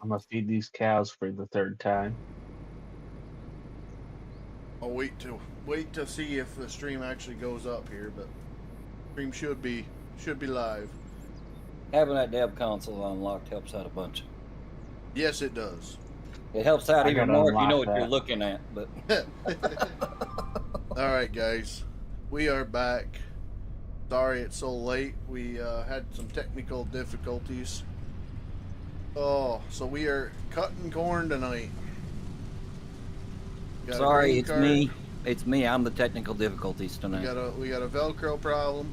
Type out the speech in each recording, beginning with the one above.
I'm gonna feed these cows for the third time. I'll wait to see if the stream actually goes up here, but stream should be live. Having that dev console unlocked helps out a bunch. Yes, it does. It helps out I even gotta more if you know unlock what you're that. looking at. But All right, guys, we are back. Sorry it's so late. We had some technical difficulties. Oh, so we are cutting corn tonight. Got sorry, it's me. It's me. I'm the technical difficulties tonight. We got a Velcro problem,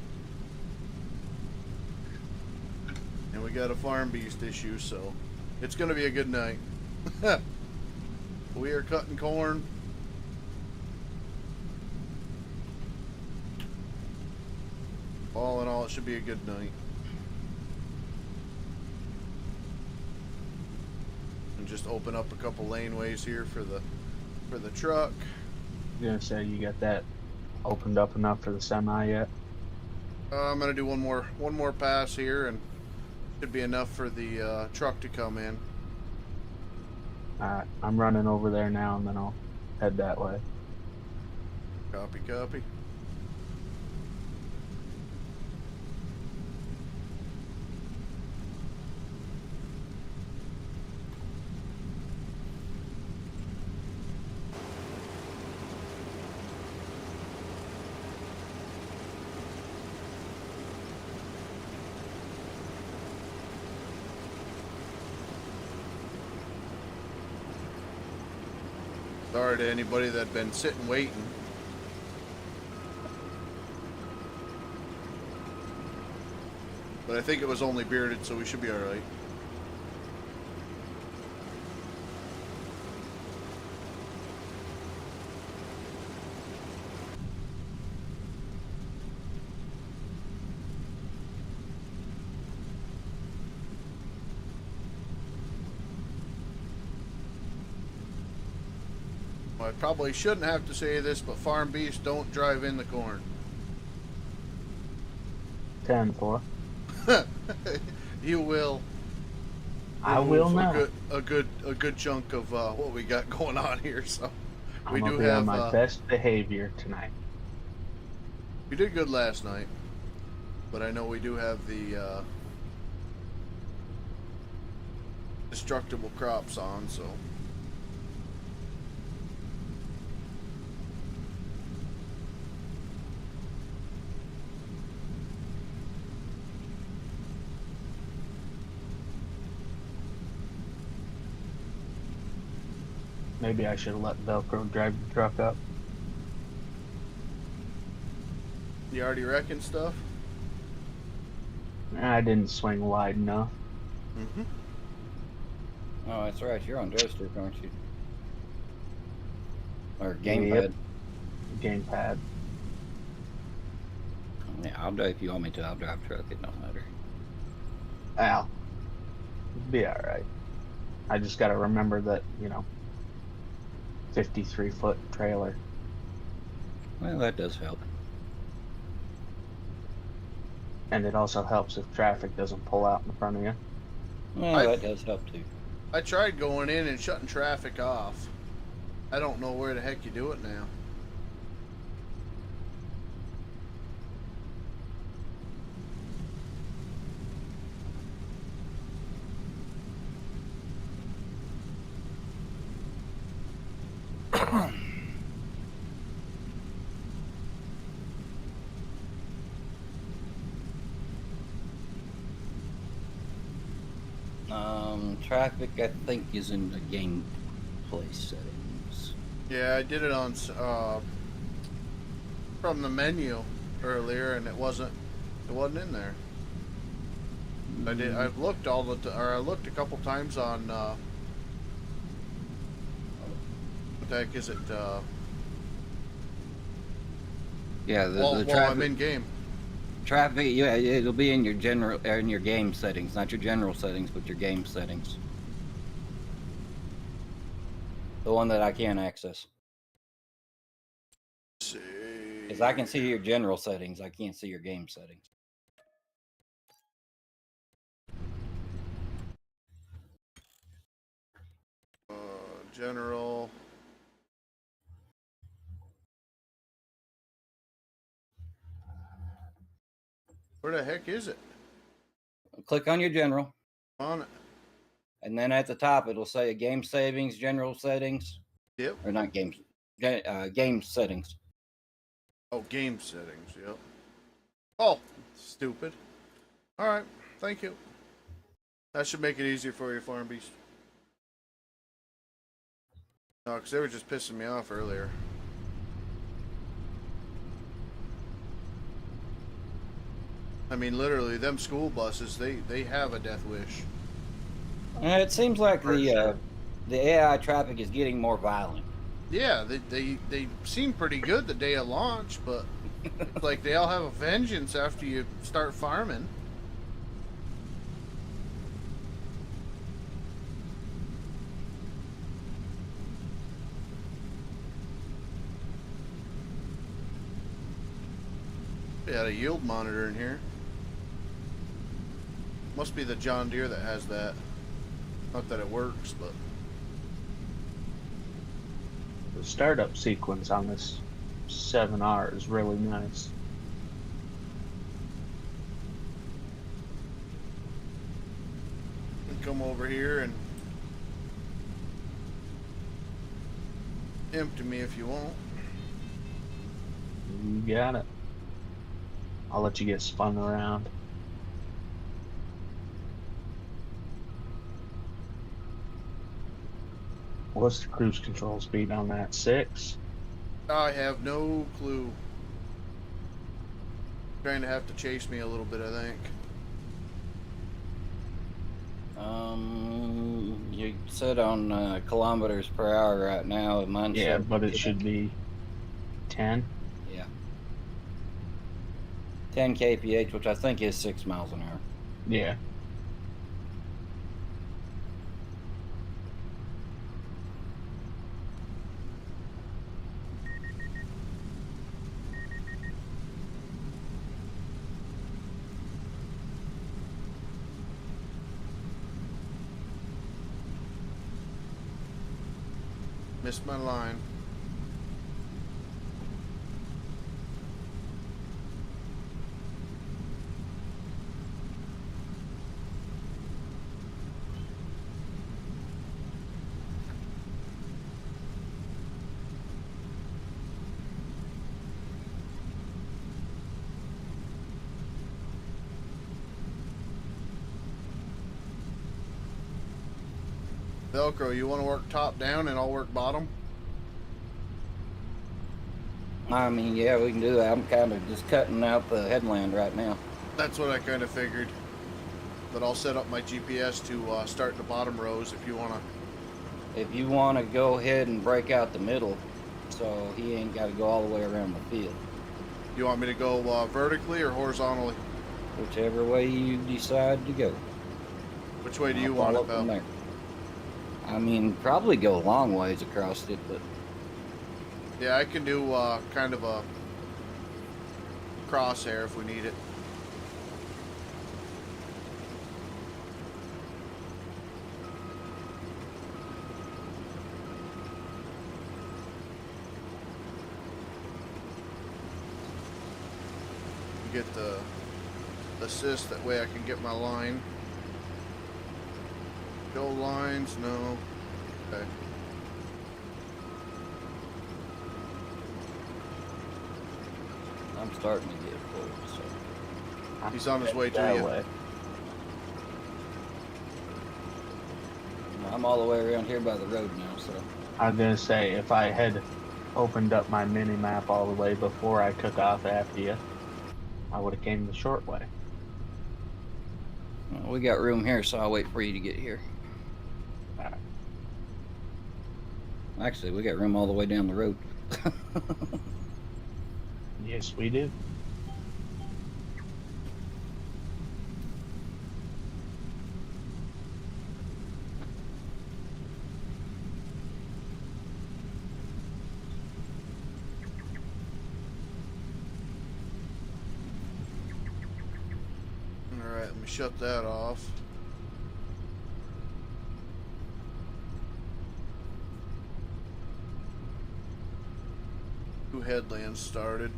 and we got a farm beast issue. So it's gonna be a good night. We are cutting corn. All in all, it should be a good night. And just open up a couple laneways here for the truck. You're gonna say you got that opened up enough for the semi yet? I'm gonna do one more pass here, and should be enough for the truck to come in. Alright, I'm running over there now and then I'll head that way. Copy, copy. Sorry to anybody that's been sitting waiting. But I think it was only bearded, so we should be alright. Well, I probably shouldn't have to say this, but farm beasts don't drive in the corn. 10-4. You will. I will now. A good chunk of what we got going on here. So I'm gonna be on my best behavior tonight. We did good last night, but I know we do have the destructible crops on, so. Maybe I should have let Velcro drive the truck up. You already wrecking stuff? I didn't swing wide enough. Mm-hmm. oh, that's right. You're on joystick, aren't you? Or gamepad. Yep. Gamepad. Yeah, I'll drive if you want me to. I'll drive truck. It don't matter. Ow. Be alright. I just gotta remember that, 53-foot trailer. Well, that does help. And it also helps if traffic doesn't pull out in front of you. Well, that does help too. I tried going in and shutting traffic off. I don't know where the heck you do it now. Traffic, I think, is in the gameplay settings. Yeah, I did it on from the menu earlier, and it wasn't in there. I've looked I looked a couple times on. What the heck is it? Yeah, the traffic. While I'm in game. Traffic, yeah, it'll be in your game settings, not your general settings, but your game settings. The one that I can't access. Let's see. Because I can see your general settings, I can't see your game settings. general. Where the heck is it? Click on your general, On it. and then at the top it'll say game settings, general settings, Yep. or not games, game settings. Oh, game settings. Yep. Oh, stupid. All right. Thank you. That should make it easier for you, Farm Beast. No, because they were just pissing me off earlier. I mean, literally, them school buses, they have a death wish. It seems like For the sure. the AI traffic is getting more violent. Yeah, they seem pretty good the day of launch, but it's like they all have a vengeance after you start farming. They had a yield monitor in here. Must be the John Deere that has that. Not that it works, but The startup sequence on this 7R is really nice. you can come over here and empty me if you want. You got it. I'll let you get spun around. What's the cruise control speed on that? 6? I have no clue. Trying to have to chase me a little bit, I think. You said on kilometers per hour right now. Mine Yeah, said, but it should be 10. Yeah. 10 kph, which I think is 6 miles an hour. Yeah. Missed my line. Velcro, you want to work top down and I'll work bottom? I mean, yeah, we can do that. I'm kind of just cutting out the headland right now. That's what I kind of figured. But I'll set up my GPS to start the bottom rows if you want to. If you want to go ahead and break out the middle, so he ain't got to go all the way around the field. You want me to go vertically or horizontally? Whichever way you decide to go. Which way do I'll you want follow it, from Vel? there. I mean, probably go a long ways across it, but Yeah, I can do kind of a crosshair if we need it. Get the assist, that way I can get my line. Go lines, no. Okay. I'm starting to get full. So He's on his way to that you. way. I'm all the way around here by the road now. So I was gonna say, if I had opened up my mini map all the way before I took off after you, I would have came the short way. well, we got room here, so I'll wait for you to get here. Alright. Actually, we got room all the way down the road. Yes, we do. Alright, let me shut that off. 'Cause 2 headlands started.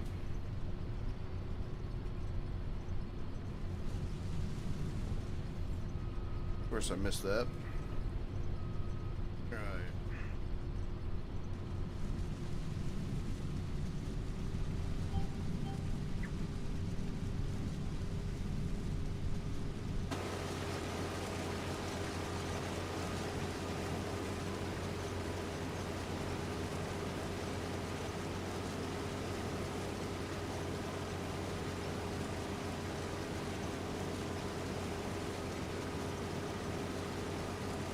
Of course, I missed that. All right.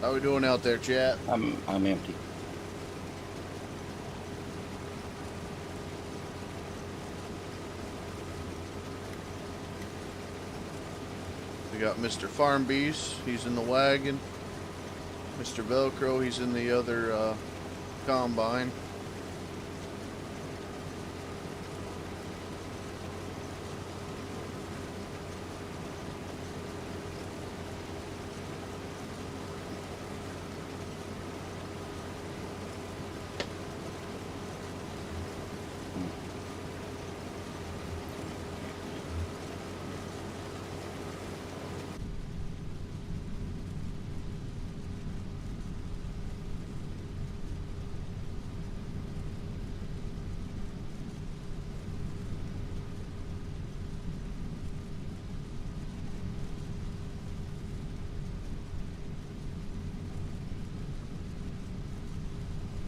How we doing out there, chat? I'm empty. We got Mr. Farm Beast. He's in the wagon. Mr. Velcro. He's in the other combine.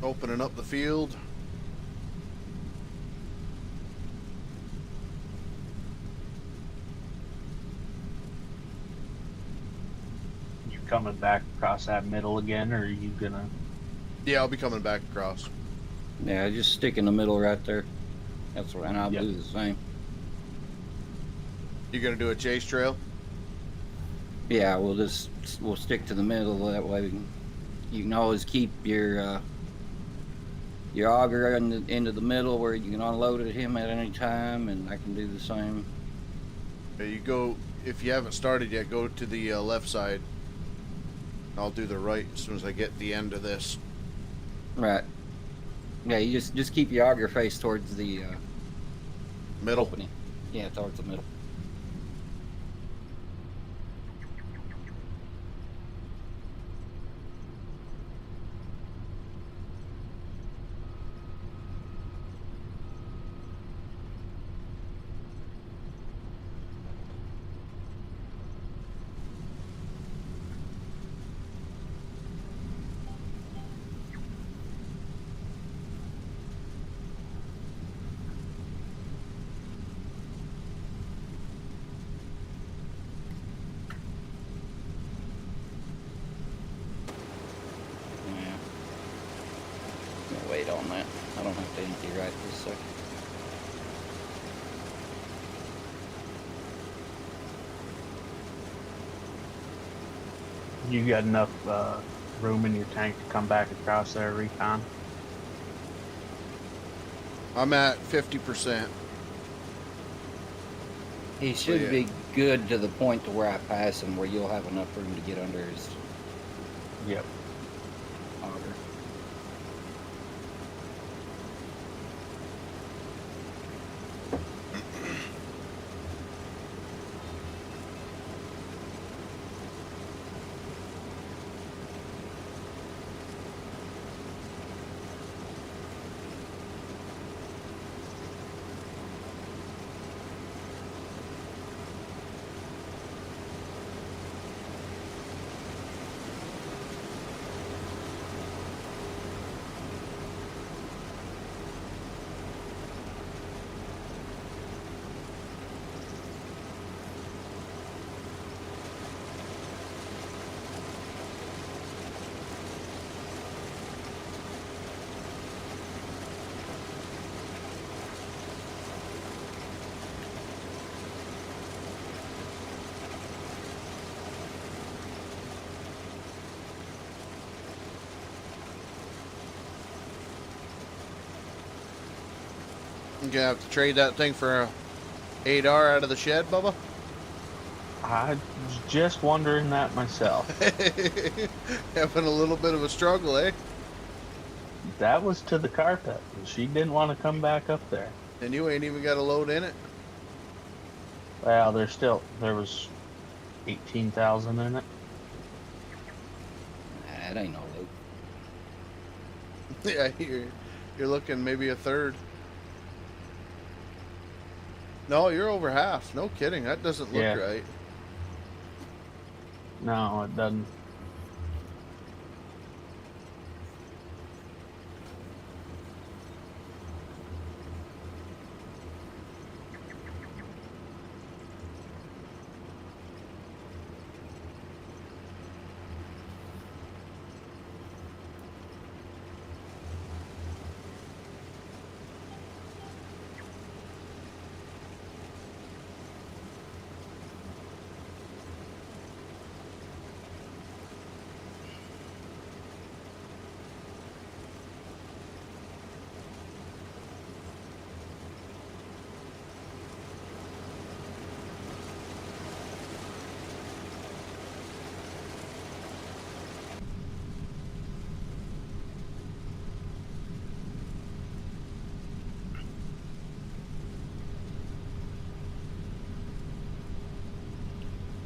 Opening up the field. You coming back across that middle again, or are you gonna? Yeah, I'll be coming back across. Yeah, just stick in the middle right there. That's what, and I'll Yep. do the same. You gonna do a chase trail? Yeah, we'll stick to the middle. That way you can always keep your auger into the middle where you can unload at him at any time, and I can do the same. Yeah, you go, if you haven't started yet, go to the left side. I'll do the right as soon as I get the end of this. Right. Yeah, you just keep your auger face towards the Middle. opening. Yeah, towards the middle. Yeah. Gonna wait on that. I don't have to empty right this second. You got enough room in your tank to come back across there, Recon? I'm at 50%. He should yeah. be good to the point to where I pass him, where you'll have enough room to get under his Yep. auger. You gonna have to trade that thing for a 8R out of the shed, Bubba? I was just wondering that myself. Having a little bit of a struggle, eh? That was to the carpet. She didn't want to come back up there. And you ain't even got a load in it? Well, there was 18,000 in it. That ain't no load. Yeah, you're looking maybe a third. No, you're over half. No kidding. That doesn't look Yeah. right. No, it doesn't.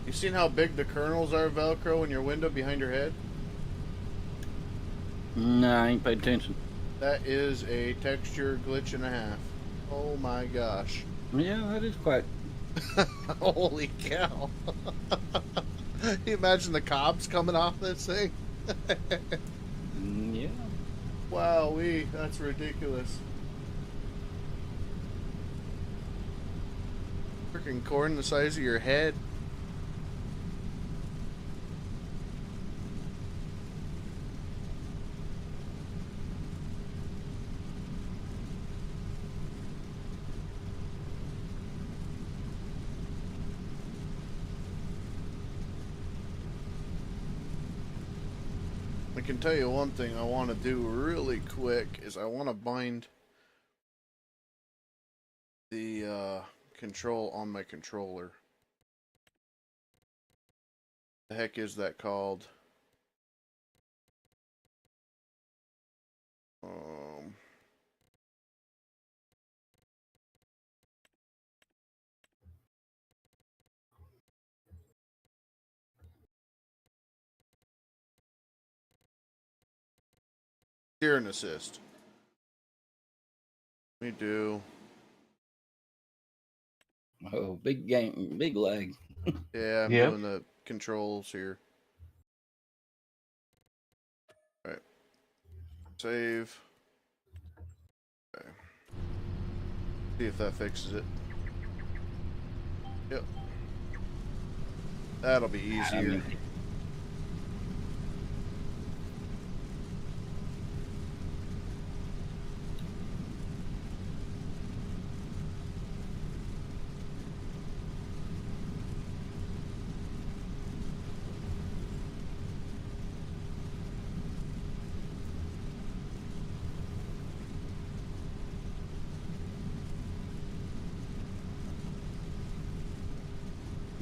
You seen how big the kernels are, Velcro, in your window behind your head? Nah, I ain't paid attention. That is a texture glitch and a half. Oh my gosh. Yeah, that is quite. Holy cow. You imagine the cobs coming off this thing? Yeah. Wowee, that's ridiculous. Freaking corn the size of your head. I can tell you one thing I want to do really quick is I want to bind the control on my controller. The heck is that called? Steering assist. We do. Oh, big game, big lag. Yeah, I'm Yep. doing the controls here. Alright. Save. Okay. See if that fixes it. Yep. That'll be easier.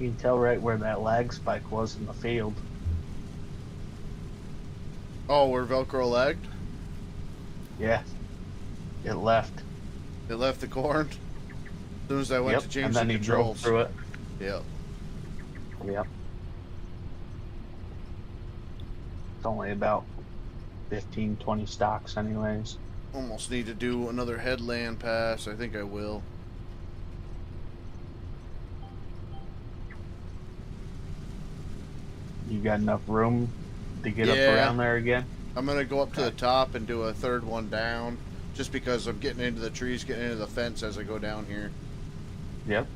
You can tell right where that lag spike was in the field. Oh, where Velcro lagged? Yeah. It left. It left the corn. As soon as I went to change and then the he drove controls. through it. Yep. Yep. It's only about 15, 20 stocks anyways. Almost need to do another headland pass. I think I will. You got enough room to get up Yeah. around there again? I'm going to go up to the top and do a third one down. Just because I'm getting into the trees, getting into the fence as I go down here. Yep.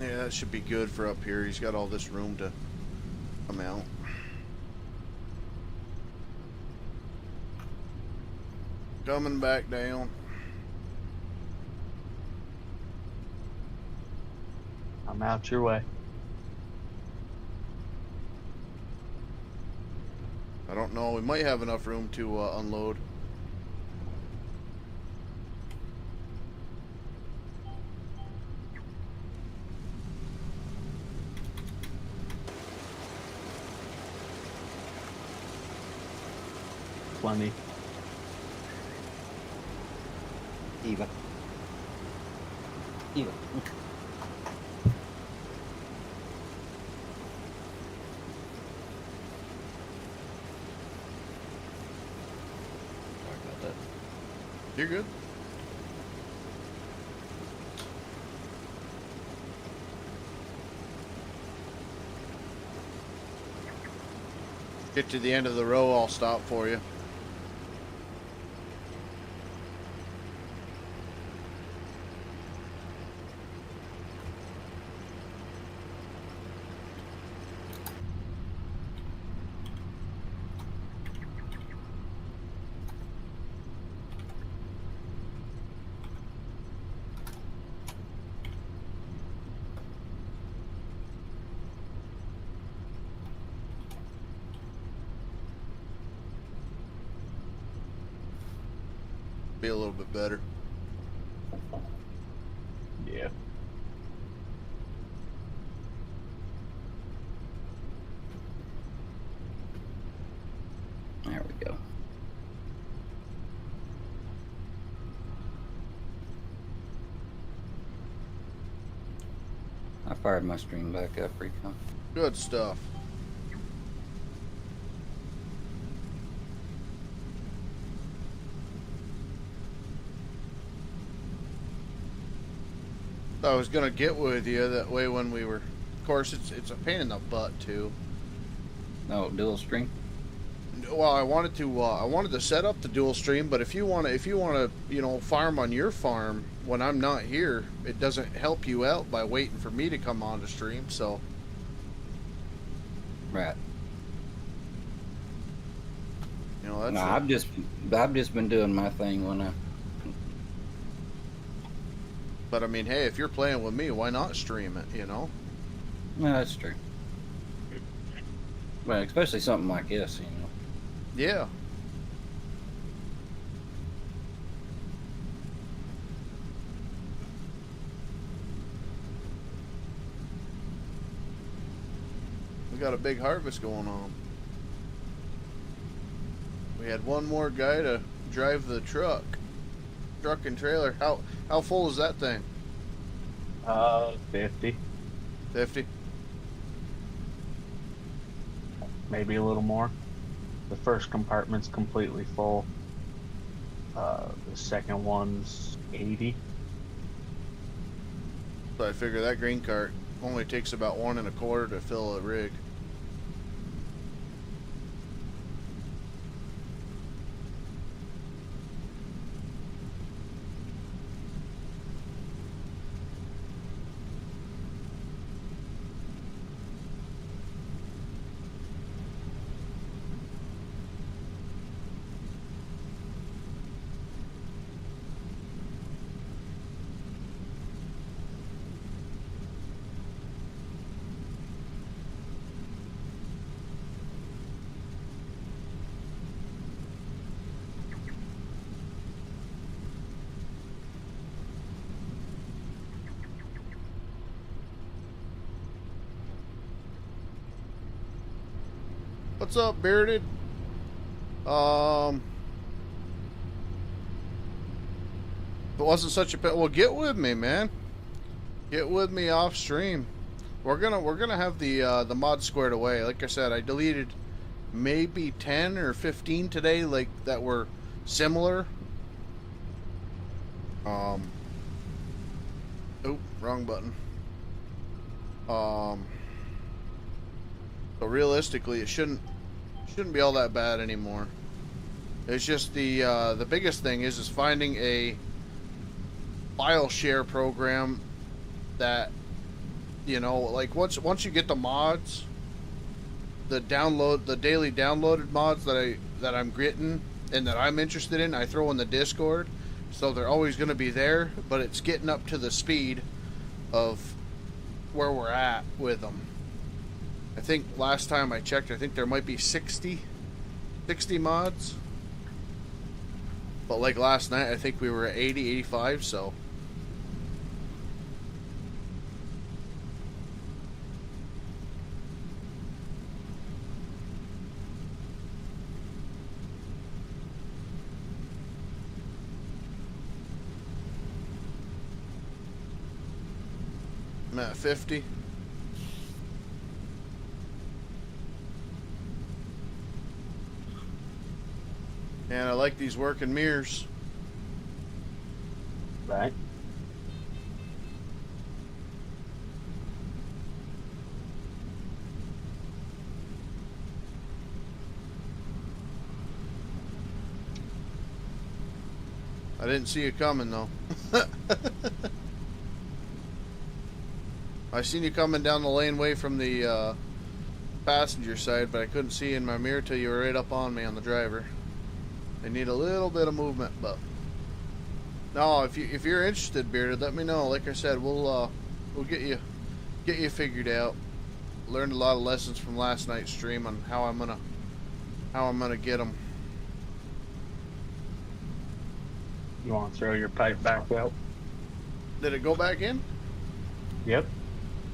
Yeah, that should be good for up here. He's got all this room to come out. Coming back down. I'm out your way. I don't know. We might have enough room to unload. plenty. Eva. Eva. Sorry about that. You're good. Get to the end of the row, I'll stop for you. Be a little bit better. Yeah. There we go. I fired my stream back up, Recon. Good stuff. I was gonna get with you that way when we were. Of course, it's a pain in the butt too. Oh, dual stream? Well, I wanted to set up the dual stream, but if you wanna farm on your farm when I'm not here, it doesn't help you out by waiting for me to come on to stream. So Right. that's No, I've just been doing my thing when I. But I mean, hey, if you're playing with me, why not stream it? No, that's true. Well, especially something like this, Yeah. We got a big harvest going on. We had one more guy to drive the truck and trailer. How full is that thing? 50. 50. Maybe a little more. The first compartment's completely full. The second one's 80. So I figure that green cart only takes about 1 1/4 to fill a rig. What's up, Bearded? If it wasn't such a well, get with me, man. Get with me off stream. We're gonna have the mod squared away. Like I said, I deleted maybe 10 or 15 today, like that were similar. Oh, wrong button. So realistically, it shouldn't be all that bad anymore. It's just the biggest thing is finding a file share program that, like once you get the mods, the daily downloaded mods that I'm getting and that I'm interested in, I throw in the Discord, so they're always going to be there. But it's getting up to the speed of where we're at with them. I think last time I checked, I think there might be 60 mods. But like last night, I think we were at 80, 85, so. I'm at 50. And I like these working mirrors. Right. I didn't see it coming though. I seen you coming down the laneway from the passenger side, but I couldn't see in my mirror till you were right up on me on the driver. They need a little bit of movement, but no, if you're interested, Bearded, let me know. Like I said, we'll get you figured out. Learned a lot of lessons from last night's stream on how I'm gonna get them. You want to throw your pipe back out? Did it go back in? Yep.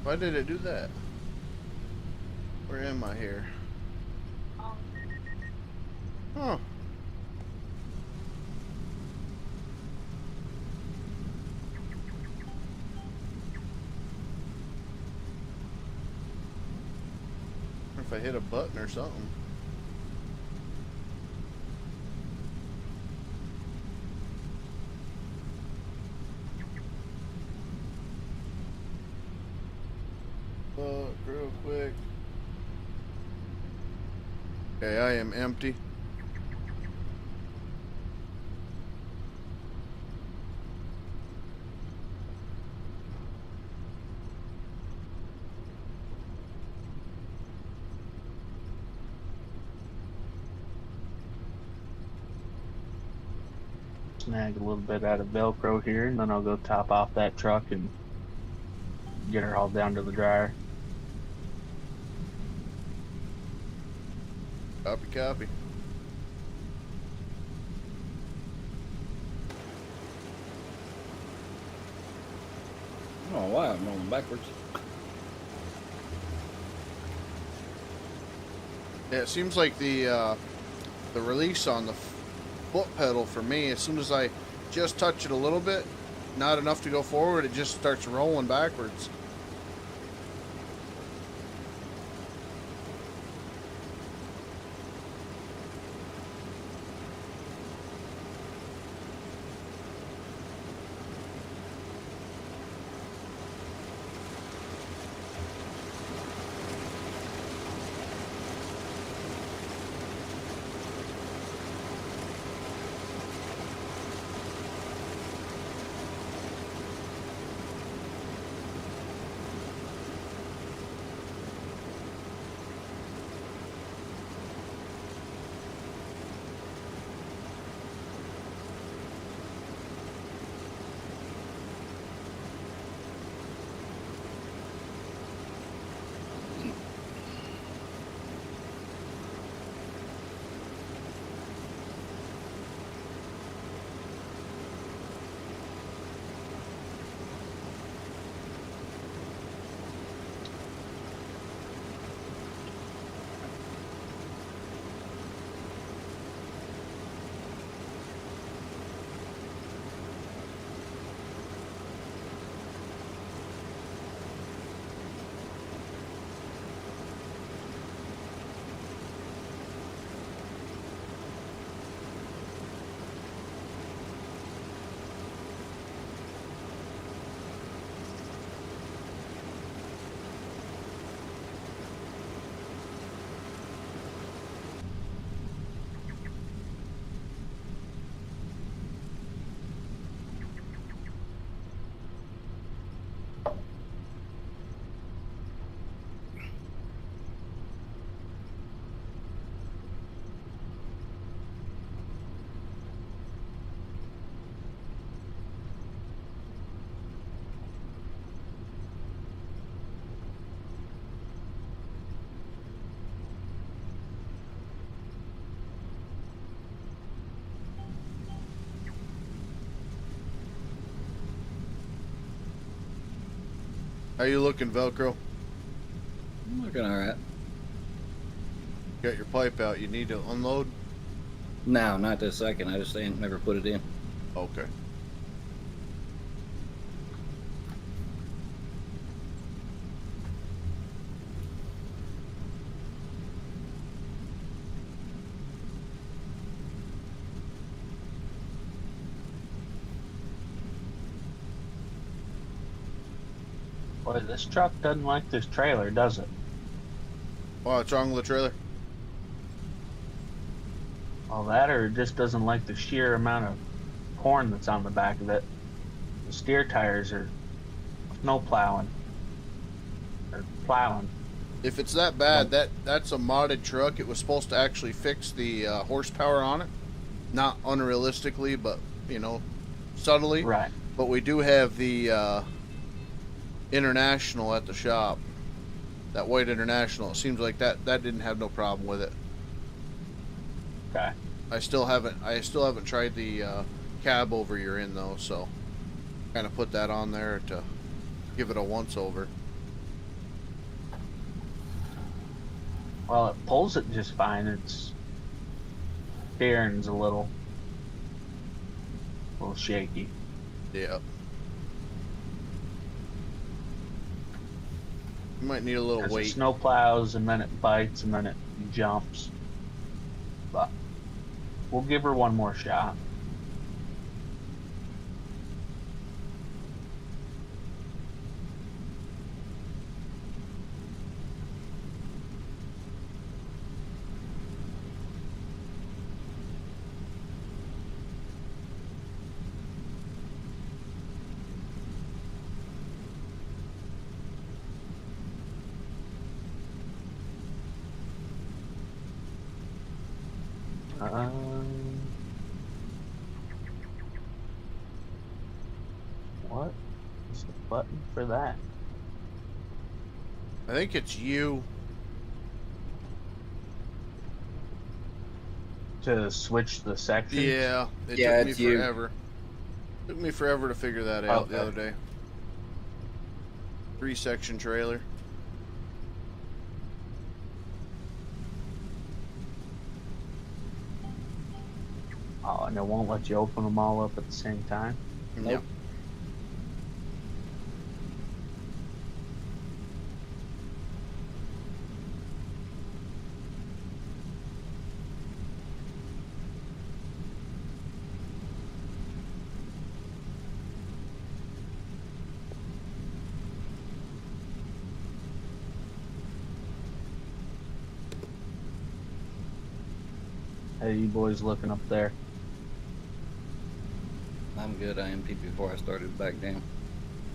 Why did it do that? Where am I here? Huh. Or if I hit a button or something. Look real quick. Okay, I am empty. Snag a little bit out of Velcro here, and then I'll go top off that truck and get her hauled down to the dryer. Copy, copy. I don't know why I'm rolling backwards. Yeah, it seems like the release on the foot pedal for me, as soon as I just touch it a little bit, not enough to go forward, it just starts rolling backwards. How you looking, Velcro? I'm looking alright. Got your pipe out. You need to unload? No, not this second. I just ain't never put it in. Okay. Boy, this truck doesn't like this trailer, does it? Oh, what's wrong with the trailer? Well, that or it just doesn't like the sheer amount of corn that's on the back of it. The steer tires are snow plowing. Or plowing. If it's that bad, that's a modded truck. It was supposed to actually fix the horsepower on it. Not unrealistically, but, you know, subtly. Right. But we do have the International at the shop. That white International. It seems like that didn't have no problem with it. Okay. I still haven't tried the cab over you're in though, so kind of put that on there to give it a once over. Well, it pulls it just fine. It's steering's a little shaky. Yeah. You might need a little 'Cause it weight. snow plows and then it bites and then it jumps. But we'll give her one more shot. What is the button for that? I think it's you. To switch the section? Yeah, it Yeah, took me it's you. forever. Took me forever to figure that out the Okay. other day. 3-section trailer. Oh, and it won't let you open them all up at the same time? Nope. Hey, you boys looking up there? I'm good. I emptied before I started back down.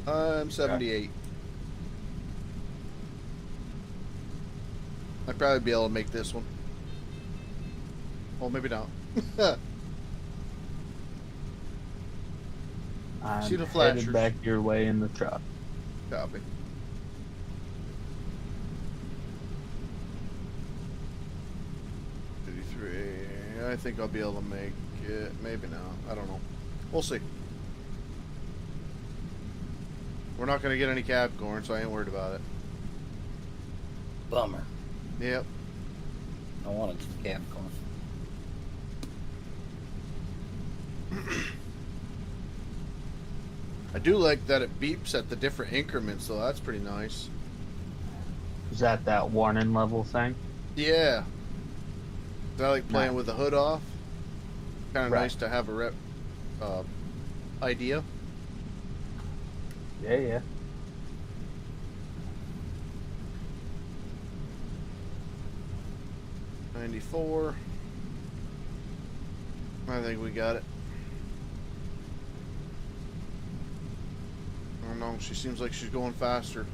I'm 78. I'd probably be able to make this one. Well, maybe not. I'm See the headed flashers. back your way in the truck. Copy. I think I'll be able to make it. Maybe not. I don't know. We'll see. We're not going to get any cab corn, so I ain't worried about it. Bummer. Yep. I wanted some cab corn. I do like that it beeps at the different increments, though. That's pretty nice. Is that warning level thing? Yeah. I like playing Nice. with the hood off. Kind of Right. nice to have a idea. Yeah. 94. I think we got it. Oh no, she seems like she's going faster.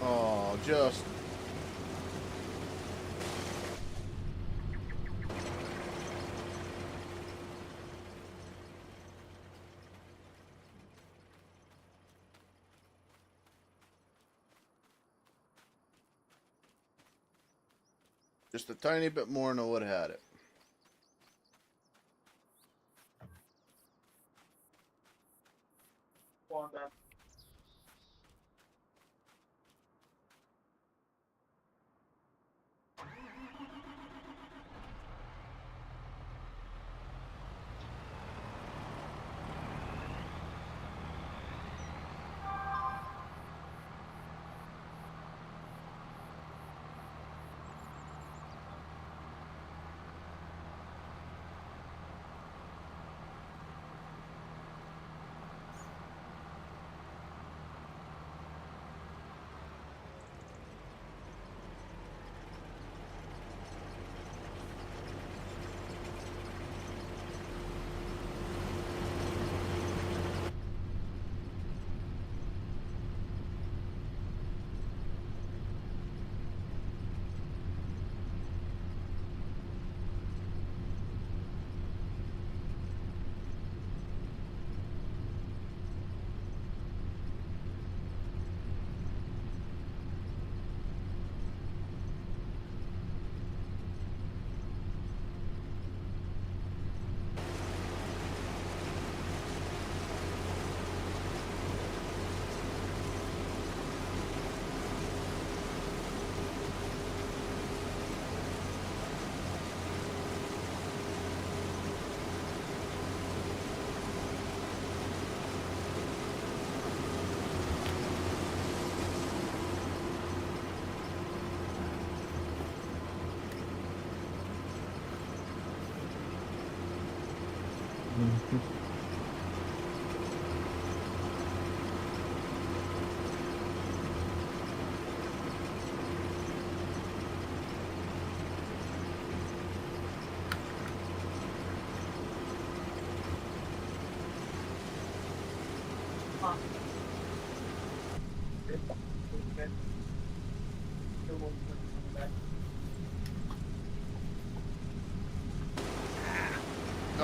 Oh, just. Just a tiny bit more and I would have had it.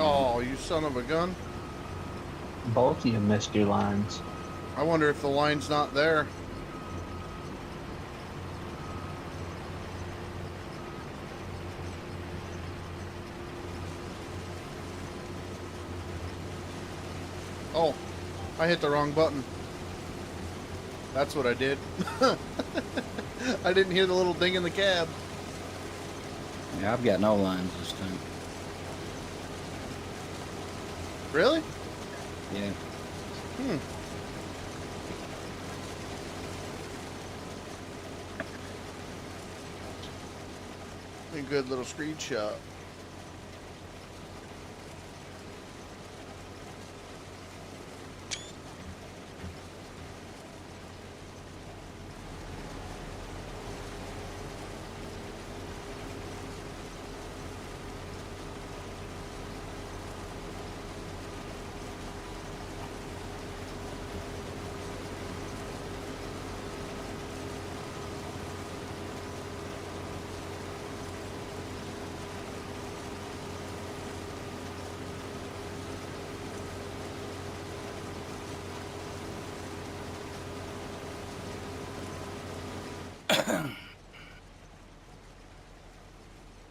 Oh, you son of a gun. Both of you missed your lines. I wonder if the line's not there. Oh, I hit the wrong button. That's what I did. I didn't hear the little ding in the cab. Yeah, I've got no lines this time. Really? Yeah. A good little screenshot.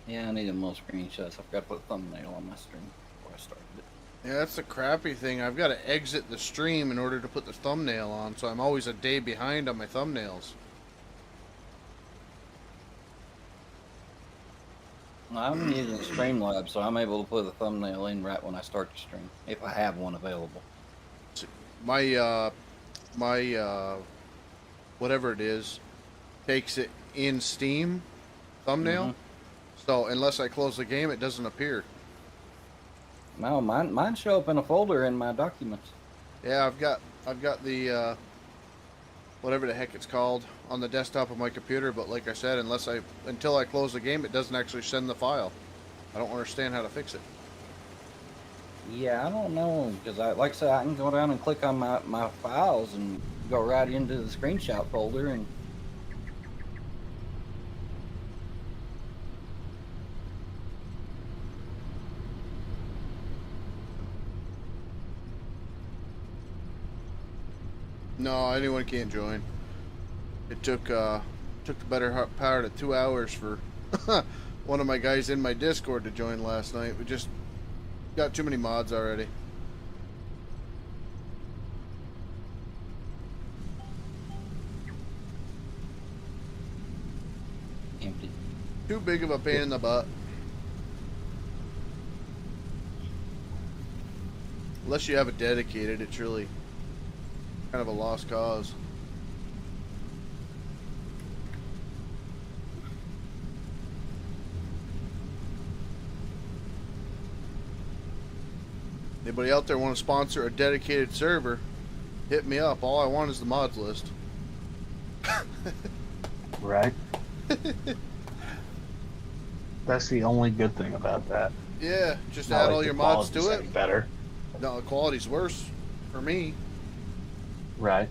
Yeah, I needed more screenshots. I forgot to put a thumbnail on my stream before I started it. Yeah, that's the crappy thing. I've got to exit the stream in order to put the thumbnail on, so I'm always a day behind on my thumbnails. I'm using Streamlabs, so I'm able to put a thumbnail in right when I start the stream, if I have one available. My whatever it is, takes it in Steam thumbnail. So unless I close the game, it doesn't appear. No, mine show up in a folder in my documents. Yeah, I've got the whatever the heck it's called on the desktop of my computer, but like I said, until I close the game, it doesn't actually send the file. I don't understand how to fix it. Yeah, I don't know, because like I said, I can go down and click on my files and go right into the screenshot folder and. No, anyone can't join. It took the better part of 2 hours for one of my guys in my Discord to join last night. We just got too many mods already. Empty. Too big of a pain in the butt. Unless you have it dedicated, it's really kind of a lost cause. Anybody out there want to sponsor a dedicated server? Hit me up. All I want is the mods list. Right. That's the only good thing about that. Yeah, just Not add like all the your mods to quality's it. any better. No, the quality's worse for me. Right.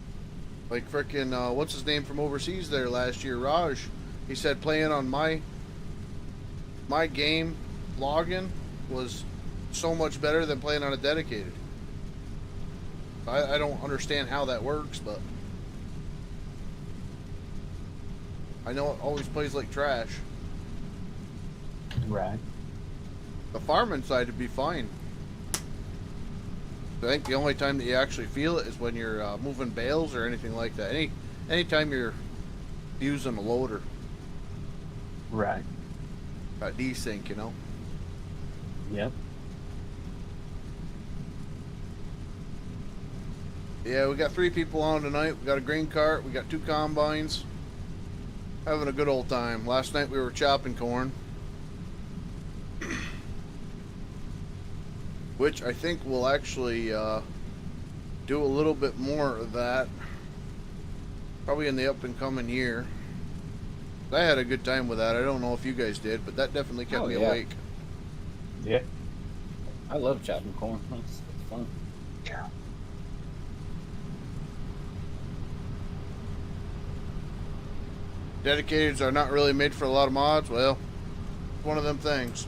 Like frickin' what's his name from overseas there last year, Raj. He said playing on my game login was so much better than playing on a dedicated. I don't understand how that works, but I know it always plays like trash. Right. The farming side would be fine. I think the only time that you actually feel it is when you're moving bales or anything like that. Anytime you're using a loader. Right. That desync, you know. Yep. Yeah, we got 3 people on tonight. We got a green cart. We got 2 combines. Having a good old time. Last night we were chopping corn. Which I think we'll actually do a little bit more of that. Probably in the up and coming year. I had a good time with that. I don't know if you guys did, but that definitely kept me awake. Yeah. I love chopping corn. It's fun. Yeah. Dedicateds are not really made for a lot of mods. Well, one of them things.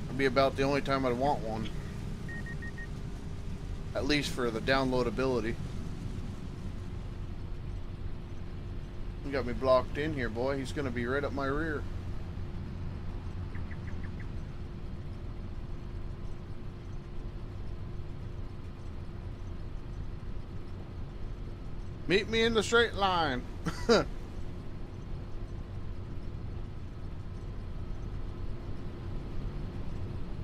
It'd be about the only time I'd want one. At least for the downloadability. You got me blocked in here, boy. He's gonna be right up my rear. Meet me in the straight line.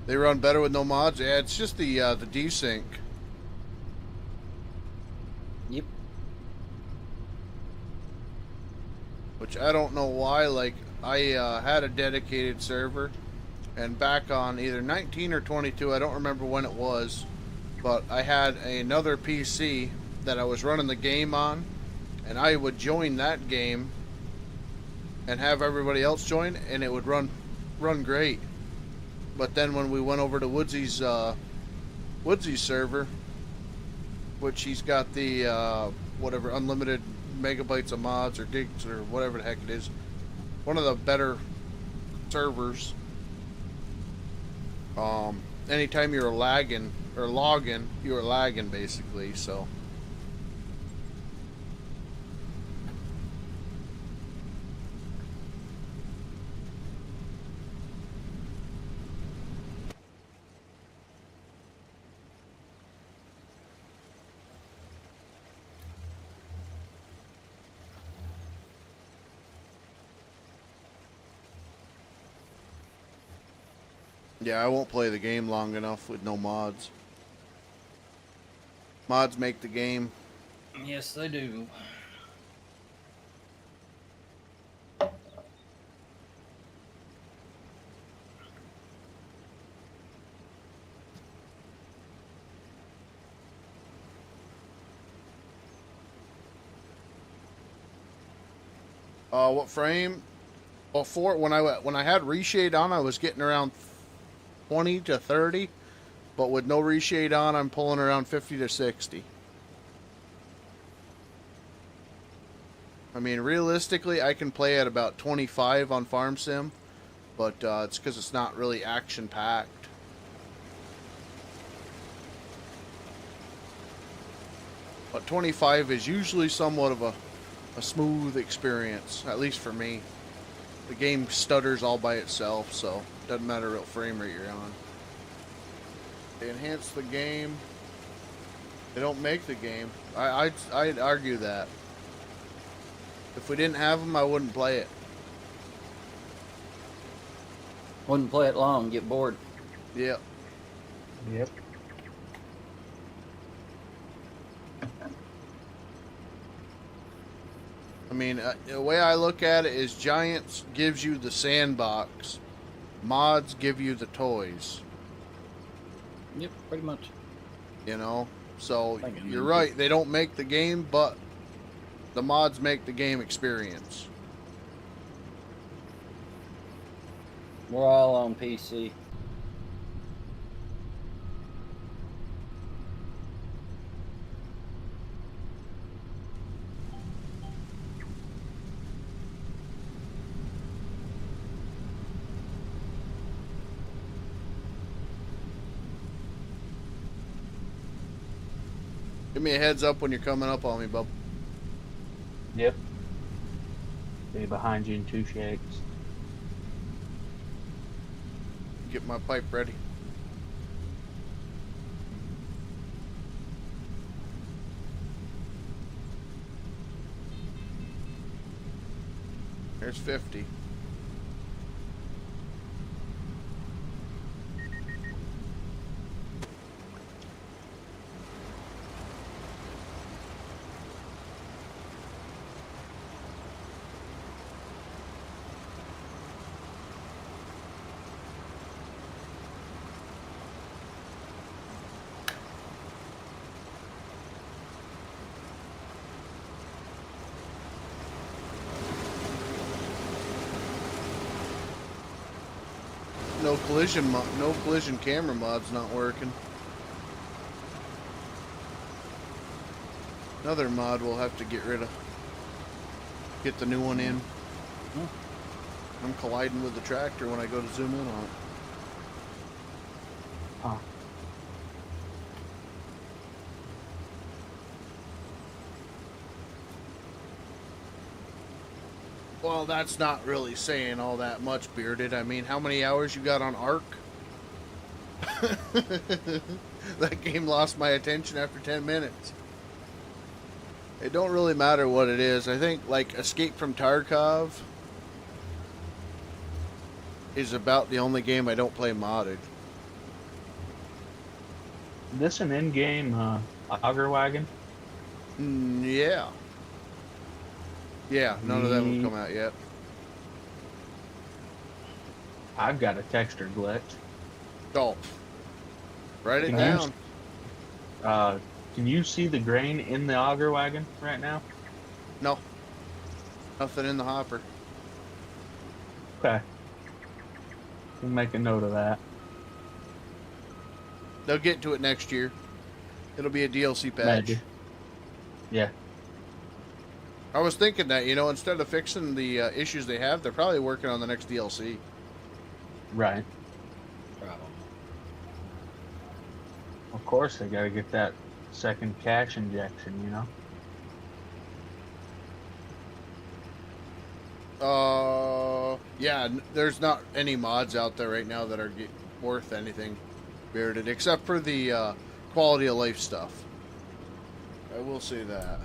They run better with no mods. Yeah, it's just the desync. Yep. Which I don't know why. Like, I had a dedicated server, and back on either 19 or 22, I don't remember when it was, but I had another PC that I was running the game on, and I would join that game and have everybody else join, and it would run great. But then when we went over to Woodsy's server, which he's got the whatever unlimited megabytes of mods or gigs or whatever the heck it is, one of the better servers. Anytime you're lagging or logging, you're lagging basically. So. Yeah, I won't play the game long enough with no mods. Mods make the game. Yes, they do. What frame? Before when I had reshade on, I was getting around 20 to 30, but with no reshade on, I'm pulling around 50 to 60. I mean, realistically, I can play at about 25 on Farm Sim, but it's because it's not really action-packed. But 25 is usually somewhat of a smooth experience, at least for me. The game stutters all by itself, so it doesn't matter what frame rate you're on. They enhance the game. They don't make the game. I'd argue that. If we didn't have them, I wouldn't play it. Wouldn't play it long, get bored. Yep. Yep. I mean, the way I look at it is Giants gives you the sandbox. Mods give you the toys. Yep, pretty much. You know? So, Thank you. you're right. They don't make the game, but the mods make the game experience. We're all on PC. Give me a heads up when you're coming up on me, bub. Yep. Be behind you in 2 shakes. Get my pipe ready. There's 50. No collision camera mod's not working. Another mod we'll have to get rid of. Get the new one in. I'm colliding with the tractor when I go to zoom in on it. Huh. Well, that's not really saying all that much, Bearded. I mean, how many hours you got on Ark? That game lost my attention after 10 minutes. It don't really matter what it is. I think, like, Escape from Tarkov is about the only game I don't play modded. This an in-game auger wagon? Yeah. Yeah, none of them have come out yet. I've got a texture glitch. Oh. Write it Can you- down. Can you see the grain in the auger wagon right now? No. Nothing in the hopper. Okay. We'll make a note of that. They'll get to it next year. It'll be a DLC patch. Maybe. Yeah. I was thinking that, you know, instead of fixing the issues they have, they're probably working on the next DLC. Right. Probably. Of course, they got to get that second cash injection, you know? Yeah, there's not any mods out there right now that are worth anything, Bearded, except for the quality of life stuff. I will say that.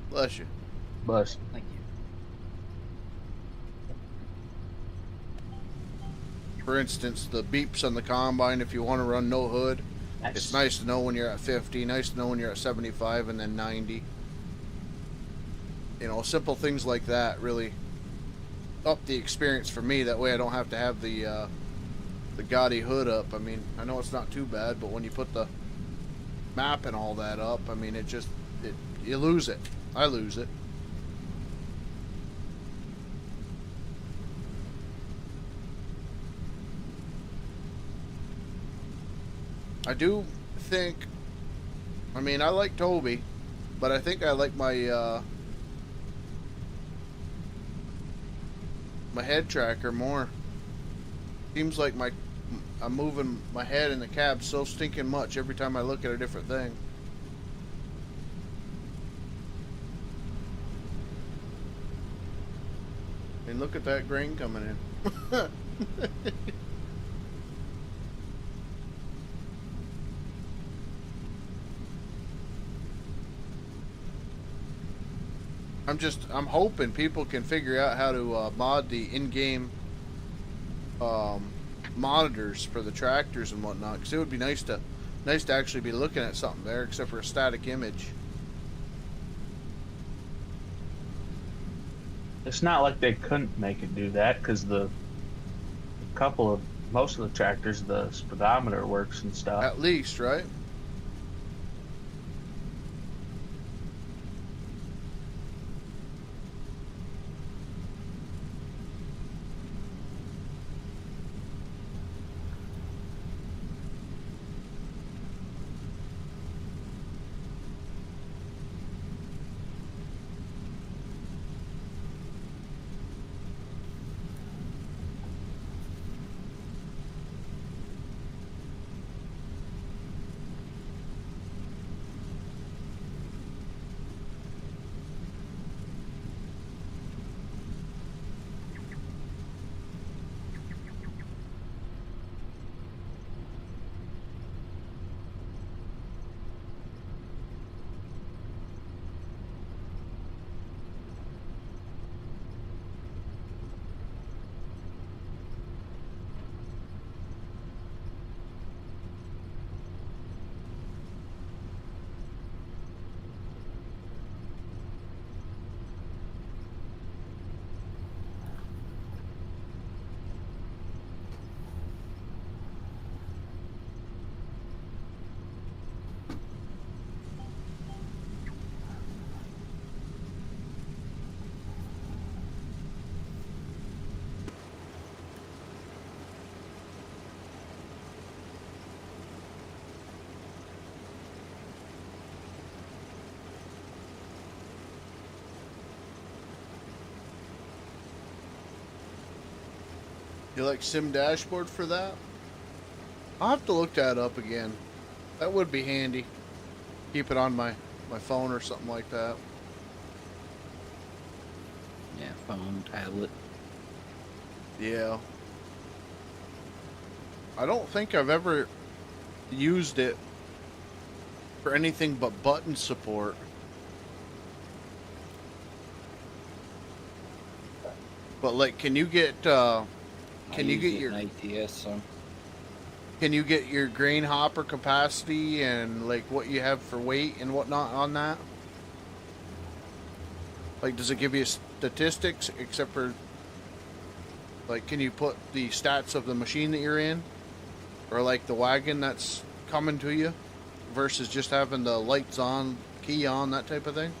Bless you. But Thank you. For instance, the beeps on the Combine, if you want to run no hood, it's nice to know when you're at 50, nice to know when you're at 75 and then 90. You know, simple things like that really up the experience for me. That way I don't have to have the gaudy hood up. I mean, I know it's not too bad, but when you put the map and all that up, I mean, you lose it. I lose it. I do think, I mean, I like Toby, but I think I like my my head tracker more. Seems like I'm moving my head in the cab so stinking much every time I look at a different thing. And look at that grain coming in. I'm hoping people can figure out how to mod the in-game monitors for the tractors and whatnot, because it would be nice to actually be looking at something there, except for a static image. it's not like they couldn't make it do that, because most of the tractors, the speedometer works and stuff. At least, right? You like Sim Dashboard for that? I'll have to look that up again. That would be handy. Keep it on my phone or something like that. Yeah, phone, tablet. Yeah. I don't think I've ever used it for anything but button support. But like, can you get can you get your ATS? So can you get your grain hopper capacity and like what you have for weight and whatnot on that? Like, does it give you statistics except for like, can you put the stats of the machine that you're in, or like the wagon that's coming to you, versus just having the lights on, key on, that type of thing?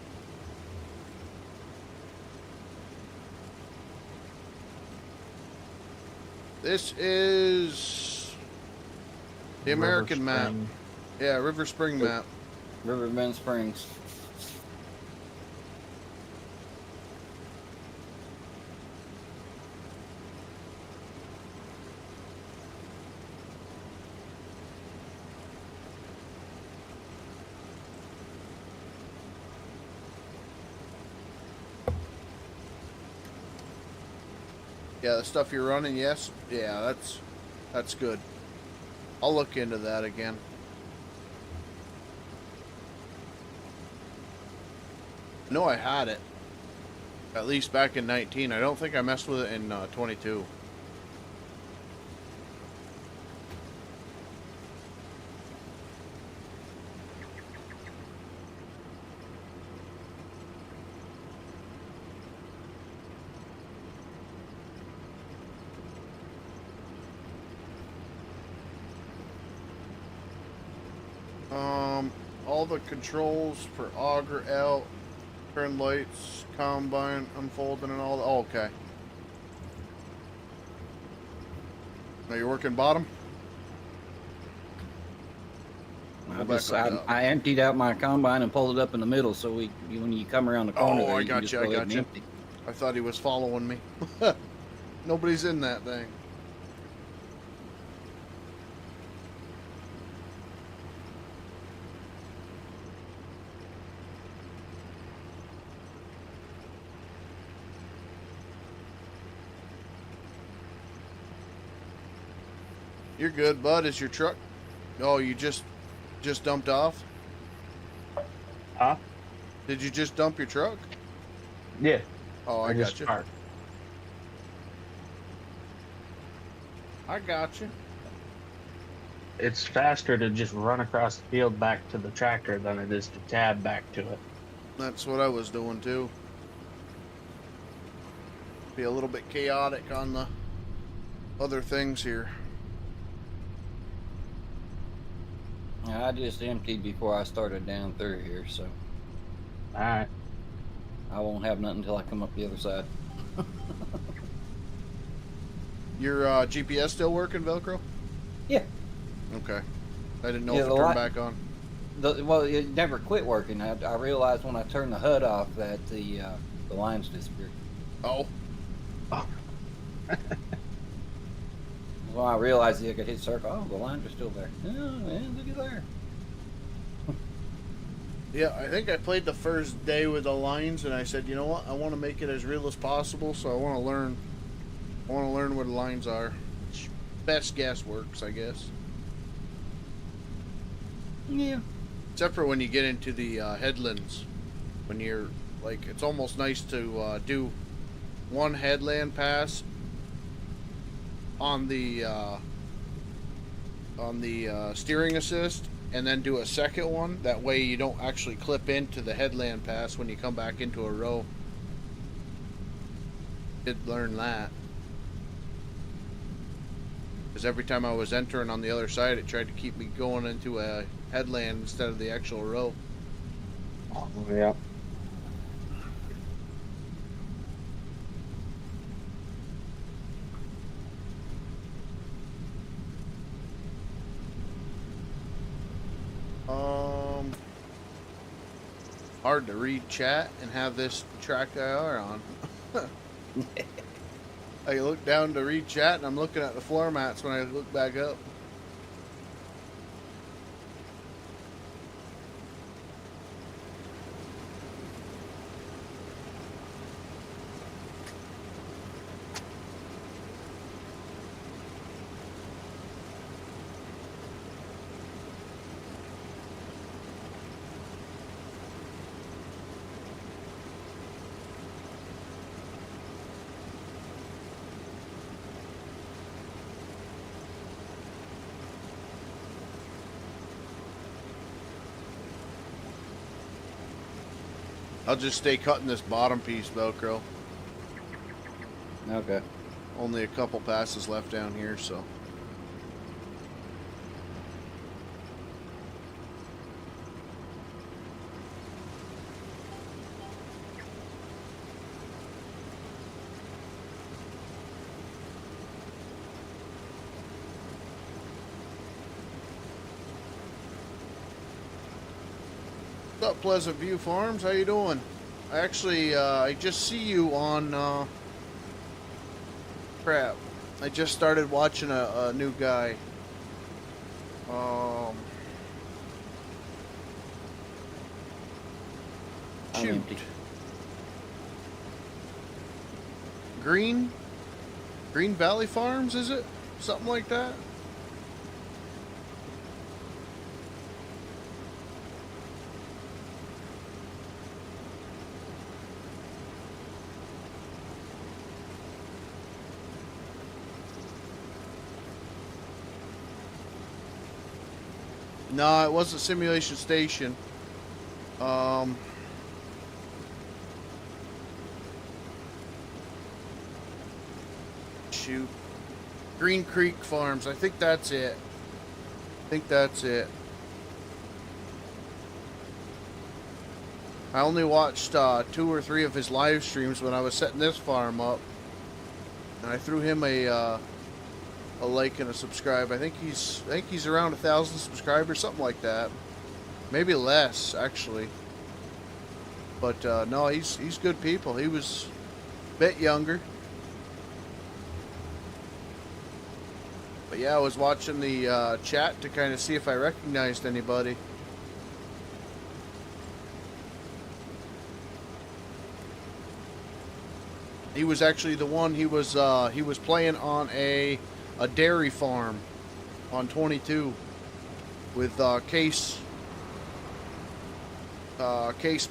This is the American map. Yeah, River Spring map. Riverbend Springs. Yeah, the stuff you're running, yes. Yeah, that's good. I'll look into that again. I know I had it, at least back in 19. I don't think I messed with it in 22. All the controls for auger out, turn lights, combine, unfolding, and all that. Oh, okay. Now you're working bottom? I emptied out my combine and pulled it up in the middle, so when you come around the corner, Oh, there, I you can got just you. go I ahead got and you. empty. I thought he was following me. Nobody's in that thing. You're good, bud. Is your truck? Oh, you just dumped off? Huh? Did you just dump your truck? Yeah. Oh, I just got you. parked. I got you. It's faster to just run across the field back to the tractor than it is to tab back to it. That's what I was doing too. Be a little bit chaotic on the other things here. I just emptied before I started down through here, so All right. I won't have nothing until I come up the other side. Your GPS still working, Velcro? Yeah. Okay. I didn't know Yeah, if it the turned light- back on. Well, it never quit working. I realized when I turned the HUD off that the lines disappeared. Oh. Well, I realized I could hit circle. Oh, the lines are still there. Oh, man, look at there. Yeah, I think I played the first day with the lines, and I said, you know what? I want to make it as real as possible, so I want to learn. I want to learn where the lines are. Best guess works, I guess. Yeah. Except for when you get into the headlands, when you're like, it's almost nice to do one headland pass on the steering assist, and then do a second one. That way you don't actually clip into the headland pass when you come back into a row. Did learn that. Because every time I was entering on the other side, it tried to keep me going into a headland instead of the actual row. Oh, yeah. Hard to read chat and have this track IR on. I look down to read chat, and I'm looking at the floor mats when I look back up. I'll just stay cutting this bottom piece, Velcro. Okay. Only a couple passes left down here, so. What's up, Pleasant View Farms? How you doing? Actually, I just see you on, crap. I just started watching a new guy. I'm Shoot. empty. Green Valley Farms, is it? Something like that? No, it wasn't Simulation Station. Shoot. Green Creek Farms. I think that's it. I only watched 2 or 3 of his live streams when I was setting this farm up. And I threw him a like and a subscribe. I think he's around 1,000 subscribers, something like that. Maybe less, actually. But no, he's good people. He was a bit younger. But yeah, I was watching the chat to kind of see if I recognized anybody. He was actually the one. He was playing on a dairy farm on 22 with Case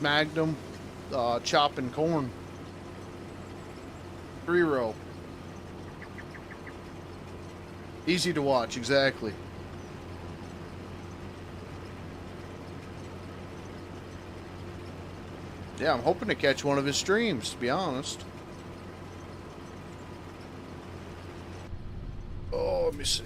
Magnum chopping corn. 3-row. Easy to watch, exactly. Yeah, I'm hoping to catch one of his streams, to be honest. Oh, let me see.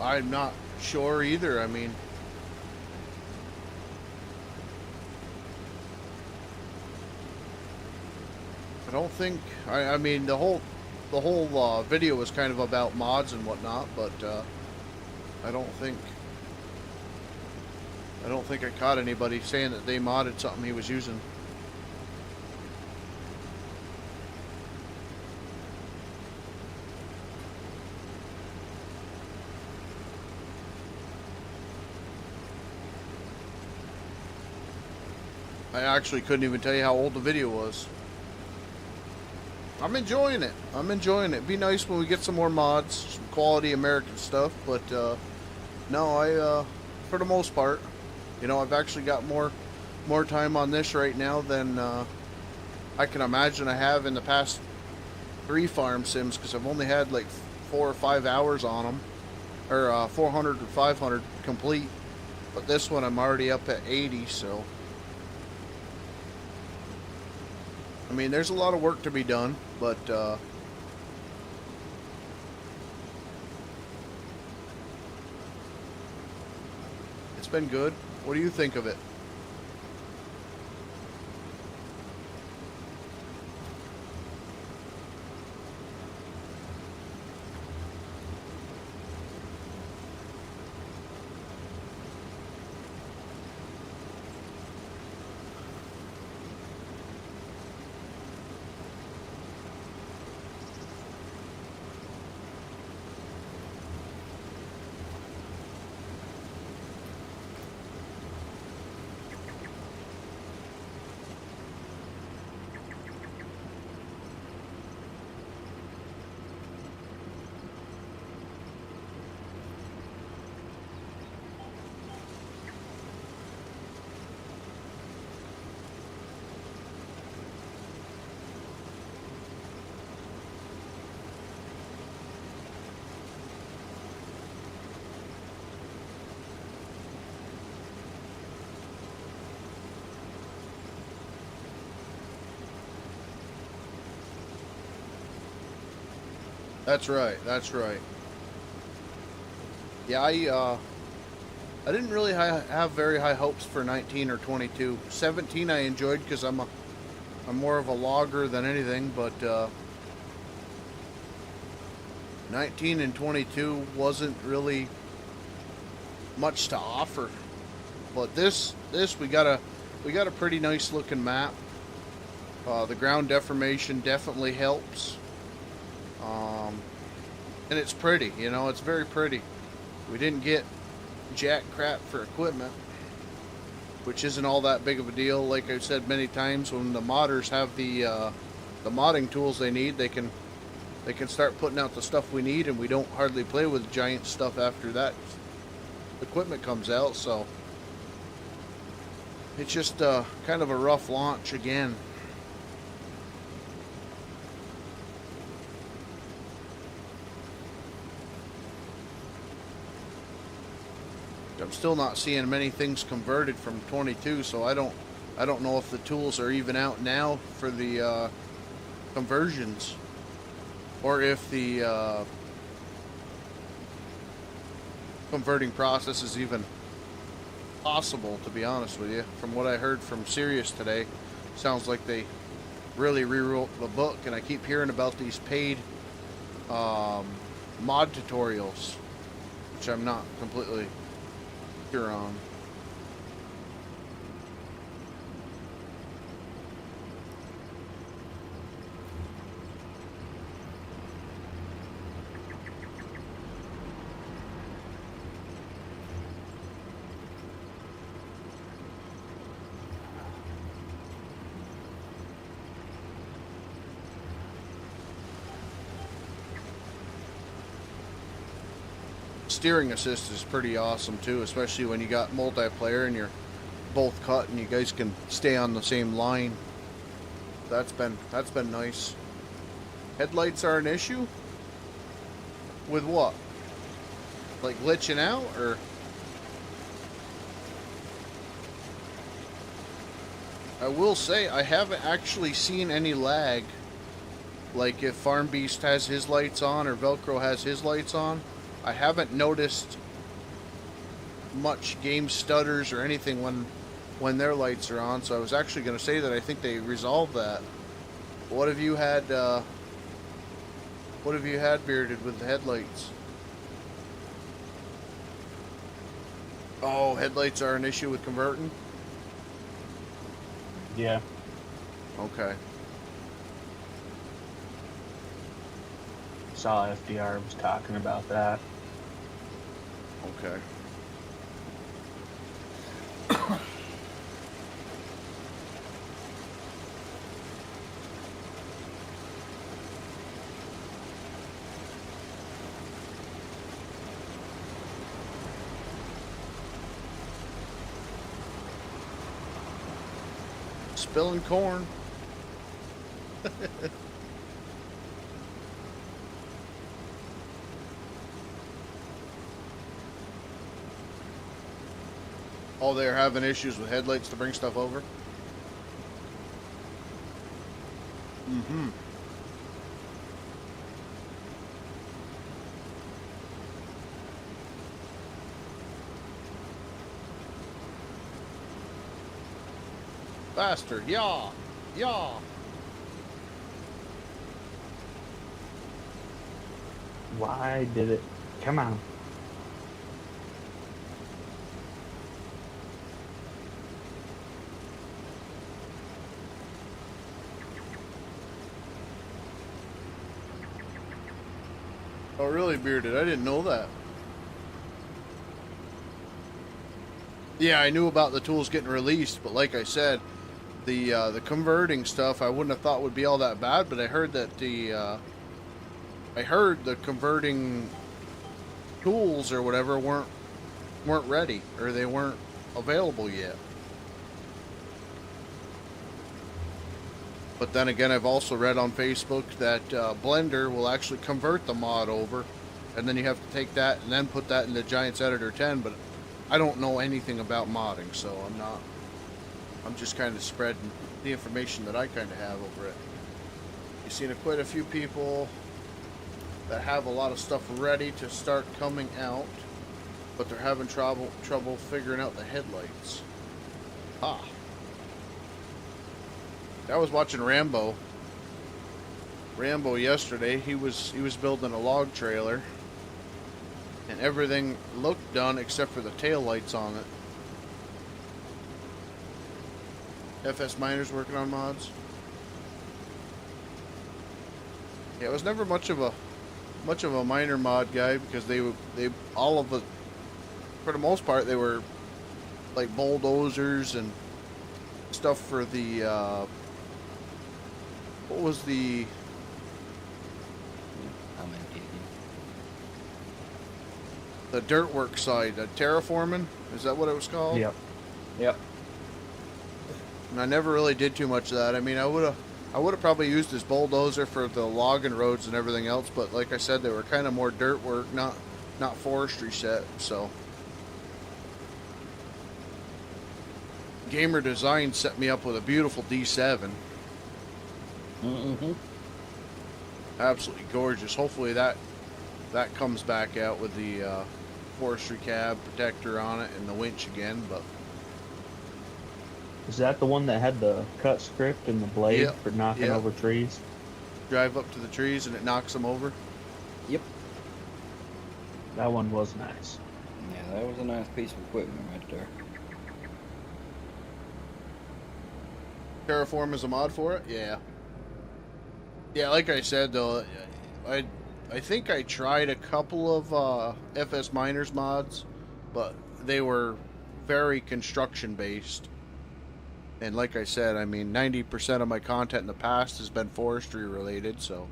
I'm not sure either. I mean, I don't think. I mean, the whole video was kind of about mods and whatnot, but I don't think I caught anybody saying that they modded something he was using. I actually couldn't even tell you how old the video was. I'm enjoying it. It'd be nice when we get some more mods, some quality American stuff, but no, for the most part, you know, I've actually got more time on this right now than I can imagine I have in the past 3 farm sims, because I've only had like 4 or 5 hours on them, or 400 or 500 complete, but this one I'm already up at 80, so I mean, there's a lot of work to be done, but it's been good. What do you think of it? That's right. That's right. Yeah, I didn't really have very high hopes for 19 or 22. 17 I enjoyed because I'm more of a logger than anything, but 19 and 22 wasn't really much to offer. But this we got a pretty nice looking map. The ground deformation definitely helps. And it's pretty, you know, it's very pretty. We didn't get jack crap for equipment, which isn't all that big of a deal. Like I've said many times, when the modders have the modding tools they need, they can start putting out the stuff we need, and we don't hardly play with giant stuff after that equipment comes out. So it's just kind of a rough launch again. I'm still not seeing many things converted from 22, so I don't know if the tools are even out now for the conversions, or if the converting process is even possible, to be honest with you. From what I heard from Sirius today, sounds like they really rewrote the book, and I keep hearing about these paid mod tutorials, which I'm not completely sure on. Steering assist is pretty awesome too, especially when you got multiplayer and you're both cut and you guys can stay on the same line. That's been nice. Headlights are an issue? With what? Like glitching out, or? I will say I haven't actually seen any lag. Like if Farm Beast has his lights on or Velcro has his lights on, I haven't noticed much game stutters or anything when their lights are on. So I was actually going to say that I think they resolved that. What have you had? What have you had, Bearded, with the headlights? Oh, headlights are an issue with converting? Yeah. Okay. Saw FDR was talking about that. Okay. Spilling corn. Oh, they're having issues with headlights to bring stuff over? Mm-hmm. Faster, yeah, yeah. Why did it? Come on. Oh, really, Bearded? I didn't know that. Yeah, I knew about the tools getting released, but like I said, the converting stuff I wouldn't have thought would be all that bad. But I heard that the converting tools or whatever weren't ready, or they weren't available yet. But then again, I've also read on Facebook that Blender will actually convert the mod over, and then you have to take that and then put that in the Giants Editor 10. But I don't know anything about modding, so I'm just kind of spreading the information that I kind of have over it. You've seen quite a few people that have a lot of stuff ready to start coming out, but they're having trouble figuring out the headlights. Ah. I was watching Rambo yesterday. He was building a log trailer, and everything looked done except for the tail lights on it. FS Miners working on mods. Yeah, it was never much of a miner mod guy, because they all of the, for the most part, they were like bulldozers and stuff for the what was the dirt work side, terraforming, is that what it was called? Yep. Yep. And I never really did too much of that. I mean, I would have probably used this bulldozer for the logging roads and everything else, but like I said, they were kind of more dirt work, not forestry set. So Gamer Design set me up with a beautiful D7. Mm-hmm. Absolutely gorgeous. Hopefully that comes back out with the forestry cab protector on it and the winch again. But Is that the one that had the cut script and the blade Yep. for knocking Yep. over trees? drive up to the trees and it knocks them over. Yep. That one was nice. Yeah, that was a nice piece of equipment right there. Terraform is a mod for it? Yeah. Yeah, like I said though, I think I tried a couple of FS Miners mods, but they were very construction based. And like I said, I mean, 90% of my content in the past has been forestry related, so.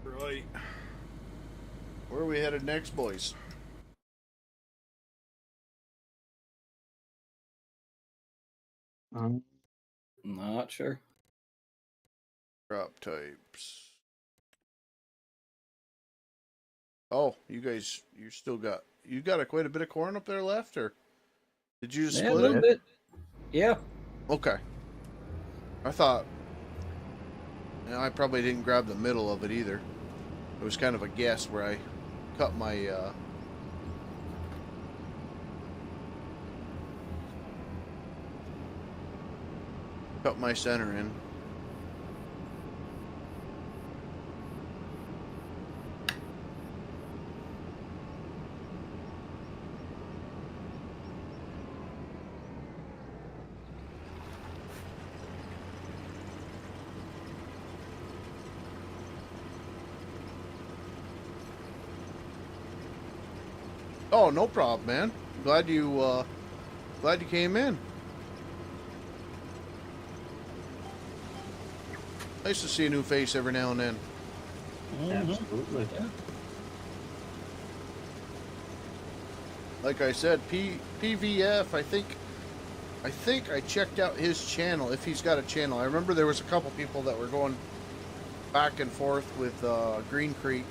Right. Where are we headed next, boys? Not sure. Crop types. Oh, you got quite a bit of corn up there left, or did you just Yeah, a split little it? bit. Yeah. Okay. I thought, I probably didn't grab the middle of it either. It was kind of a guess where I cut my center in. Oh, no problem, man. Glad you came in. Nice to see a new face every now and then. Mm-hmm. Absolutely. Yeah. Like I said, PVF, I think I checked out his channel, if he's got a channel. I remember there was a couple people that were going back and forth with Green Creek,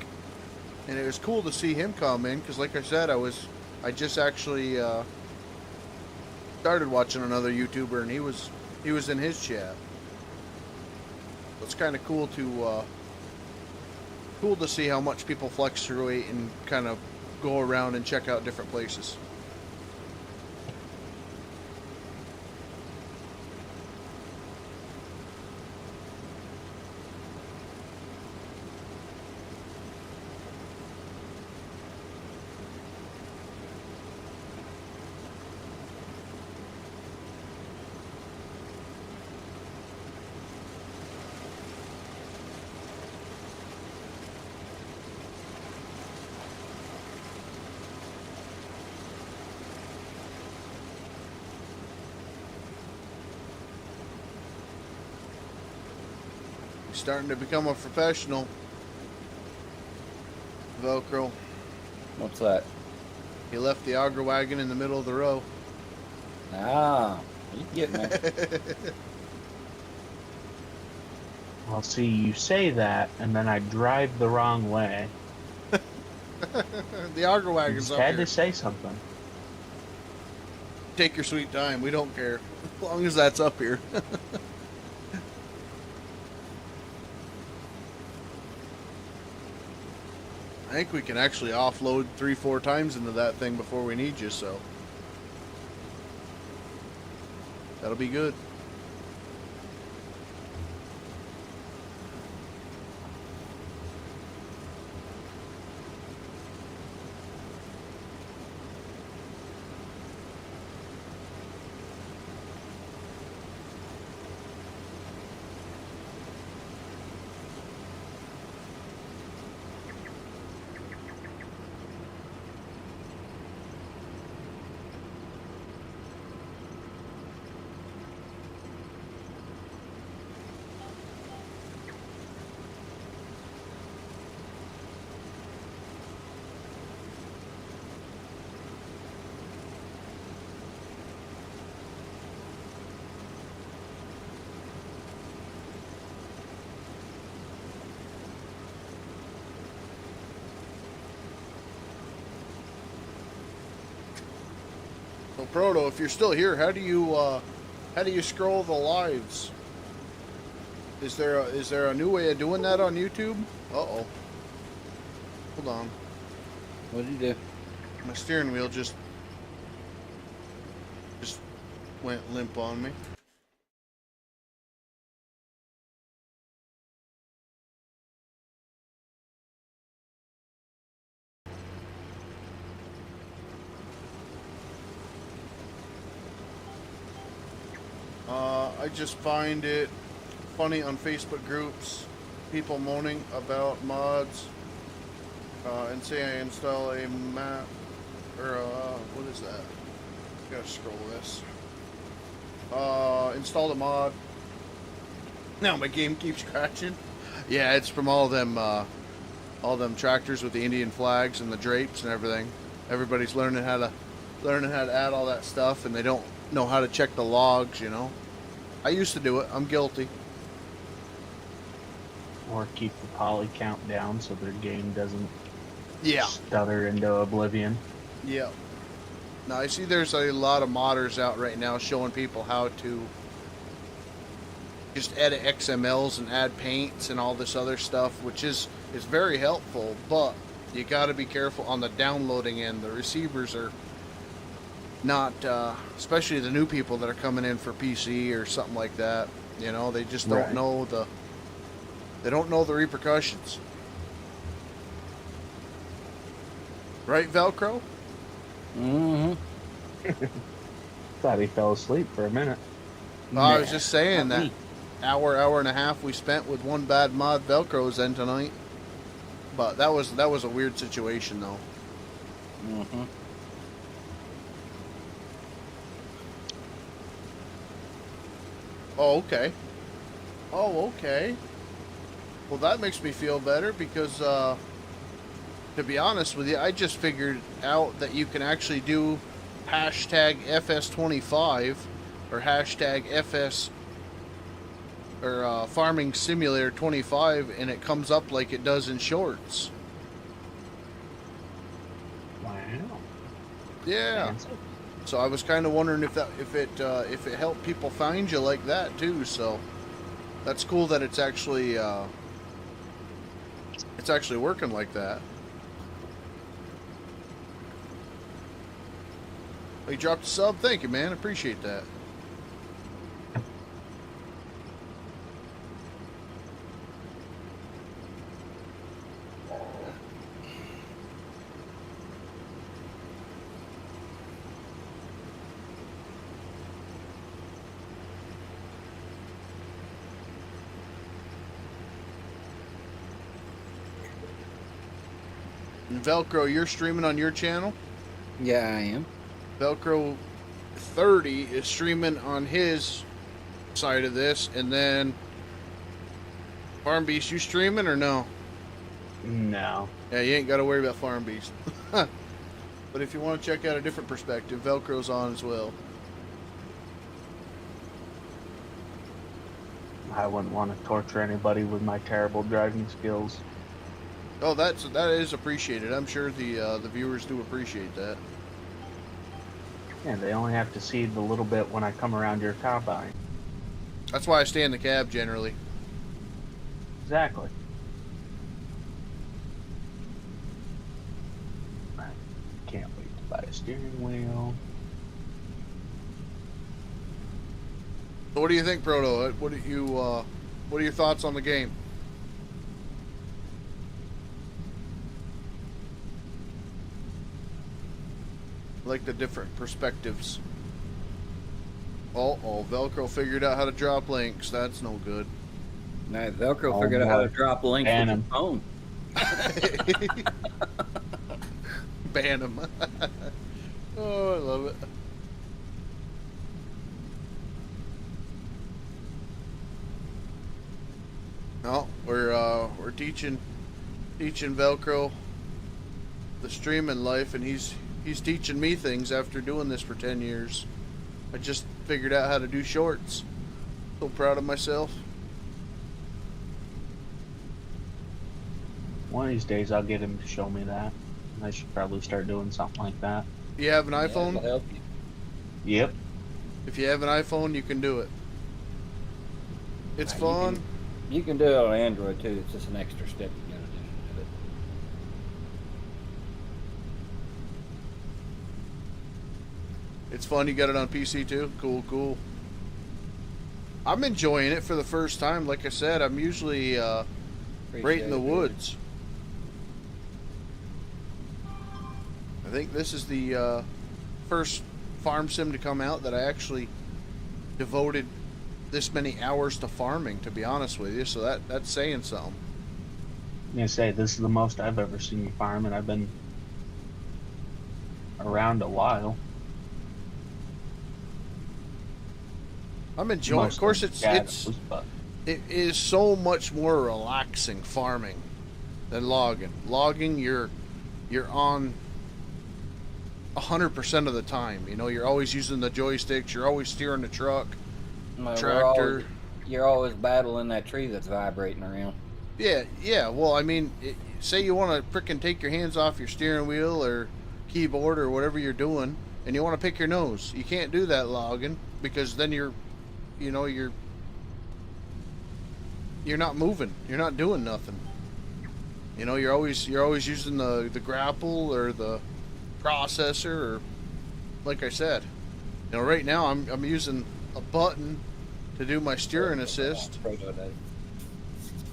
and it was cool to see him come in, because like I said, I just actually started watching another YouTuber, and he was in his chat. It's kind of cool to see how much people fluctuate and kind of go around and check out different places. Starting to become a professional. Velcro. What's that? He left the auger wagon in the middle of the row. Ah, you get me. Well, see, you say that, and then I drive the wrong way. The auger You wagon's just up had here. to say something. Take your sweet time. We don't care. As long as that's up here. I think we can actually offload 3-4 times into that thing before we need you, so that'll be good. So Proto, if you're still here, how do you scroll the lives? Is there a new way of doing that on YouTube? Uh-oh. Hold on. What did you do? My steering wheel just went limp on me. I just find it funny on Facebook groups, people moaning about mods, and say I install a map, or what is that? Gotta scroll this. Installed a mod. Now my game keeps crashing. Yeah, it's from all them tractors with the Indian flags and the drapes and everything. Everybody's learning how to add all that stuff, and they don't know how to check the logs, you know. I used to do it. I'm guilty. Or keep the poly count down so their game doesn't Yeah. stutter into oblivion. Yeah. Now I see there's a lot of modders out right now showing people how to just edit XMLs and add paints and all this other stuff, which is very helpful, but you got to be careful on the downloading end. The receivers are not, especially the new people that are coming in for PC or something like that. You know, they just don't know the repercussions. Right, Velcro? Mm-hmm. Thought he fell asleep for a minute. No, I was just saying that hour and a half we spent with one bad mod Velcro's in tonight. But that was a weird situation though. Mm-hmm. Oh, okay. Oh, okay. Well, that makes me feel better because, to be honest with you, I just figured out that you can actually do hashtag FS25 or hashtag FS or Farming Simulator 25, and it comes up like it does in Shorts. Wow. Yeah. Fancy. So I was kind of wondering if it helped people find you like that too. So that's cool that it's actually working like that. You dropped a sub. Thank you, man. Appreciate that. And Velcro, you're streaming on your channel? Yeah, I am. Velcro 30 is streaming on his side of this, and then Farm Beast, you streaming or no? No. Yeah, you ain't got to worry about Farm Beast. But if you want to check out a different perspective, Velcro's on as well. I wouldn't want to torture anybody with my terrible driving skills. Oh, that is appreciated. I'm sure the viewers do appreciate that. Yeah, they only have to see the little bit when I come around your combine. That's why I stay in the cab generally. Exactly. Buy a steering wheel. So what do you think, Proto? What are your thoughts on the game? I like the different perspectives. Oh, Velcro figured out how to drop links. That's no good. Now, Velcro Oh, figured out how boy. to drop links Ban with him. his phone. Ban him. Oh, I love it. No, we're teaching Velcro the streaming life, and he's teaching me things after doing this for 10 years. I just figured out how to do shorts. So proud of myself. One of these days I'll get him to show me that. I should probably start doing something like that. You have an Yeah, iPhone? it'll help you. Yep. If you have an iPhone, you can do it. It's You fun. You can do it on Android too. It's just an extra step you gotta do to do it. It's fun. You got it on PC too? Cool. I'm enjoying it for the first time. Like I said, I'm usually right in Appreciate the it. woods. I think this is the first farm sim to come out that I actually devoted this many hours to farming, to be honest with you. So that's saying something. I'm gonna say this is the most I've ever seen you farm, and I've been around a while. I'm enjoying. Of course, it is so much more relaxing farming than logging. Logging, you're on 100% of the time. You know, you're always using the joysticks. You're always steering the truck, Well, tractor. You're always battling that tree that's vibrating around. Yeah. Well, I mean, say you want to frickin' take your hands off your steering wheel or keyboard or whatever you're doing, and you want to pick your nose. You can't do that logging, because then you're not moving. You're not doing nothing. You know, you're always using the grapple or the processor, or like I said, you know, right now I'm using a button to do my steering assist. Proto does.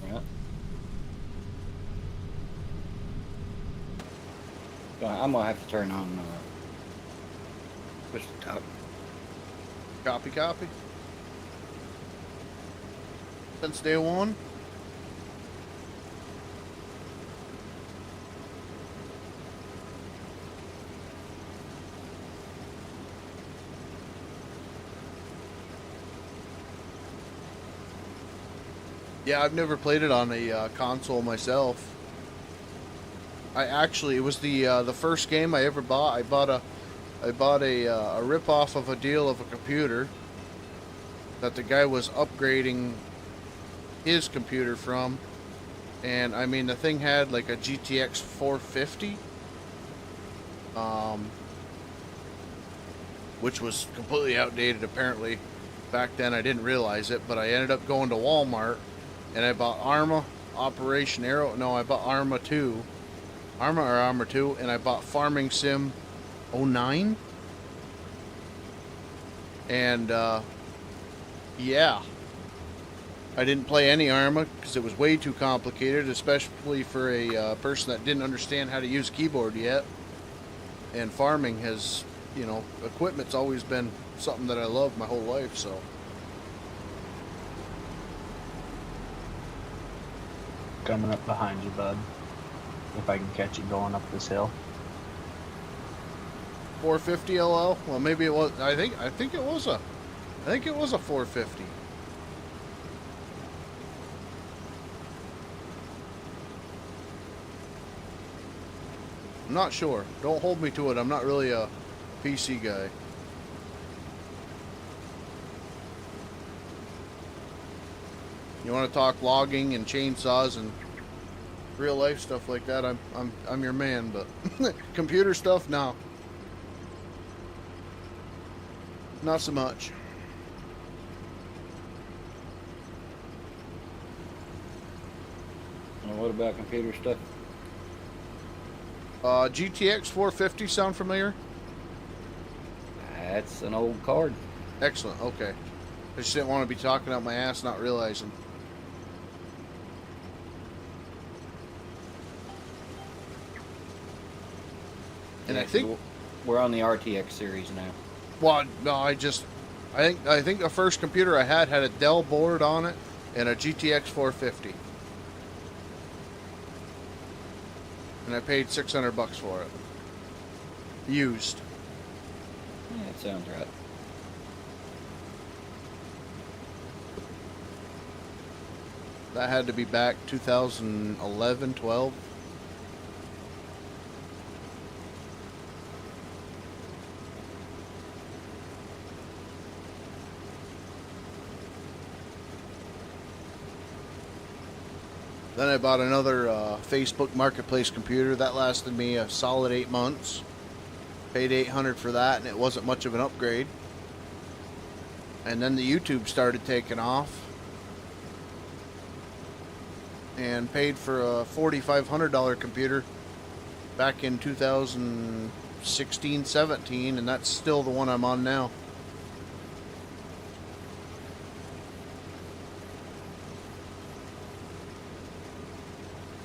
Yeah. I'm gonna have to turn on push the top. Copy. Since day one. Yeah, I've never played it on a console myself. It was the first game I ever bought. I bought a rip-off of a deal of a computer that the guy was upgrading his computer from, and I mean, the thing had like a GTX 450, which was completely outdated apparently back then. I didn't realize it, but I ended up going to Walmart and I bought Arma 2, and I bought Farming Sim 09, and yeah, I didn't play any Arma because it was way too complicated, especially for a person that didn't understand how to use a keyboard yet. And farming has, you know, equipment's always been something that I love my whole life, so. Coming up behind you, bud. If I can catch you going up this hill. 450 LL? Well, maybe it was. I think it was a 450. I'm not sure. Don't hold me to it. I'm not really a PC guy. You want to talk logging and chainsaws and real life stuff like that? I'm your man, but computer stuff, no. Not so much. And what about computer stuff? GTX 450 sound familiar? That's an old card. Excellent. Okay. I just didn't want to be talking out my ass, not realizing. And Yeah, I think we're on the RTX series now. well, no, I think the first computer I had a Dell board on it and a GTX 450. And I paid $600 for it. Used. Yeah, that sounds right. That had to be back 2011, 12. Then I bought another Facebook Marketplace computer. That lasted me a solid 8 months. Paid $800 for that, and it wasn't much of an upgrade. And then the YouTube started taking off. And paid for a $4,500 computer back in 2016-17, and that's still the one I'm on now.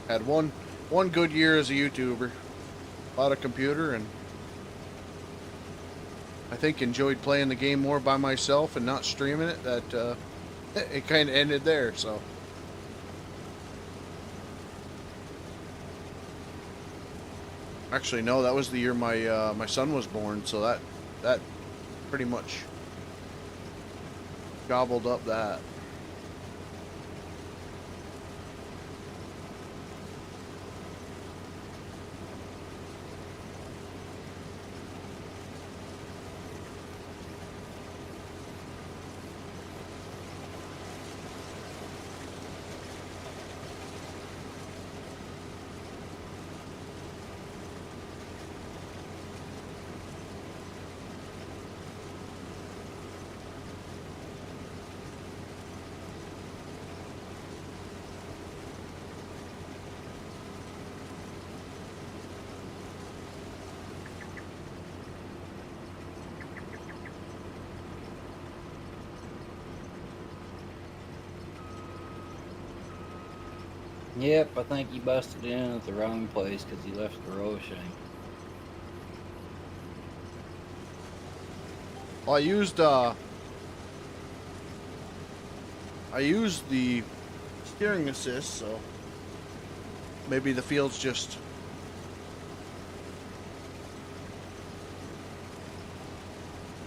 Had one good year as a YouTuber. Bought a computer and I think enjoyed playing the game more by myself and not streaming it. That it kind of ended there. So actually, no, that was the year my son was born. So that pretty much gobbled up that. Yep, I think he busted in at the wrong place because he left the row of shame. Well, I used the steering assist, so maybe the field's just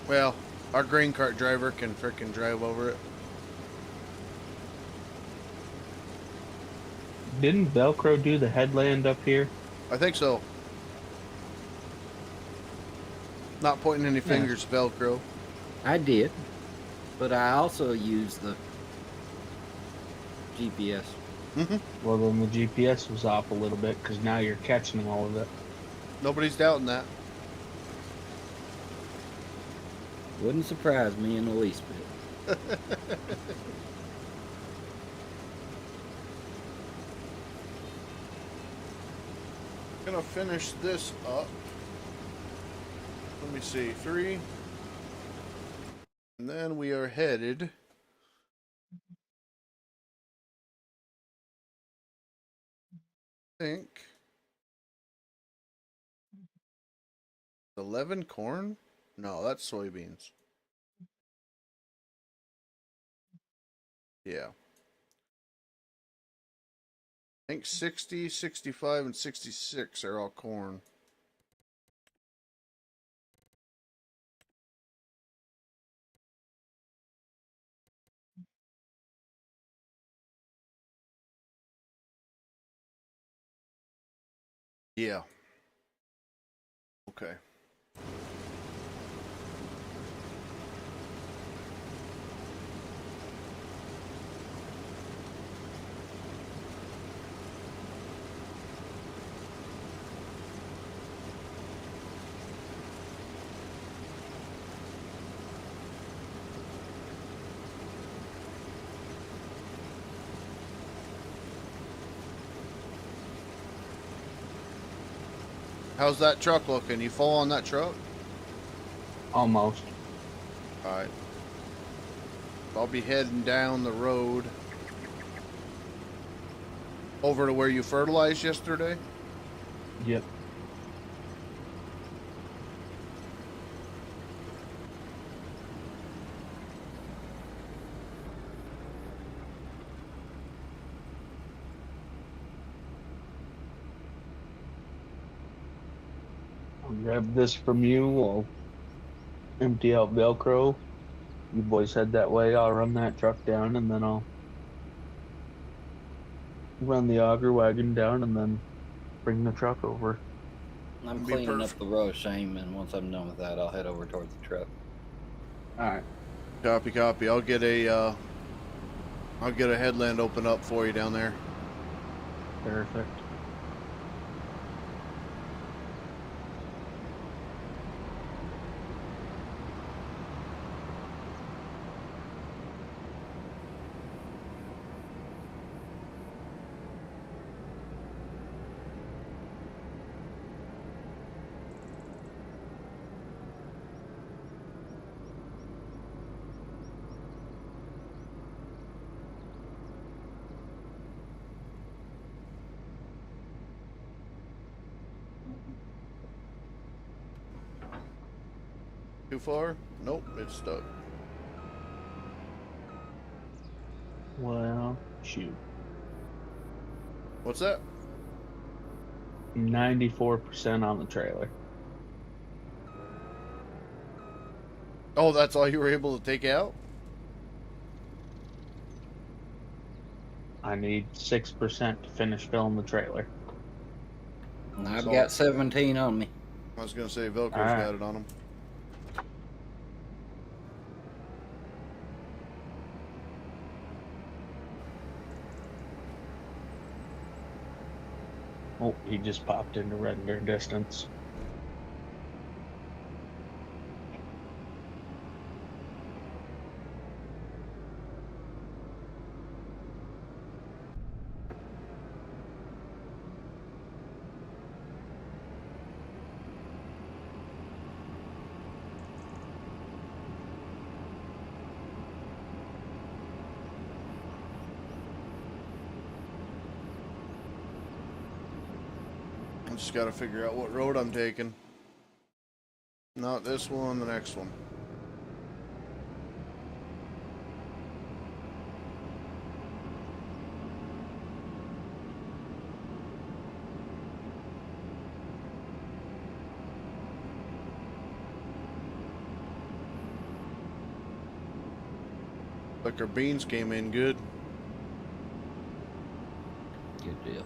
well, our grain cart driver can frickin' drive over it. Didn't Velcro do the headland up here? I think so. Not pointing any fingers, Velcro. I did, but I also used the GPS. Well, then the GPS was off a little bit because now you're catching all of it. Nobody's doubting that. Wouldn't surprise me in the least bit. Gonna finish this up. Let me see, 3. And then we are headed. I think 11 corn? No, that's soybeans. Yeah. I think 60, 65, and 66 are all corn. Yeah. Okay. How's that truck looking? You full on that truck? Almost. Alright. I'll be heading down the road over to where you fertilized yesterday. Yep. I'll grab this from you. I'll empty out Velcro. You boys head that way. I'll run that truck down, and then I'll run the auger wagon down, and then bring the truck over. I'm Be cleaning up perfect. the row, Shane, and once I'm done with that, I'll head over towards the truck. All right. Copy, copy. I'll get a headland open up for you down there. Perfect. Too far? Nope, it's stuck. Well, shoot. What's that? 94% on the trailer. Oh, that's all you were able to take out? I need 6% to finish filling the trailer. And I've So- got 17 on me. I was gonna say Velcro's Alright. got it on him. Oh, he just popped into render distance. I just gotta figure out what road I'm taking. Not this one, the next one. Like our beans came in good. Good deal.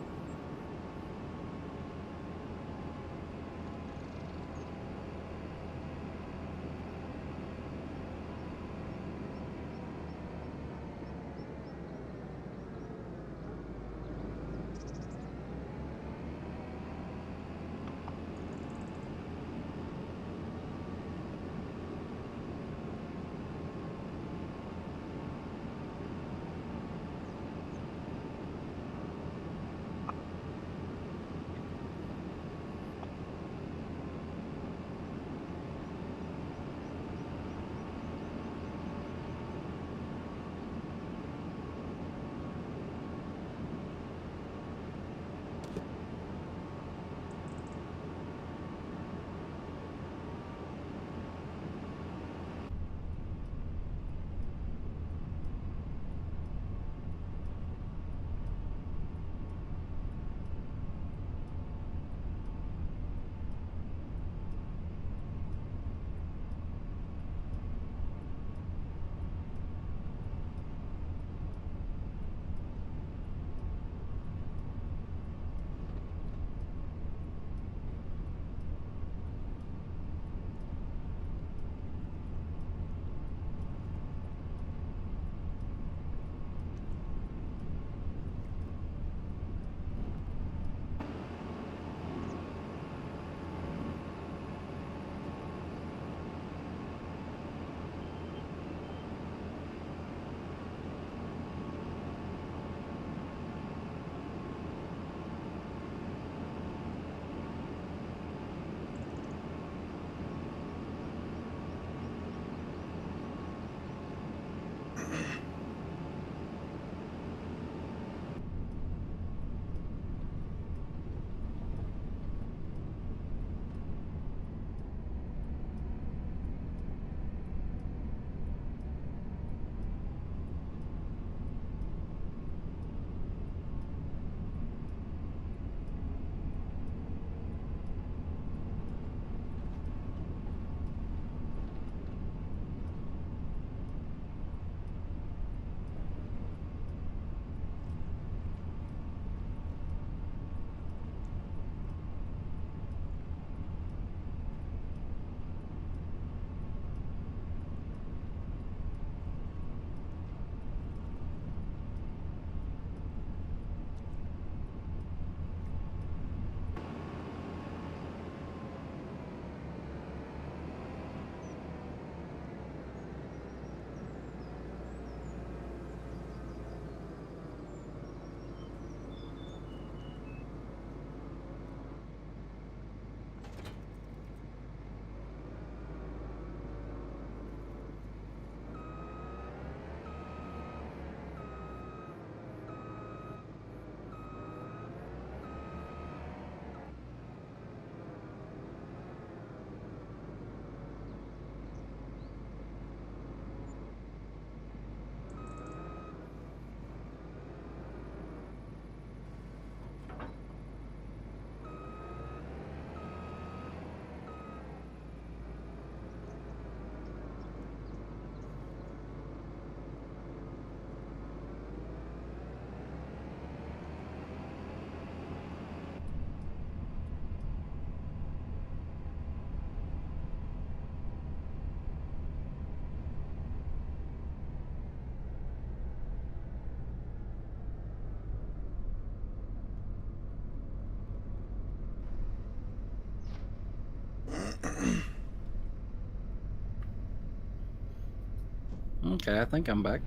Okay, I think I'm back.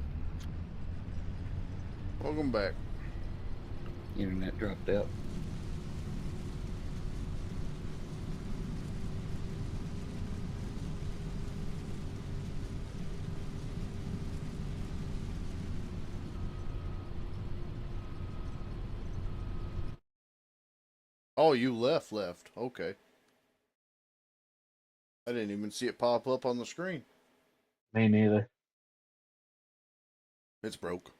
Welcome back. Internet dropped out. Oh, you left. Okay. I didn't even see it pop up on the screen. Me neither. It's broke.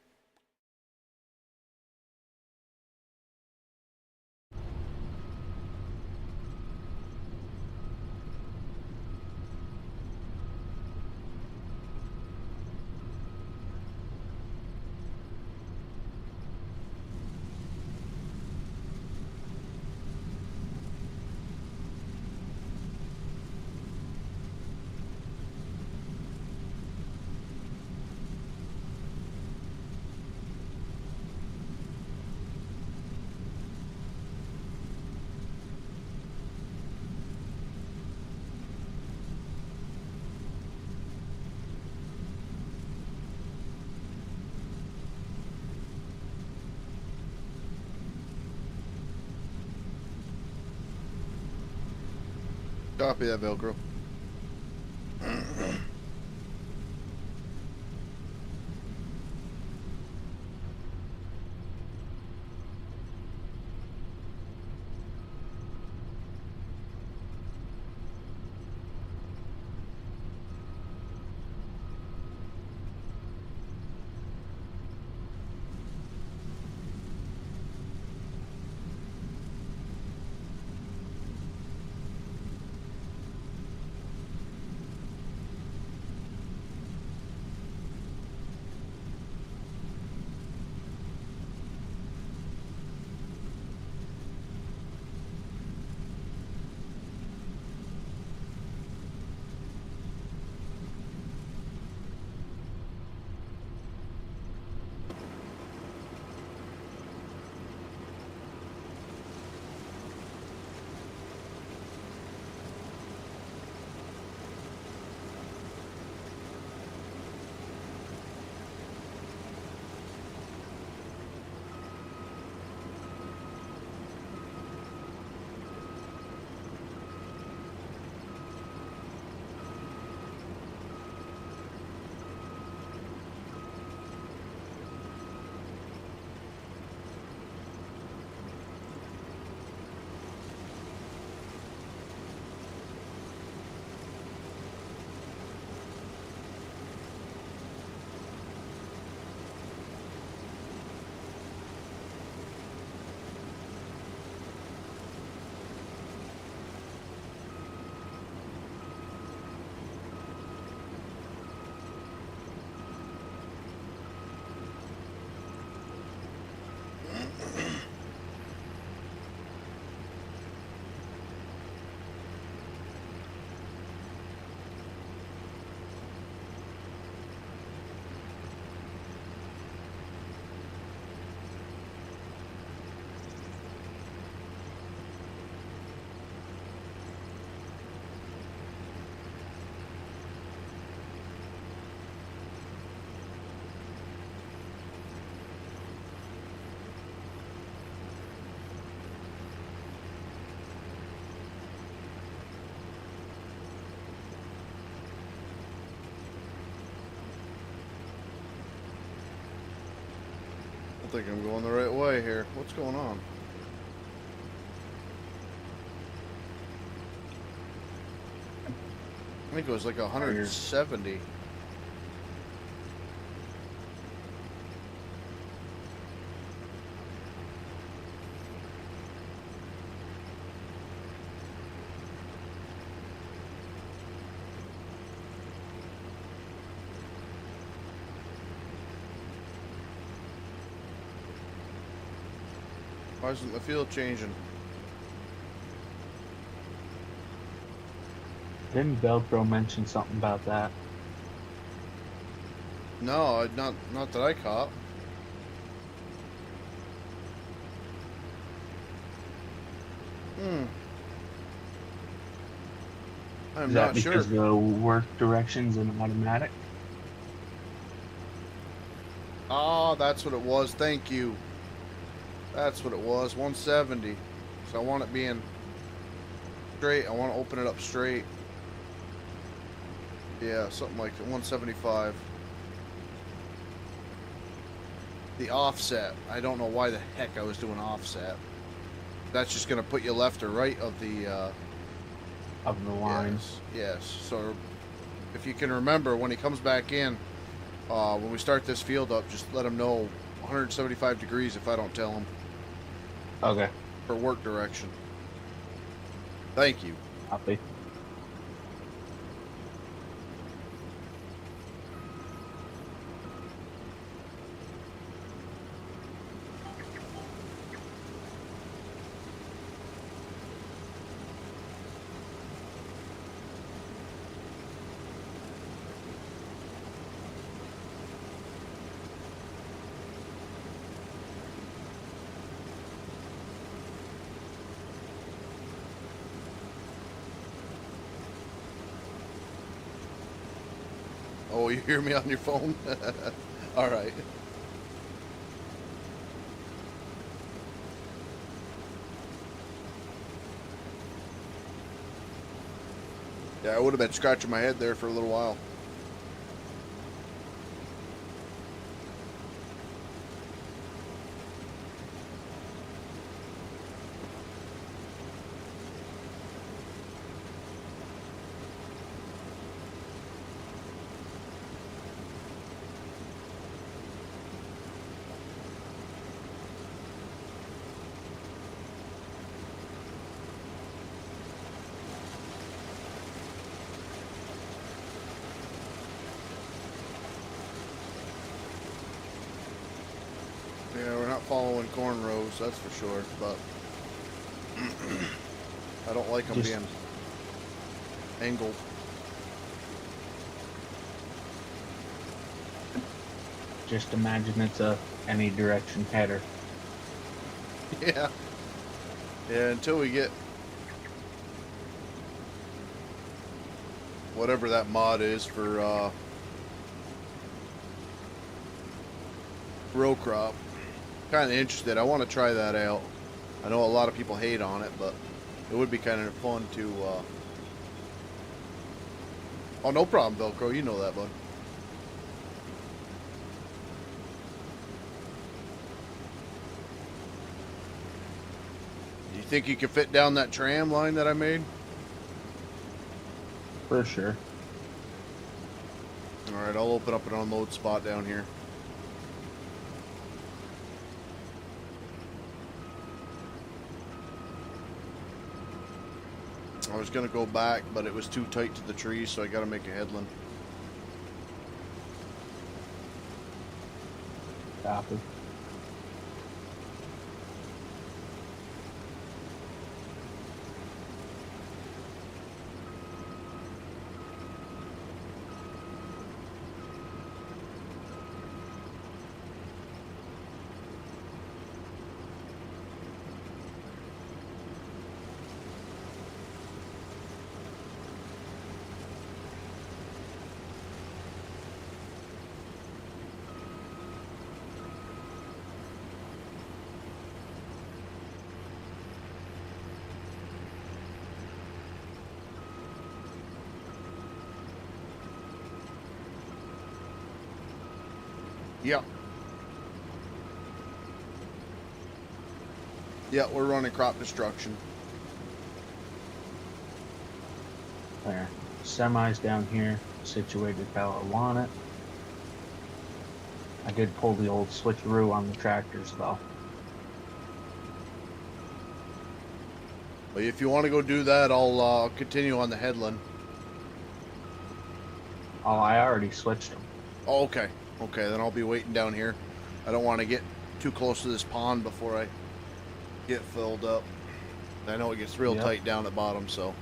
Copy that, Velcro. I think I'm going the right way here. What's going on? I think it was like 170. Why isn't the field changing? Didn't Velcro mention something about that? No, not that I caught. I'm Is that not sure. because the work directions in automatic? Ah, that's what it was. Thank you. That's what it was. 170. So I want it being straight. I want to open it up straight. Yeah, something like 175. The offset. I don't know why the heck I was doing offset. That's just going to put you left or right of the lines. Yes. So if you can remember, when he comes back in, when we start this field up, just let him know 175 degrees if I don't tell him. Okay. For work direction. Thank you. Copy. Oh, you hear me on your phone? All right. Yeah, I would have been scratching my head there for a little while. Yeah, we're not following corn rows, that's for sure, but I don't like them being angled. Just imagine it's a any direction header. Yeah. Yeah, until we get whatever that mod is for row crop. Kind of interested. I want to try that out. I know a lot of people hate on it, but it would be kind of fun to Oh, no problem, Velcro. You know that, bud. You think you can fit down that tram line that I made? For sure. Alright, I'll open up an unload spot down here. I was going to go back, but it was too tight to the trees, so I got to make a headland. Copy. Yeah. Yeah, we're running crop destruction. There. Semi's down here, situated how I want it. I did pull the old switcheroo on the tractors though. But if you want to go do that, I'll continue on the headland. Oh, I already switched them. Oh, okay. Okay, then I'll be waiting down here. I don't want to get too close to this pond before I get filled up. I know it gets real tight down at bottom, so.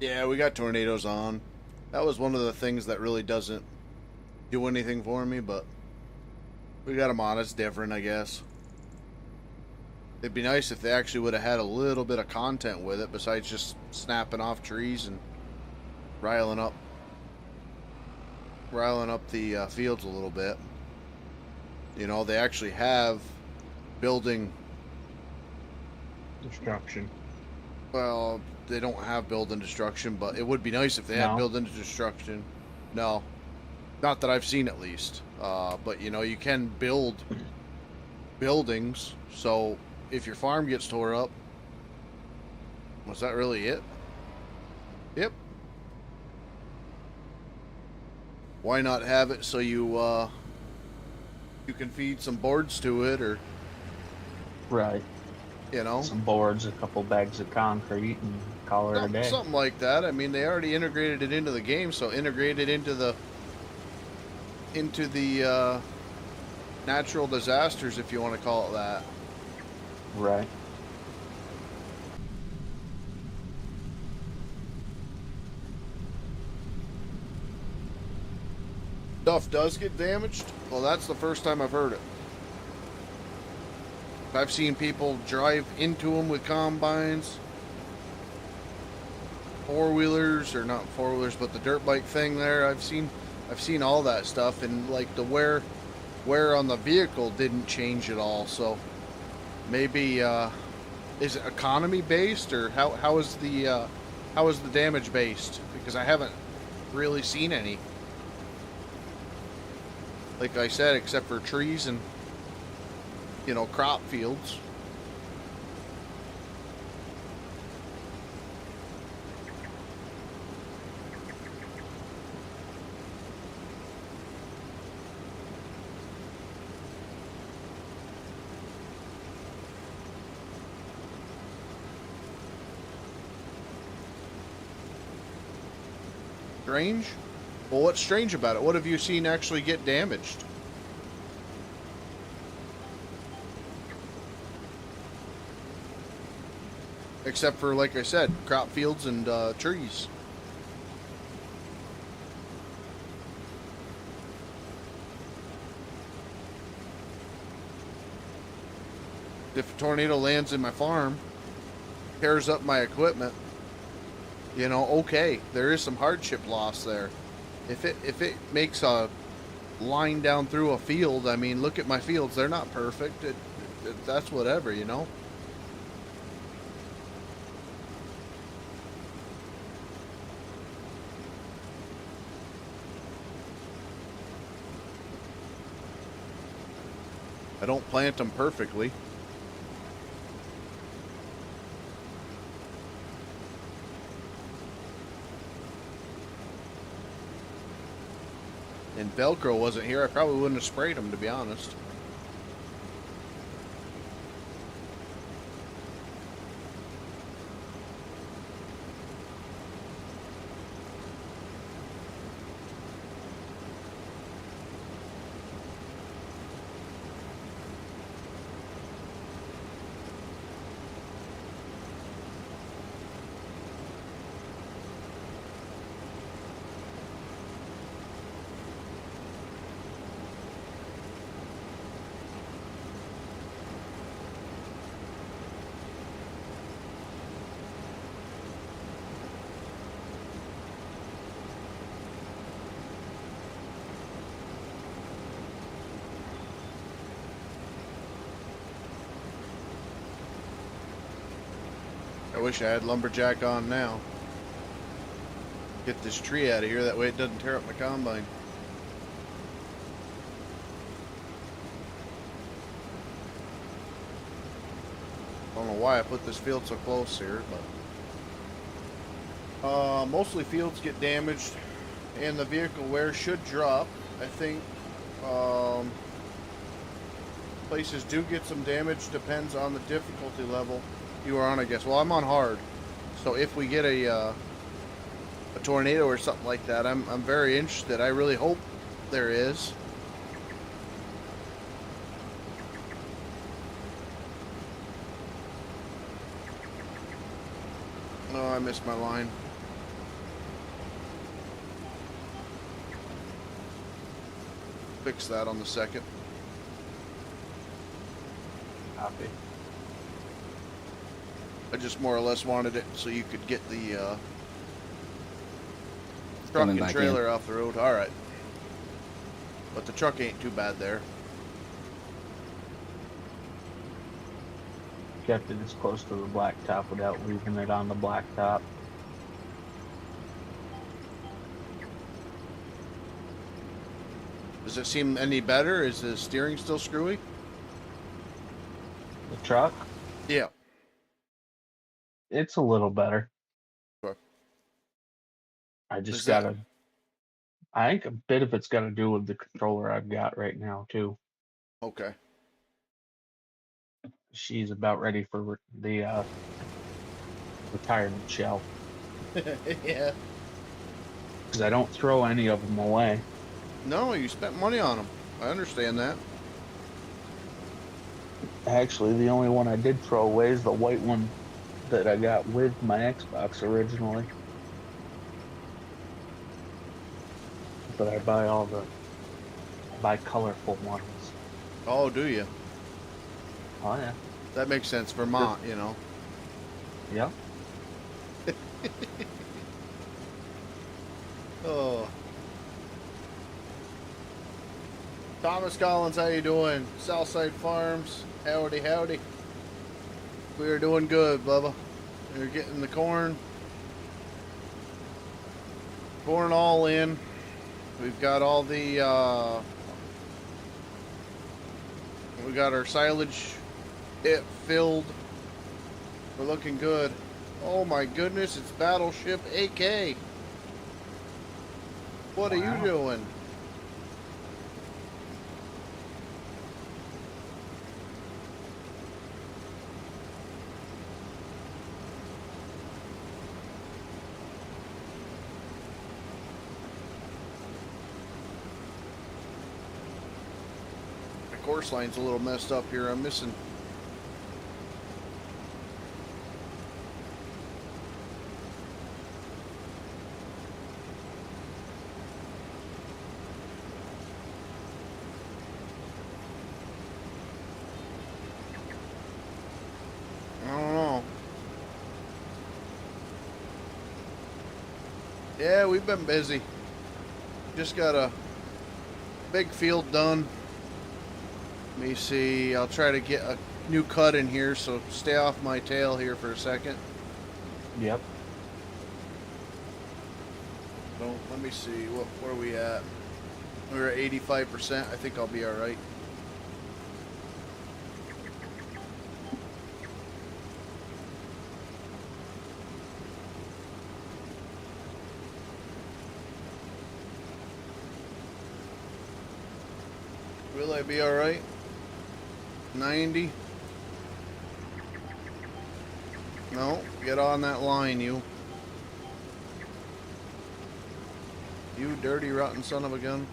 Yeah, we got tornadoes on. That was one of the things that really doesn't do anything for me, but we got them on. It's different, I guess. It'd be nice if they actually would have had a little bit of content with it besides just snapping off trees and riling up the fields a little bit. You know, they actually have building. Destruction. Well, they don't have building destruction, but it would be nice if they had No. building destruction. No, not that I've seen, at least. But you know, you can build buildings. So if your farm gets tore up, was that really it? Yep. Why not have it so you can feed some boards to it, or Right. you know, Some boards, a couple bags of concrete, and call it a day. something like that. I mean, they already integrated it into the game, so integrate it into the natural disasters, if you want to call it that. Right. Stuff does get damaged. Well, that's the first time I've heard it. I've seen people drive into them with combines, four-wheelers, or not four-wheelers, but the dirt bike thing there. I've seen all that stuff, and like the wear on the vehicle didn't change at all. So maybe is it economy based, or how is the damage based? Because I haven't really seen any. Like I said, except for trees and, you know, crop fields. Strange? Well, what's strange about it? What have you seen actually get damaged? Except for, like I said, crop fields and trees. If a tornado lands in my farm, tears up my equipment, you know, okay, there is some hardship loss there. If it makes a line down through a field, I mean, look at my fields. They're not perfect. That's whatever, you know. I don't plant them perfectly. And Velcro wasn't here, I probably wouldn't have sprayed them, to be honest. I wish I had Lumberjack on now. Get this tree out of here, that way it doesn't tear up my combine. I don't know why I put this field so close here, but mostly fields get damaged and the vehicle wear should drop. I think places do get some damage, depends on the difficulty level you are on, I guess. Well, I'm on hard, so if we get a tornado or something like that, I'm very interested. I really hope there is. Oh, I missed my line. fix that on the 2nd. Copy. I just more or less wanted it so you could get the truck Coming and back trailer off the road. All right. But the truck ain't too bad there. Kept it as close to the blacktop without leaving it on the blacktop. Does it seem any better? Is the steering still screwy? The truck, Yeah. it's a little better. Sure. I just Is that- gotta. I think a bit of it's got to do with the controller I've got right now too. Okay. She's about ready for the retirement shelf Yeah. because I don't throw any of them away. No, you spent money on them. I understand that. Actually, the only one I did throw away is the white one that I got with my Xbox originally. But I buy colorful ones. Oh, do you? Oh yeah. That makes sense. Vermont, you know. Yep. Oh. Thomas Collins, how you doing? Southside Farms, howdy, howdy. We are doing good, Bubba. We're getting the corn all in. We've got all the, we got our silage filled. We're looking good. Oh my goodness, it's Battleship AK. What are Wow. you doing? The course line's a little messed up here. I'm missing. I don't know. Yeah, we've been busy. Just got a big field done. Let me see. I'll try to get a new cut in here, so stay off my tail here for a second. Yep. So let me see. Where are we at? We're at 85%. I think I'll be all right. Will I be all right? 90. No, get on that line, you. You dirty, rotten son of a gun.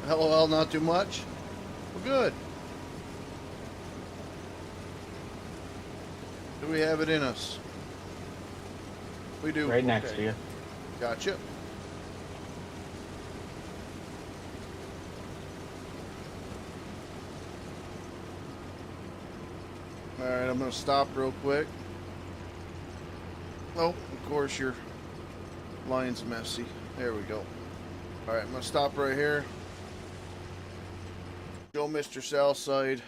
LOL, not too much. Well, good. Do we have it in us? We do. Right next Okay. to you. Gotcha. Alright, I'm going to stop real quick. Oh, of course your line's messy. There we go. Alright, I'm going to stop right here. Show Mr. Southside.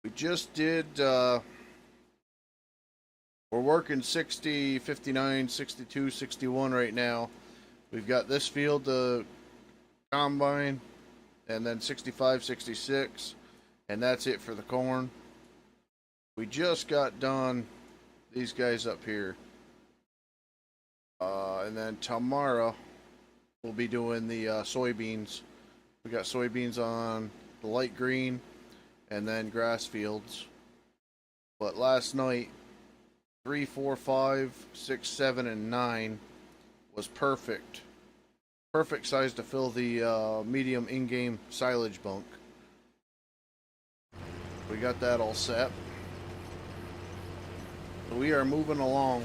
We just did, we're working 60, 59, 62, 61 right now. We've got this field, the combine, and then 65, 66, and that's it for the corn. We just got done these guys up here. And then tomorrow we'll be doing the soybeans. We got soybeans on the light green and then grass fields. But last night, 3, 4, 5, 6, 7, and 9 was perfect. perfect size to fill the medium in-game silage bunk. We got that all set. So we are moving along.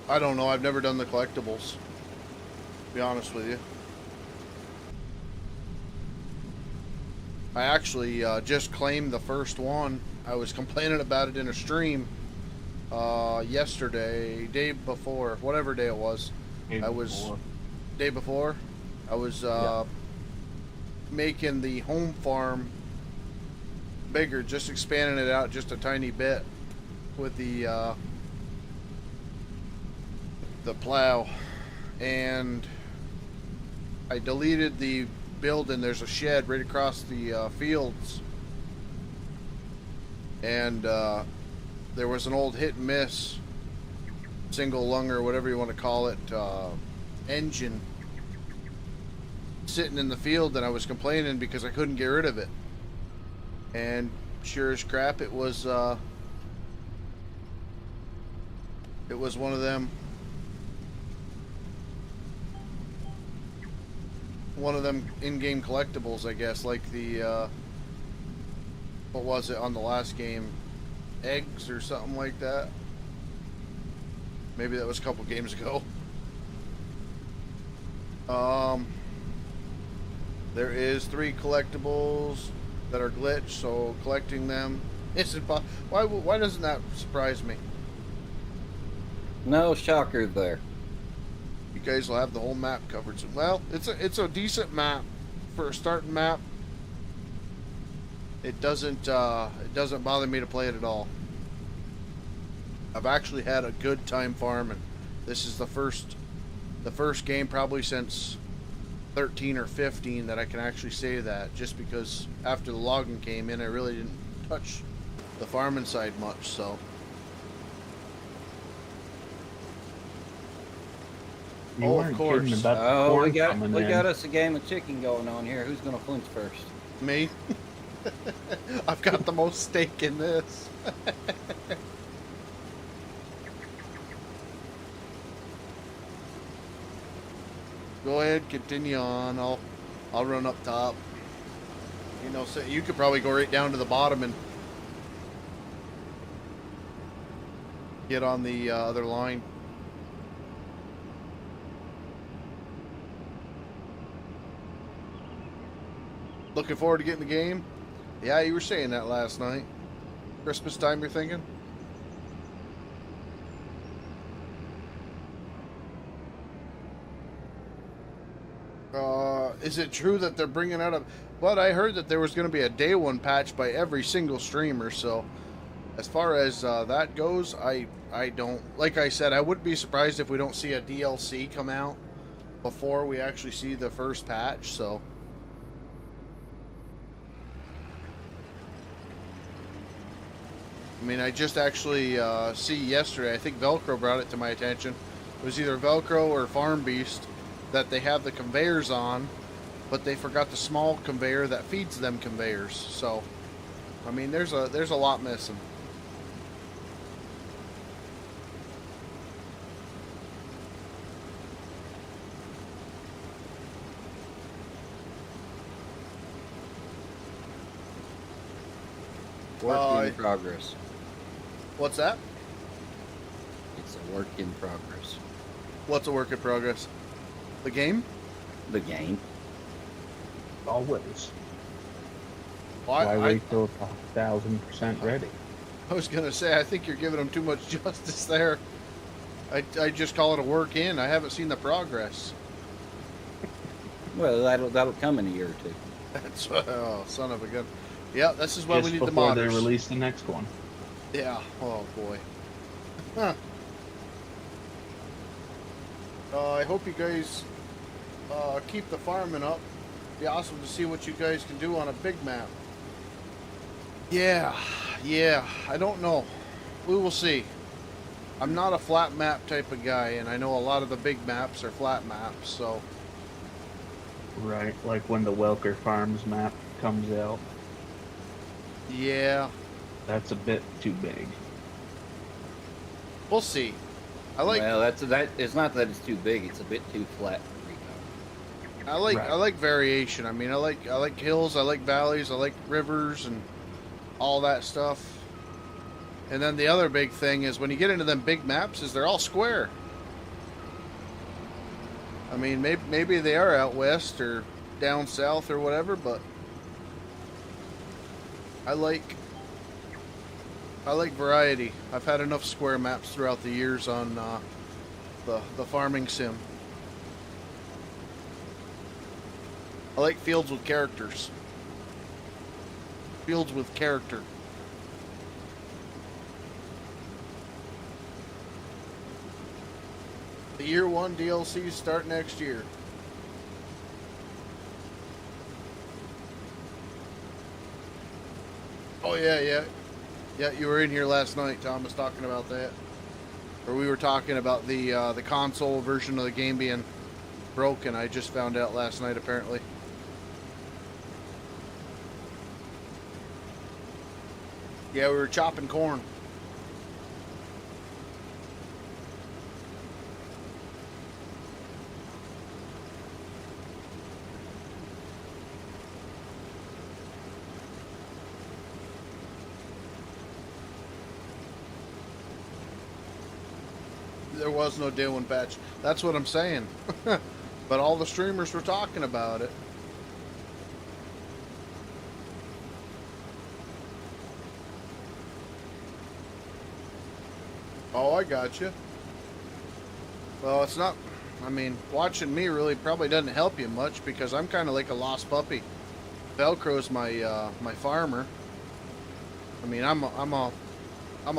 I don't know. I've never done the collectibles, to be honest with you. I actually just claimed the first one. I was complaining about it in a stream yesterday, day before, whatever day it was. Day before. I was making the home farm bigger, just expanding it out just a tiny bit with the plow, and I deleted the building. There's a shed right across the fields, and there was an old hit and miss single lung or whatever you want to call it engine sitting in the field, and I was complaining because I couldn't get rid of it. And sure as crap, it was one of them in-game collectibles, I guess, like the what was it on the last game, eggs or something like that. Maybe that was a couple games ago. There is 3 collectibles that are glitched, so collecting them isn't why doesn't that surprise me? No shocker there. You guys will have the whole map covered. So, well, it's a decent map for a starting map. It doesn't bother me to play it at all. I've actually had a good time farming. This is the first game probably since 13 or 15 that I can actually say that, just because after the logging came in, I really didn't touch the farming side much. So You weren't of course. kidding about the Oh, corn we coming in. got us a game of chicken going on here. Who's gonna flinch first? me, I've got the most stake in this. Go ahead, continue on. I'll run up top. You know, so you could probably go right down to the bottom and get on the other line. Looking forward to getting the game. Yeah, you were saying that last night. Christmas time, you're thinking? Is it true that they're bringing out a... But I heard that there was going to be a day one patch by every single streamer, so as far as that goes, I don't... Like I said, I wouldn't be surprised if we don't see a DLC come out before we actually see the first patch, so... I mean, I just actually see yesterday, I think Velcro brought it to my attention. It was either Velcro or Farm Beast that they have the conveyors on, but they forgot the small conveyor that feeds them conveyors. So, I mean, there's a lot missing. Work in progress. What's that? It's a work in progress. What's a work in progress? The game? The game. Always. Well, Why wait till it's 1,000% ready? I was gonna say, I think you're giving them too much justice there. I just call it a work in. I haven't seen the progress. Well, that'll come in a year or two. That's oh, son of a gun. Yeah, this is why Just we need the before they modders. release the next one. Yeah. Oh boy. Huh. I hope you guys keep the farming up. Be awesome to see what you guys can do on a big map. Yeah. I don't know. We will see. I'm not a flat map type of guy, and I know a lot of the big maps are flat maps, so. Right, like when the Welker Farms map comes out. Yeah. That's a bit too big. We'll see. I like Well, that. It's not that it's too big. It's a bit too flat for Rico. Right. I like variation. I mean, I like hills, I like valleys, I like rivers and all that stuff. And then the other big thing is when you get into them big maps is they're all square. I mean, maybe they are out west or down south or whatever, but I like variety. I've had enough square maps throughout the years on the farming sim. I like fields with characters. Fields with character. The year 1 DLCs start next year. Oh yeah. Yeah, you were in here last night, Thomas, talking about that. Or we were talking about the console version of the game being broken. I just found out last night, apparently. Yeah, we were chopping corn. There was no day one patch. That's what I'm saying. But all the streamers were talking about it. Oh, I got you. Well, it's not. I mean, watching me really probably doesn't help you much because I'm kind of like a lost puppy. Velcro's my farmer. I mean, I'm a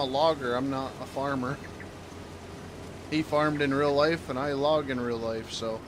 logger. I'm not a farmer. He farmed in real life, and I log in real life. So.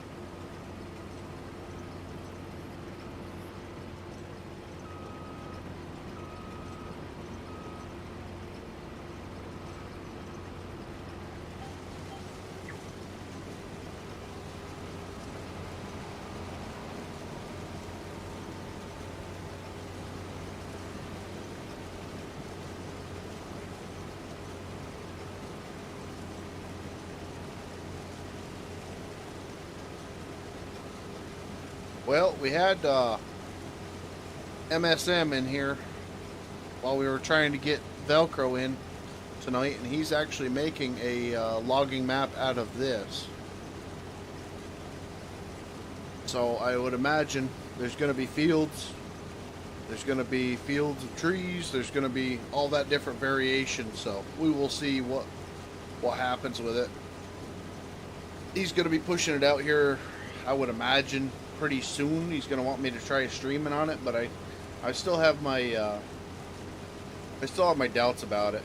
Well, we had MSM in here while we were trying to get Velcro in tonight, and he's actually making a logging map out of this. So I would imagine there's going to be fields. There's going to be fields of trees. There's going to be all that different variation. So we will see what happens with it. He's going to be pushing it out here, I would imagine, pretty soon. He's going to want me to try streaming on it, but I still have my doubts about it.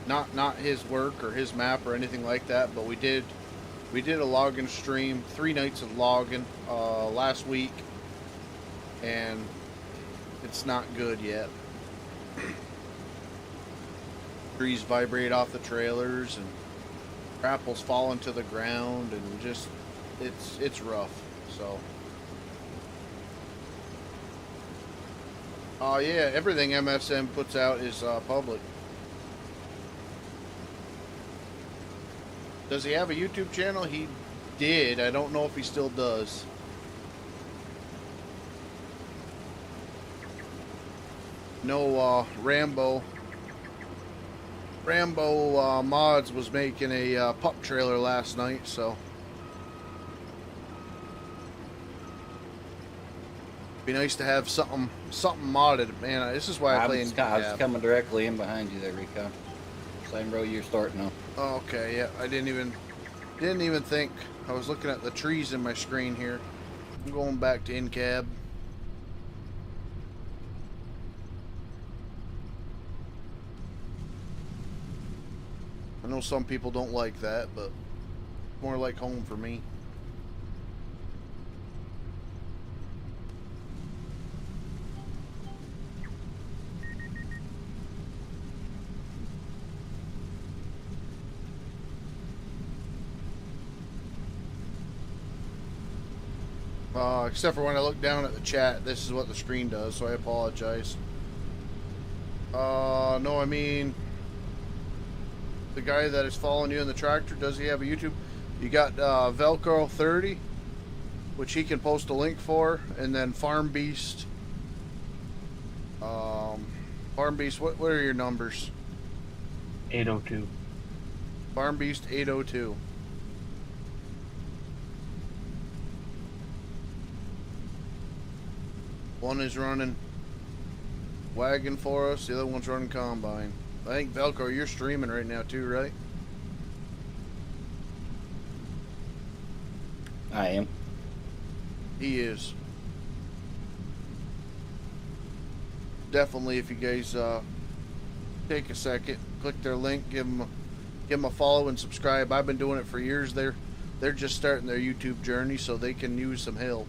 Not his work or his map or anything like that, but we did a login stream, 3 nights of logging last week, and it's not good yet. Trees vibrate off the trailers and grapples fall into the ground, and just it's rough. So yeah, everything MSM puts out is public. Does he have a YouTube channel? He did. I don't know if he still does. No, Rambo Mods was making a pup trailer last night, so be nice to have something modded. Man, this is why I play in I was coming directly in behind you there, Rico. Same row you're starting on. Oh, okay, yeah. I didn't even think. I was looking at the trees in my screen here. I'm going back to in-cab. I know some people don't like that, but more like home for me. Except for when I look down at the chat, this is what the screen does, so I apologize. No, I mean the guy that is following you in the tractor. Does he have a YouTube? You got Velcro 30, which he can post a link for, and then Farm Beast. Farm Beast. What are your numbers? 802. Farm Beast 802. One is running wagon for us. The other one's running combine. I think Velcro, you're streaming right now too, right? I am. He is. Definitely, if you guys take a second, click their link, give them a follow and subscribe. I've been doing it for years. They're just starting their YouTube journey, so they can use some help.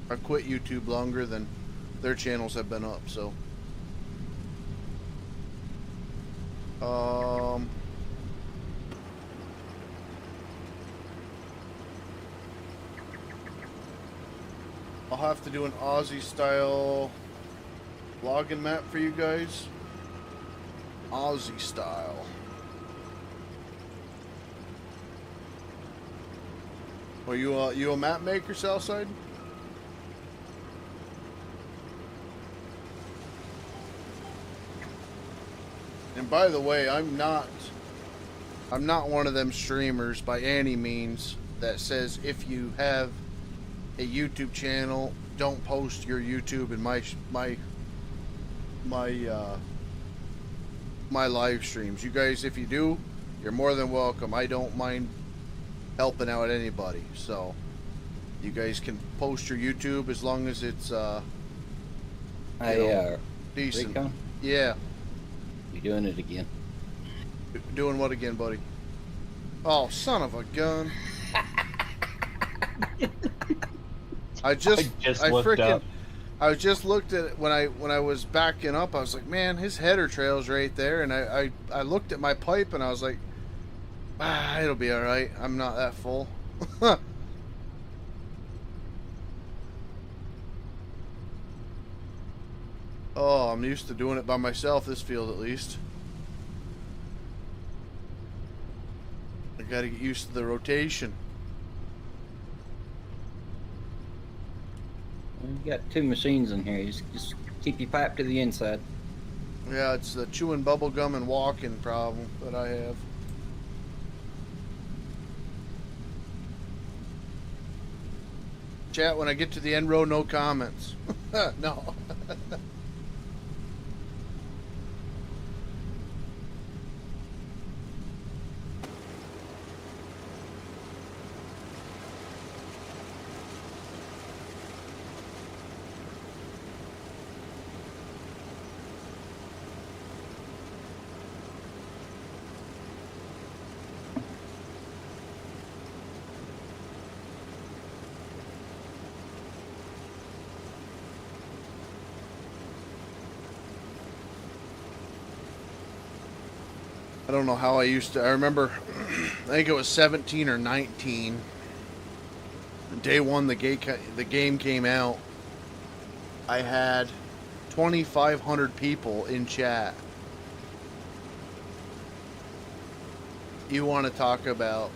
I quit YouTube longer than their channels have been up, so. I'll have to do an Aussie style login map for you guys. Aussie style. Are you a map maker, Southside? And by the way, I'm not one of them streamers by any means that says if you have a YouTube channel, don't post your YouTube in my live streams. You guys, if you do, you're more than welcome. I don't mind helping out anybody. So you guys can post your YouTube as long as it's decent. Recon? Yeah. You doing it again? Doing what again, buddy? Oh, son of a gun. I just looked up. I just looked at it when I was backing up. I was like, man, his header trail's right there, and I looked at my pipe and I was like, it'll be all right. I'm not that full. Oh, I'm used to doing it by myself, this field at least. I gotta get used to the rotation. You got two machines in here. Just keep your pipe to the inside. Yeah, it's the chewing bubble gum and walking problem that I have. Chat, when I get to the end row, no comments. No. I don't know how I remember, I think it was 17 or 19. Day one, the game came out. I had 2,500 people in chat. You want to talk about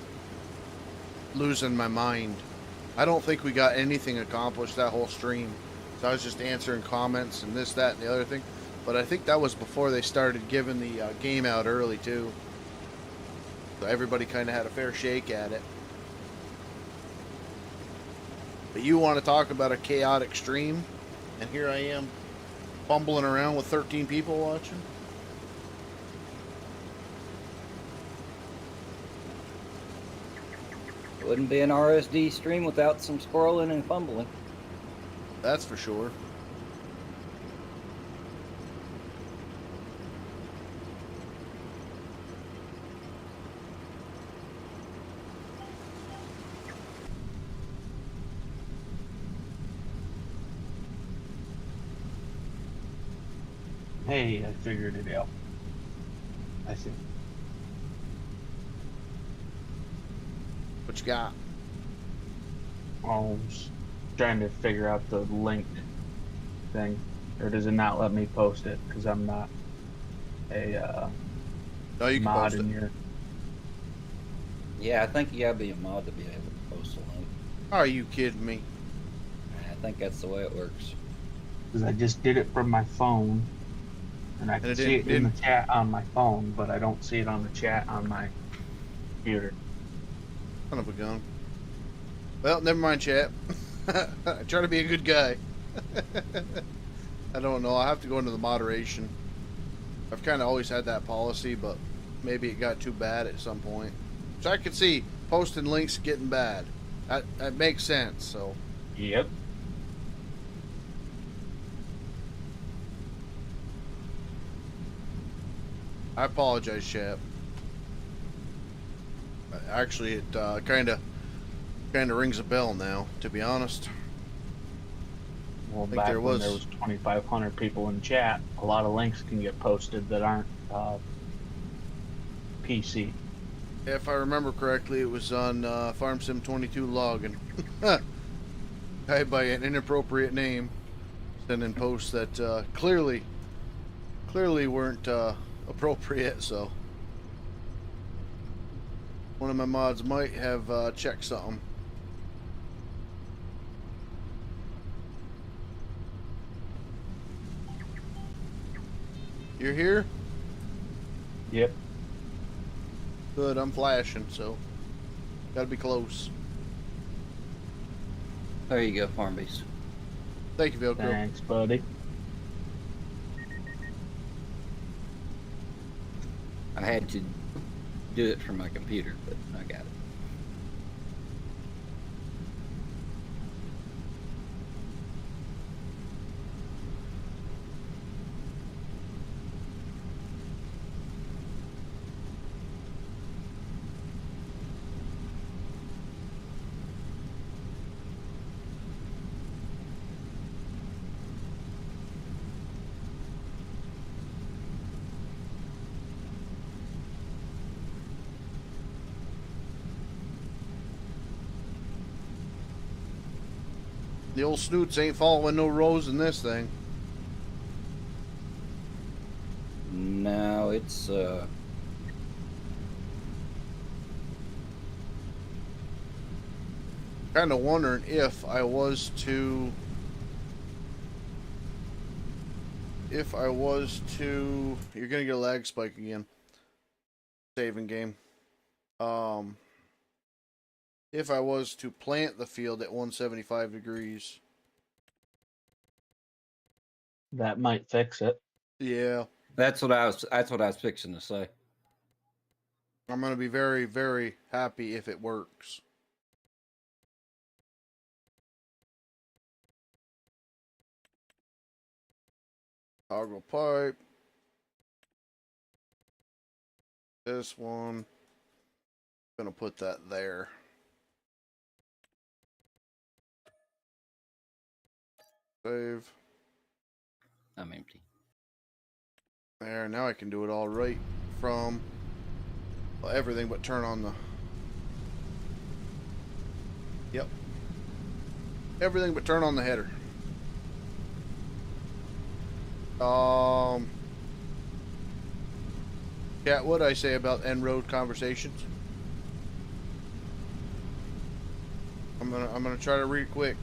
losing my mind. I don't think we got anything accomplished that whole stream. So I was just answering comments and this, that, and the other thing. But I think that was before they started giving the game out early, too. So everybody kind of had a fair shake at it. But you want to talk about a chaotic stream, and here I am, fumbling around with 13 people watching. It wouldn't be an RSD stream without some squirreling and fumbling. That's for sure. Hey, I figured it out. I see. What you got? I was trying to figure out the link thing, or does it not let me post it because I'm not a No, you can mod post in it. your. Yeah, I think you gotta be a mod to be able to post a link. Are you kidding me? I think that's the way it works. Because I just did it from my phone, and I And can it see it in didn't- the chat on my phone, but I don't see it on the chat on my computer. Son of a gun. Well, never mind, chat. I try to be a good guy. I don't know. I'll have to go into the moderation. I've kind of always had that policy, but maybe it got too bad at some point. So I could see posting links getting bad. That makes sense, so. Yep. I apologize, chat. Actually, it kind of rings a bell now, to be honest. Well, think back there when was- there was 2,500 people in chat, a lot of links can get posted that aren't PC. If I remember correctly, it was on Farm Sim 22 login. Guy by an inappropriate name sending posts that clearly weren't appropriate. So one of my mods might have checked something. You're here? Yep. Good, I'm flashing, so gotta be close. There you go, Farm Beast. Thank you, Velcro. Thanks, buddy. I had to do it from my computer, but I got it. The old snoots ain't following no rows in this thing. No, it's Kind of wondering if I was to you're gonna get a lag spike again. Saving game. If I was to plant the field at 175 degrees. That might fix it. Yeah. that's what I was fixing to say. I'm gonna be very, very happy if it works. Toggle pipe. This one. Gonna put that there. Save. I'm empty. There, now I can do it all right from everything but turn on the... Yep. Everything but turn on the header. Cat, what'd I say about En-ROAD conversations? I'm gonna try to read quick.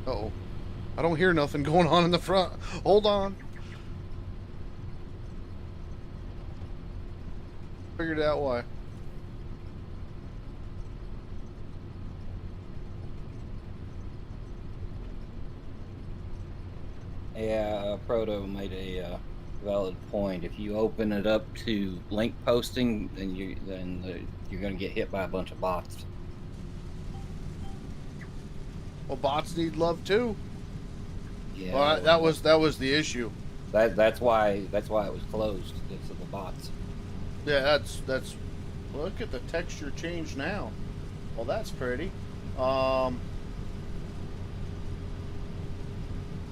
Uh-oh. I don't hear nothing going on in the front. Hold on. Figured out why. Yeah, Proto made a valid point. If you open it up to link posting, then you're going to get hit by a bunch of bots. Well, bots need love too. Yeah, Well, that was the issue. that's why it was closed. It's the bots. Yeah, that's. Look at the texture change now. Well, that's pretty.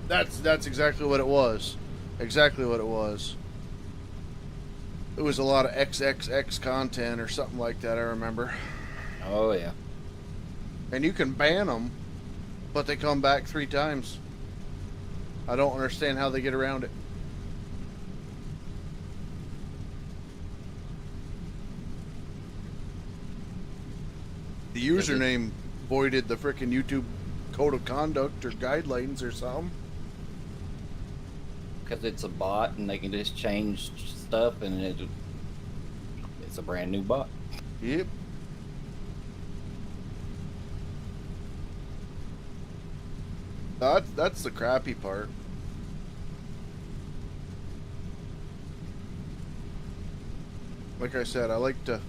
That's exactly what it was. Exactly what it was. It was a lot of XXX content or something like that, I remember. Oh yeah. And you can ban them, but they come back 3 times. I don't understand how they get around it. The username voided the frickin' YouTube code of conduct or guidelines or something. Because it's a bot and they can just change stuff and it's a brand new bot. Yep. That's the crappy part. Like I said, I like to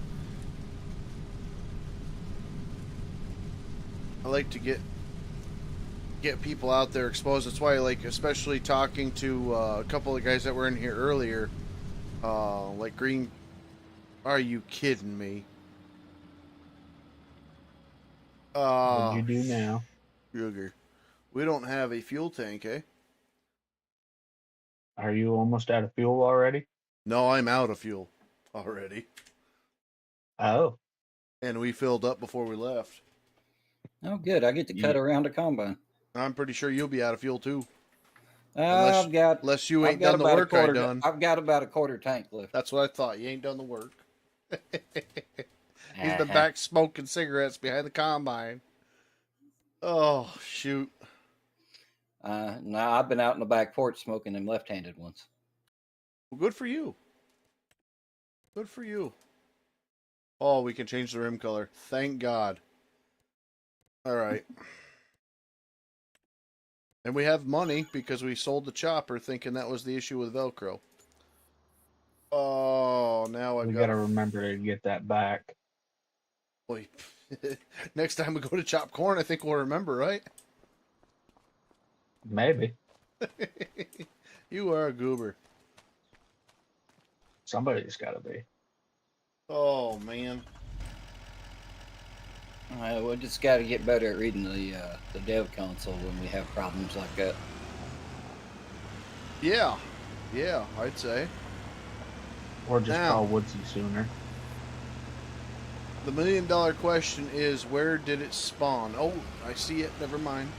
get people out there exposed. That's why I like, especially talking to a couple of guys that were in here earlier, like Green. Are you kidding me? What'd you do now? Sugar. We don't have a fuel tank, eh? Are you almost out of fuel already? No, I'm out of fuel already. Oh, And we filled up before we left. Oh, good. I get to cut around a combine. I'm pretty sure you'll be out of fuel too. Unless you ain't done the about work I done. I've got about a quarter tank left. That's what I thought. You ain't done the work. He's been back smoking cigarettes behind the combine. Oh, shoot. No, I've been out in the back porch smoking them left-handed ones. Well, good for you. Good for you. Oh, we can change the rim color. Thank God. All right. And we have money because we sold the chopper thinking that was the issue with Velcro. Oh, now I've we got gotta remember to get that back. Boy, next time we go to chop corn, I think we'll remember, right? Maybe. You are a goober. Somebody's gotta be. Oh, man. We just got to get better at reading the dev console when we have problems like that. Yeah. Yeah, I'd say. Or just Now, call Woodsy sooner. the $1 million question is, where did it spawn? Oh, I see it. Never mind.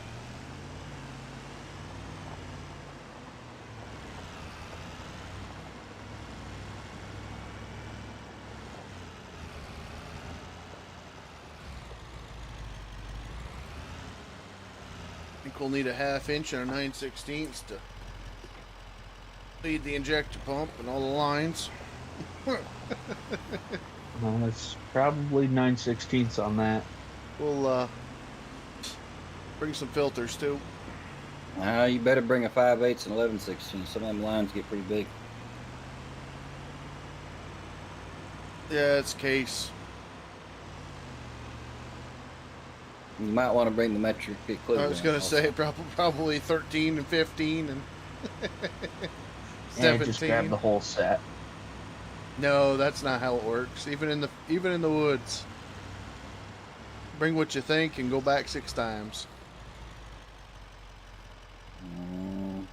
I think we'll need a 1/2 inch and a 9/16 to feed the injector pump and all the lines. It's probably 9/16 on that. We'll bring some filters too. You better bring a 5/8 and 11/16. Some of them lines get pretty big. Yeah, it's case. You might want to bring the metric equivalent. I was gonna also. say probably 13 and 15 and And just 17. grab the whole set. No, that's not how it works. Even in the woods. Bring what you think and go back 6 times.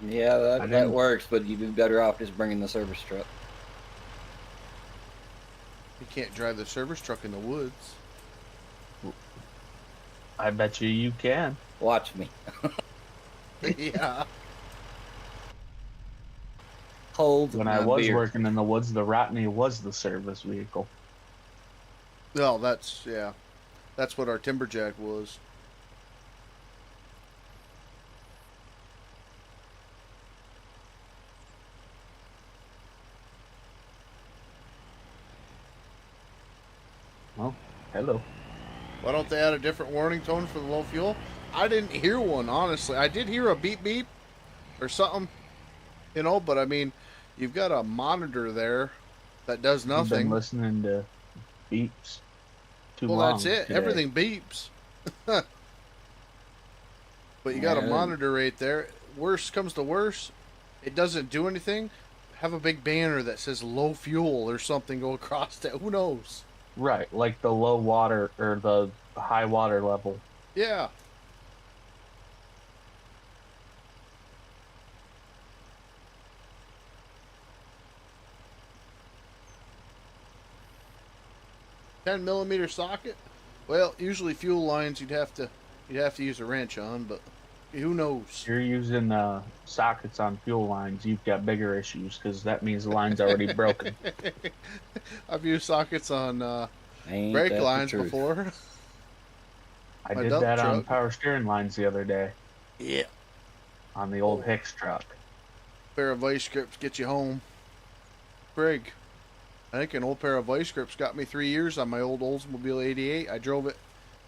Yeah, that works, but you'd be better off just bringing the service truck. You can't drive the service truck in the woods. I bet you can. Watch me. Yeah. Hold When my I was beer. working in the woods, the Rotney was the service vehicle. Well, that's what our Timberjack was. Oh, hello. Why don't they add a different warning tone for the low fuel? I didn't hear one, honestly. I did hear a beep beep or something, but I mean, you've got a monitor there that does I've nothing. been listening to beeps too long. Well, that's it. today. Everything beeps. But you got a monitor right there. Worst comes to worst, it doesn't do anything. Have a big banner that says low fuel or something go across it. Who knows? Right, like the low water or the high water level. Yeah. 10 millimeter socket. Well, usually fuel lines you'd have to use a wrench on, but who knows? If you're using sockets on fuel lines, you've got bigger issues because that means the line's already broken. I've used sockets on Ain't brake that the lines truth? before. I My did dump that on truck. power steering lines the other day Yeah. on the old Oh. Hicks truck. Pair of vice grips get you home. Craig, I think an old pair of vice grips got me 3 years on my old Oldsmobile 88. I drove it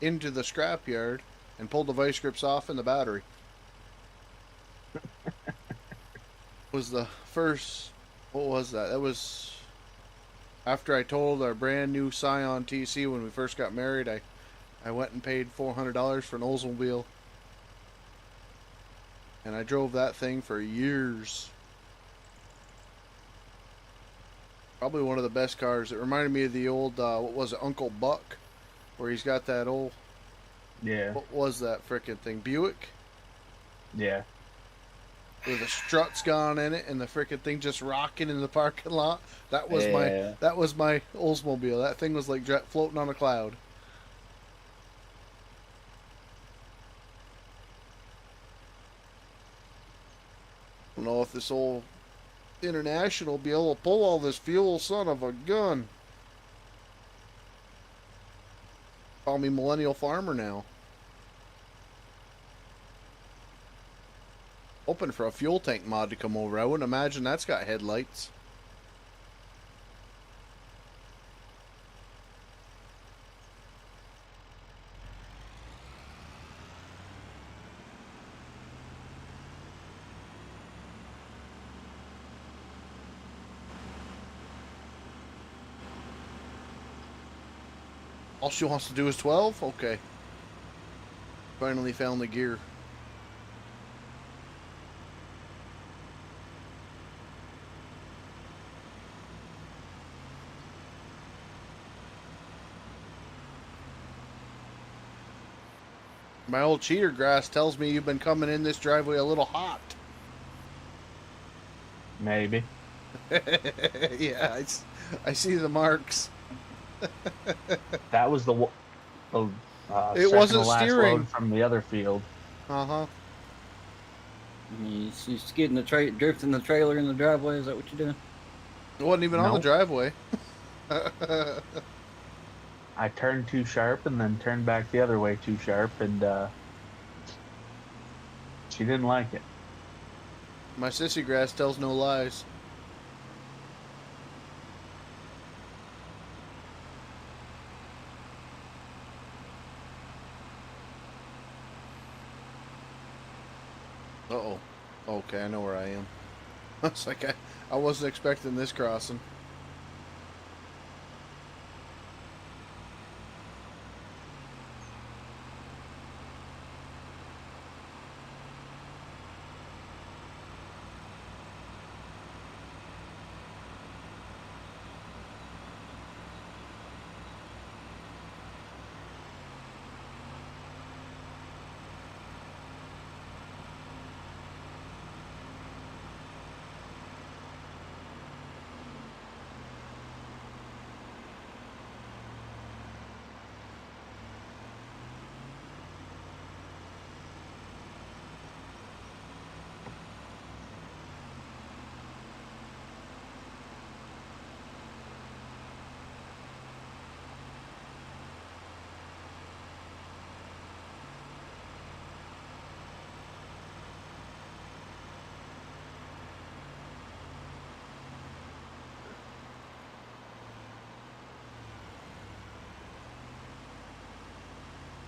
into the scrapyard and pulled the vice grips off in the battery. Was the first. What was that? That was after I totaled our brand new Scion TC when we first got married. I went and paid $400 for an Oldsmobile, and I drove that thing for years. Probably one of the best cars. It reminded me of the old, what was it, Uncle Buck, where he's got that old, Yeah, what was that frickin' thing, Buick, yeah. with the struts gone in it and the frickin' thing just rocking in the parking lot. That was Yeah. my Oldsmobile. That thing was like floating on a cloud. I don't know if this old International will be able to pull all this fuel, son of a gun. Call me Millennial Farmer now. Hoping for a fuel tank mod to come over. I wouldn't imagine that's got headlights. All she wants to do is 12? Okay. Finally found the gear. My old cheater grass tells me you've been coming in this driveway a little hot. Maybe. Yeah, I see the marks. That was the It second wasn't to last steering. load from the other field. Uh-huh. You skidding drifting the trailer in the driveway? Is that what you're doing? It wasn't even on the Nope. driveway. I turned too sharp and then turned back the other way too sharp, and she didn't like it. My sissy grass tells no lies. Uh-oh. Okay, I know where I am. It's like I wasn't expecting this crossing.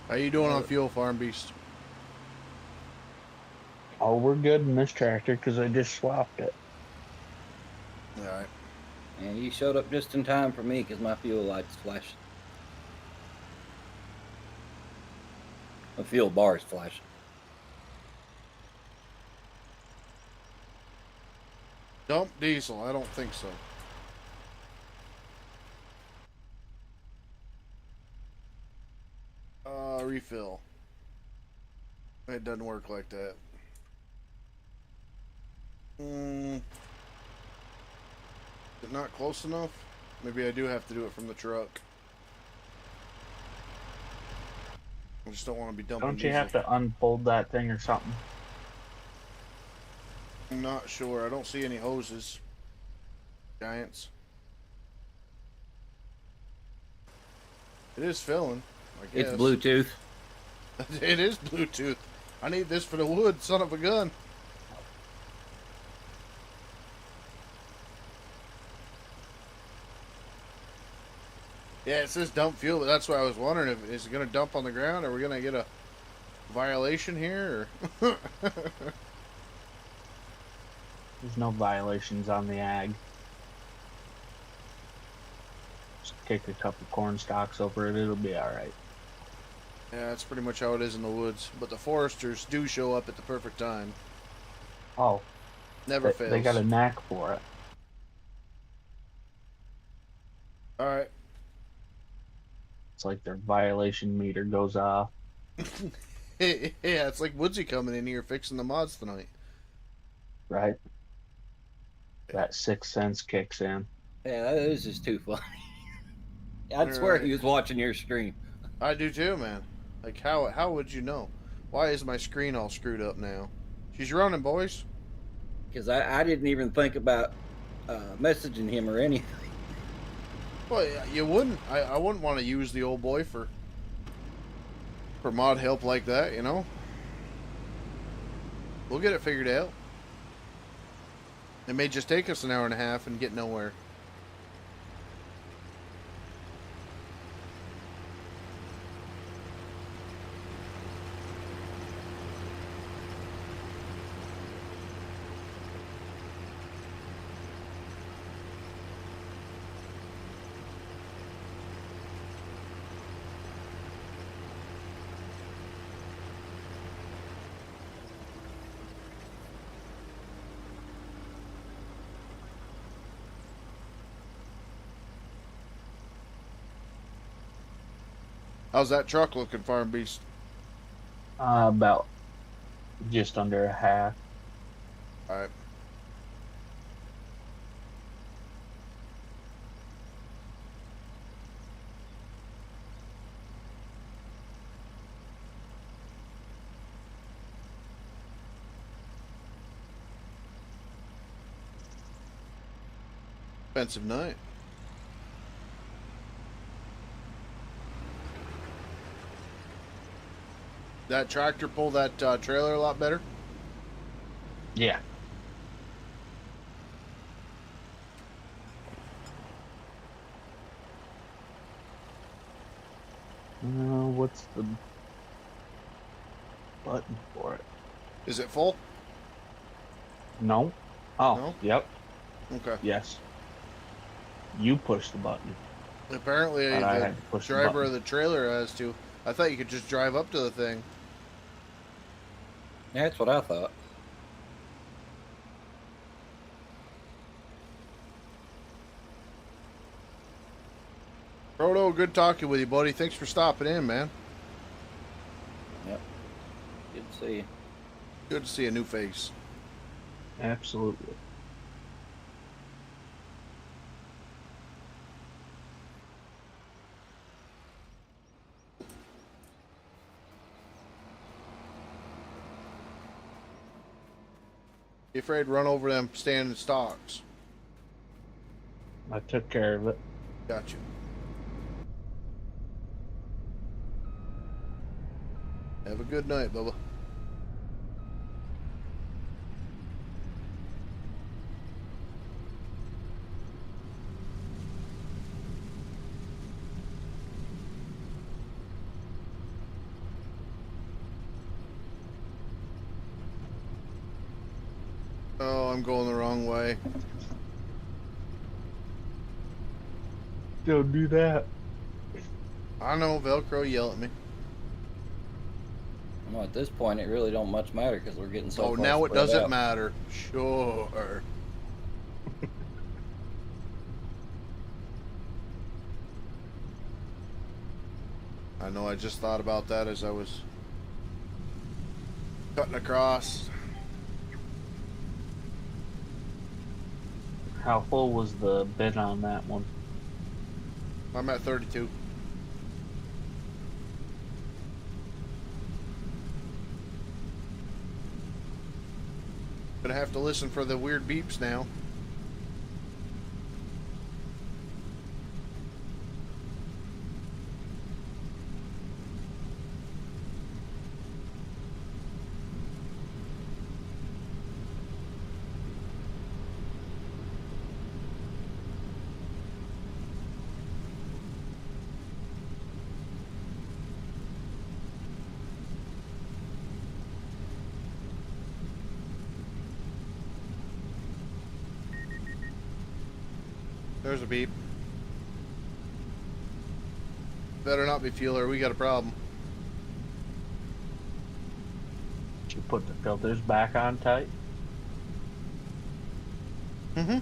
How you doing on fuel, Farm Beast? Oh, we're good in this tractor because I just swapped it. All right. Yeah, you showed up just in time for me because my fuel light's flashing. The fuel bar's flashing. Dump diesel? I don't think so. Refill. It doesn't work like that. Is it not close enough? Maybe I do have to do it from the truck. I just don't want to be dumping Don't you diesel. have to unfold that thing or something? I'm not sure. I don't see any hoses. Giants. It is filling, I guess. It's Bluetooth. It is Bluetooth. I need this for the wood, son of a gun. Yeah, it says dump fuel, but that's why I was wondering if is it going to dump on the ground, or are we going to get a violation here? Or There's no violations on the ag. Just kick a couple corn stalks over it, it'll be alright. yeah, that's pretty much how it is in the woods. But the foresters do show up at the perfect time. Oh, Never fails. they got a knack for it. All right. It's like their violation meter goes off. Yeah, it's like Woodsy coming in here fixing the mods tonight. Right? That 6 cents kicks in. Yeah, that is just too funny. I swear Right. he was watching your stream. I do too, man. Like, how would you know? Why is my screen all screwed up now? She's running, boys. Because I didn't even think about messaging him or anything. Well, you wouldn't. I wouldn't want to use the old boy for mod help like that, you know? We'll get it figured out. It may just take us an hour and a half and get nowhere. How's that truck looking, Farm Beast? About just under a half. All right. Expensive night. That tractor pull that trailer a lot better? Yeah. What's the button for it? Is it full? No. Oh, No? yep. Okay. Yes. You push the button. Apparently But I the had to push the driver button. of the trailer has to. I thought you could just drive up to the thing. That's what I thought. Proto, good talking with you, buddy. Thanks for stopping in, man. Yep. Good to see you. Good to see a new face. Absolutely. Be afraid to run over them standing stocks. I took care of it. Got you. Have a good night, Bubba. Oh, I'm going the wrong way. Don't do that. I know, Velcro, yell at me. Well, at this point, it really don't much matter because we're getting so Oh, far now it spread doesn't out. matter. Sure. I know, I just thought about that as I was cutting across. How full was the bid on that one? I'm at 32. Gonna have to listen for the weird beeps now. There's a beep. Better not be fuel or we got a problem. Did you put the filters back on tight? Mm-hmm.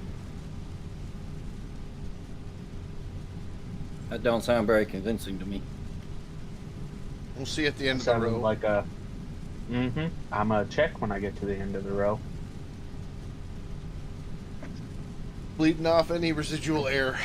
That don't sound very convincing to me. We'll see at the end of the Sounded row. like a. I'm gonna check when I get to the end of the row. Bleeding off any residual air.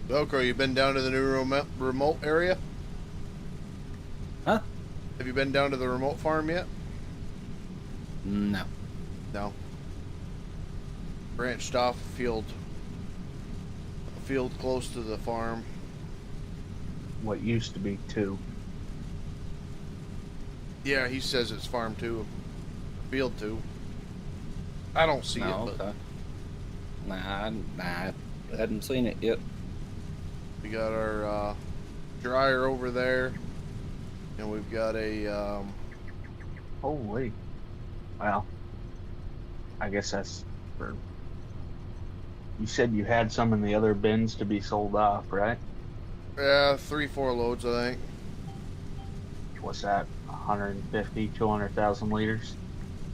Velcro, you been down to the new remote area? Huh? Have you been down to the remote farm yet? No. No. Branched off a field close to the farm. What used to be 2. Yeah, he says it's farm 2. Field 2. I don't see No, it, but okay. Nah, I hadn't seen it yet. we got our dryer over there. And we've got a Holy. Well, I guess that's for. You said you had some in the other bins to be sold off, right? 3-4 loads, I think. What's that? 150, 200,000 liters?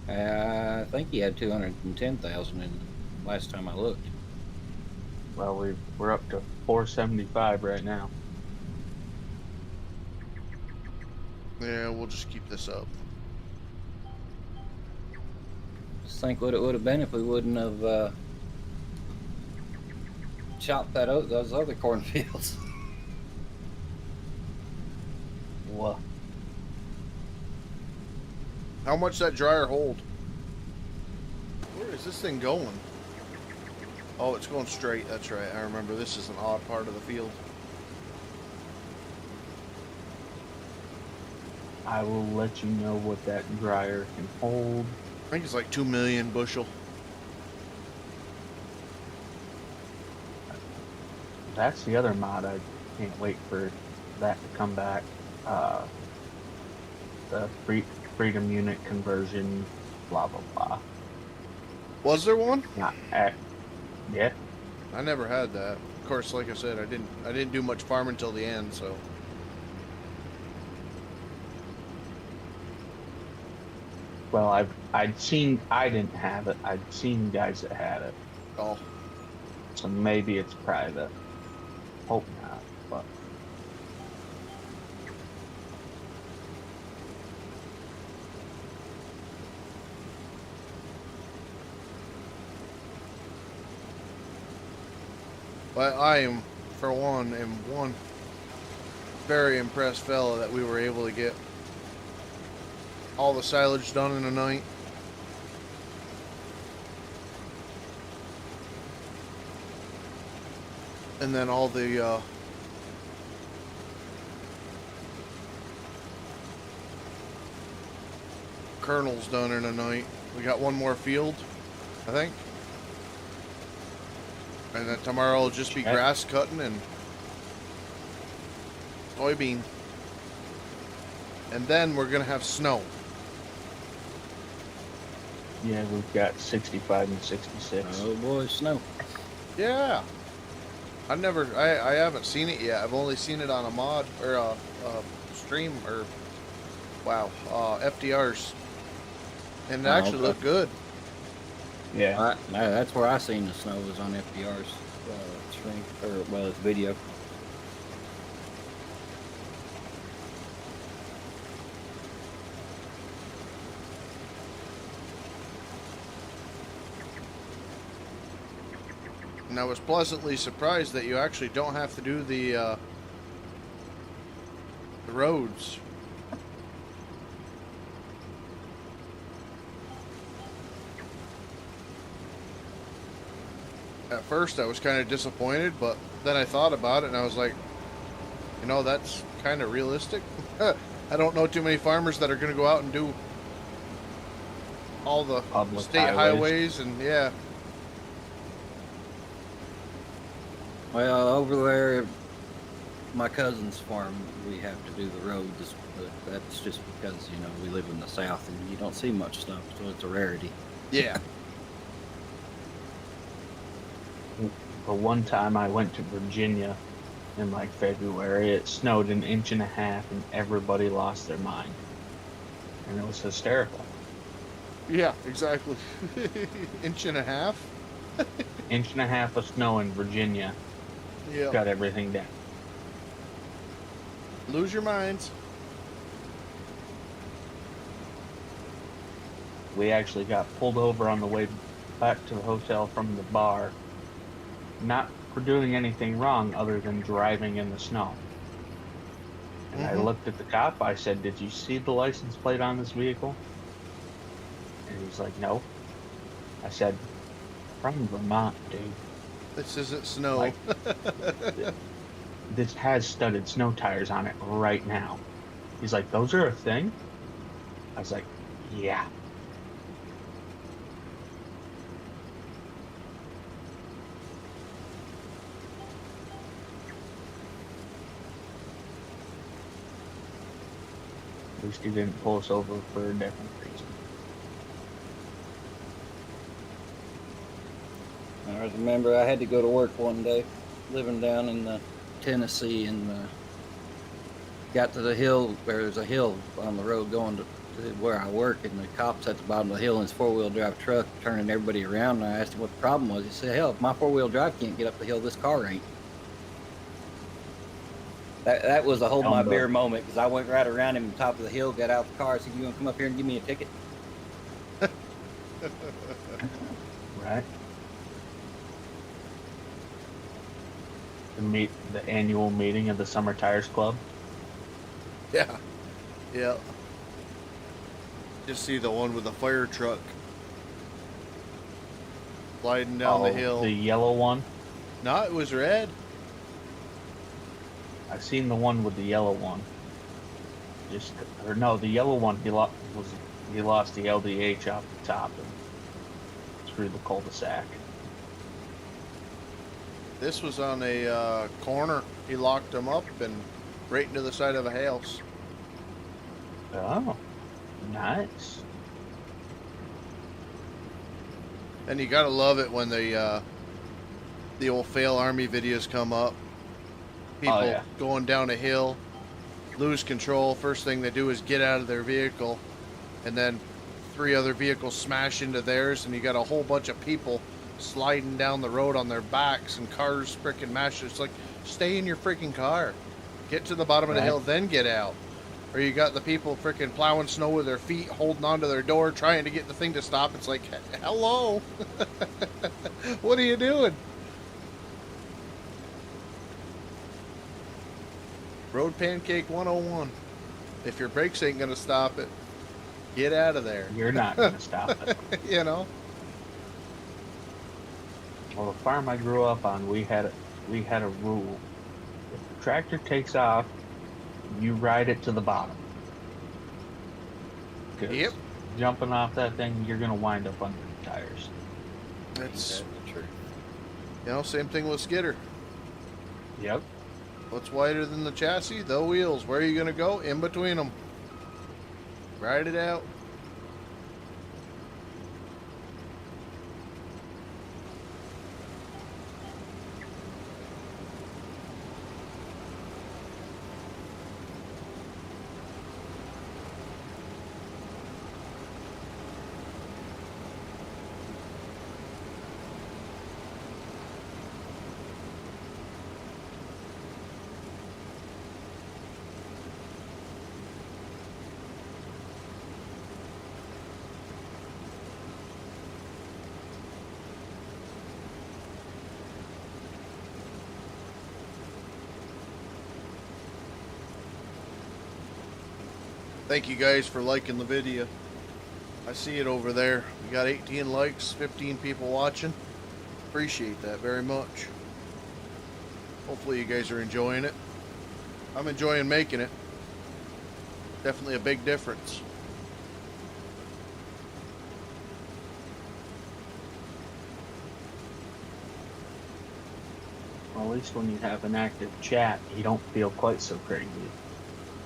I think he had 210,000 in last time I looked. Well, we're up to 475 right now. Yeah, we'll just keep this up. Just think what it would have been if we wouldn't have chopped those other cornfields. What? How much that dryer hold? Where is this thing going? Oh, it's going straight. That's right. I remember this is an odd part of the field. I will let you know what that dryer can hold. I think it's like 2 million bushel. That's the other mod. I can't wait for that to come back. The freedom unit conversion, blah blah blah. Was there one? Not yeah. I never had that. Of course, like I said, I didn't do much farming until the end, so. Well, I didn't have it. I'd seen guys that had it. Oh, So maybe it's private. Hope not, but but I am, for one, one very impressed fella that we were able to get all the silage done in a night. And then all the kernels done in a night. We got one more field, I think. And then tomorrow will just be Okay. grass cutting and soybean. And then we're gonna have snow. yeah, we've got 65 and 66. Oh boy, snow. Yeah. I haven't seen it yet. I've only seen it on a mod or a stream or FDRs, and it Oh, actually okay. looked good. Yeah, That's where I seen the snow was on FDR's stream or well, it's video. And I was pleasantly surprised that you actually don't have to do the roads. At first, I was kind of disappointed, but then I thought about it and I was like, you know, that's kind of realistic. I don't know too many farmers that are going to go out and do all the Public state highways and yeah. Well, over there, my cousin's farm, we have to do the roads, but that's just because we live in the South and you don't see much stuff, so it's a rarity. Yeah. the one time I went to Virginia in like February, it snowed 1.5 inches and everybody lost their mind. And it was hysterical. Yeah, exactly. 1.5 inches? 1.5 inches of snow in Virginia Yeah. got everything down. Lose your minds. We actually got pulled over on the way back to the hotel from the bar, not for doing anything wrong other than driving in the snow. And I Mhm. looked at the cop, I said, "Did you see the license plate on this vehicle?" And he's like, "No." I said, "From Vermont, dude. This isn't snow. Like- This has studded snow tires on it right now." He's like, "Those are a thing?" I was like, "Yeah." At least he didn't pull us over for a different reason. I remember I had to go to work one day, living down in Tennessee, and got to the hill. There's a hill on the road going to where I work, and the cop's at the bottom of the hill in his four-wheel drive truck, turning everybody around. And I asked him what the problem was. He said, "Hell, if my four-wheel drive can't get up the hill, this car ain't." That was a hold my beer moment, because I went right around him on top of the hill, got out the car, said, "You want to come up here and give me a ticket?" Right? The annual meeting of the Summer Tires Club. Yeah. Yeah. Just see the one with the fire truck sliding down the hill. The yellow one. No, it was red. I've seen the one with the yellow one. The yellow one. He lost the LDH off the top and through the cul-de-sac. This was on a corner. He locked them up and right into the side of a house. Oh, nice. And you gotta love it when the old fail army videos come up. People yeah. going down a hill, lose control. First thing they do is get out of their vehicle, and then 3 other vehicles smash into theirs, and you got a whole bunch of people. And then 3 other vehicles smash into theirs, and you got a whole bunch of people sliding down the road on their backs and cars freaking mashed. It's like, stay in your freaking car. Get to the bottom of the hill, then get out. Or you got the people freaking plowing snow with their feet, holding onto their door, trying to get the thing to stop. It's like, hello. What are you doing? Road Pancake 101. If your brakes ain't going to stop it, get out of there. You're not going to stop it. You know? Well, the farm I grew up on, we had a rule. If the tractor takes off, you ride it to the bottom. 'Cause Yep. jumping off that thing, you're going to wind up under the tires. That's true. You know, same thing with Skidder. Yep. What's wider than the chassis? The wheels. Where are you going to go? In between them. Ride it out. Thank you guys for liking the video. I see it over there. We got 18 likes, 15 people watching. Appreciate that very much. Hopefully you guys are enjoying it. I'm enjoying making it. Definitely a big difference. Well, at least when you have an active chat, you don't feel quite so crazy.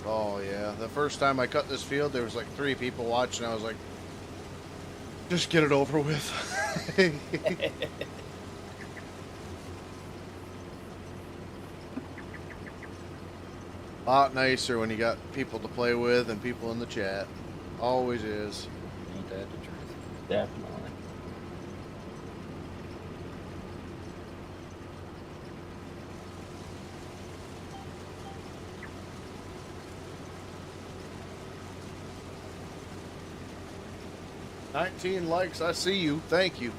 Oh yeah, the first time I cut this field, there was like 3 people watching. I was like, just get it over with. A lot nicer when you got people to play with and people in the chat. Always is. Ain't that the truth? Definitely. "19 likes, I see you. Thank you."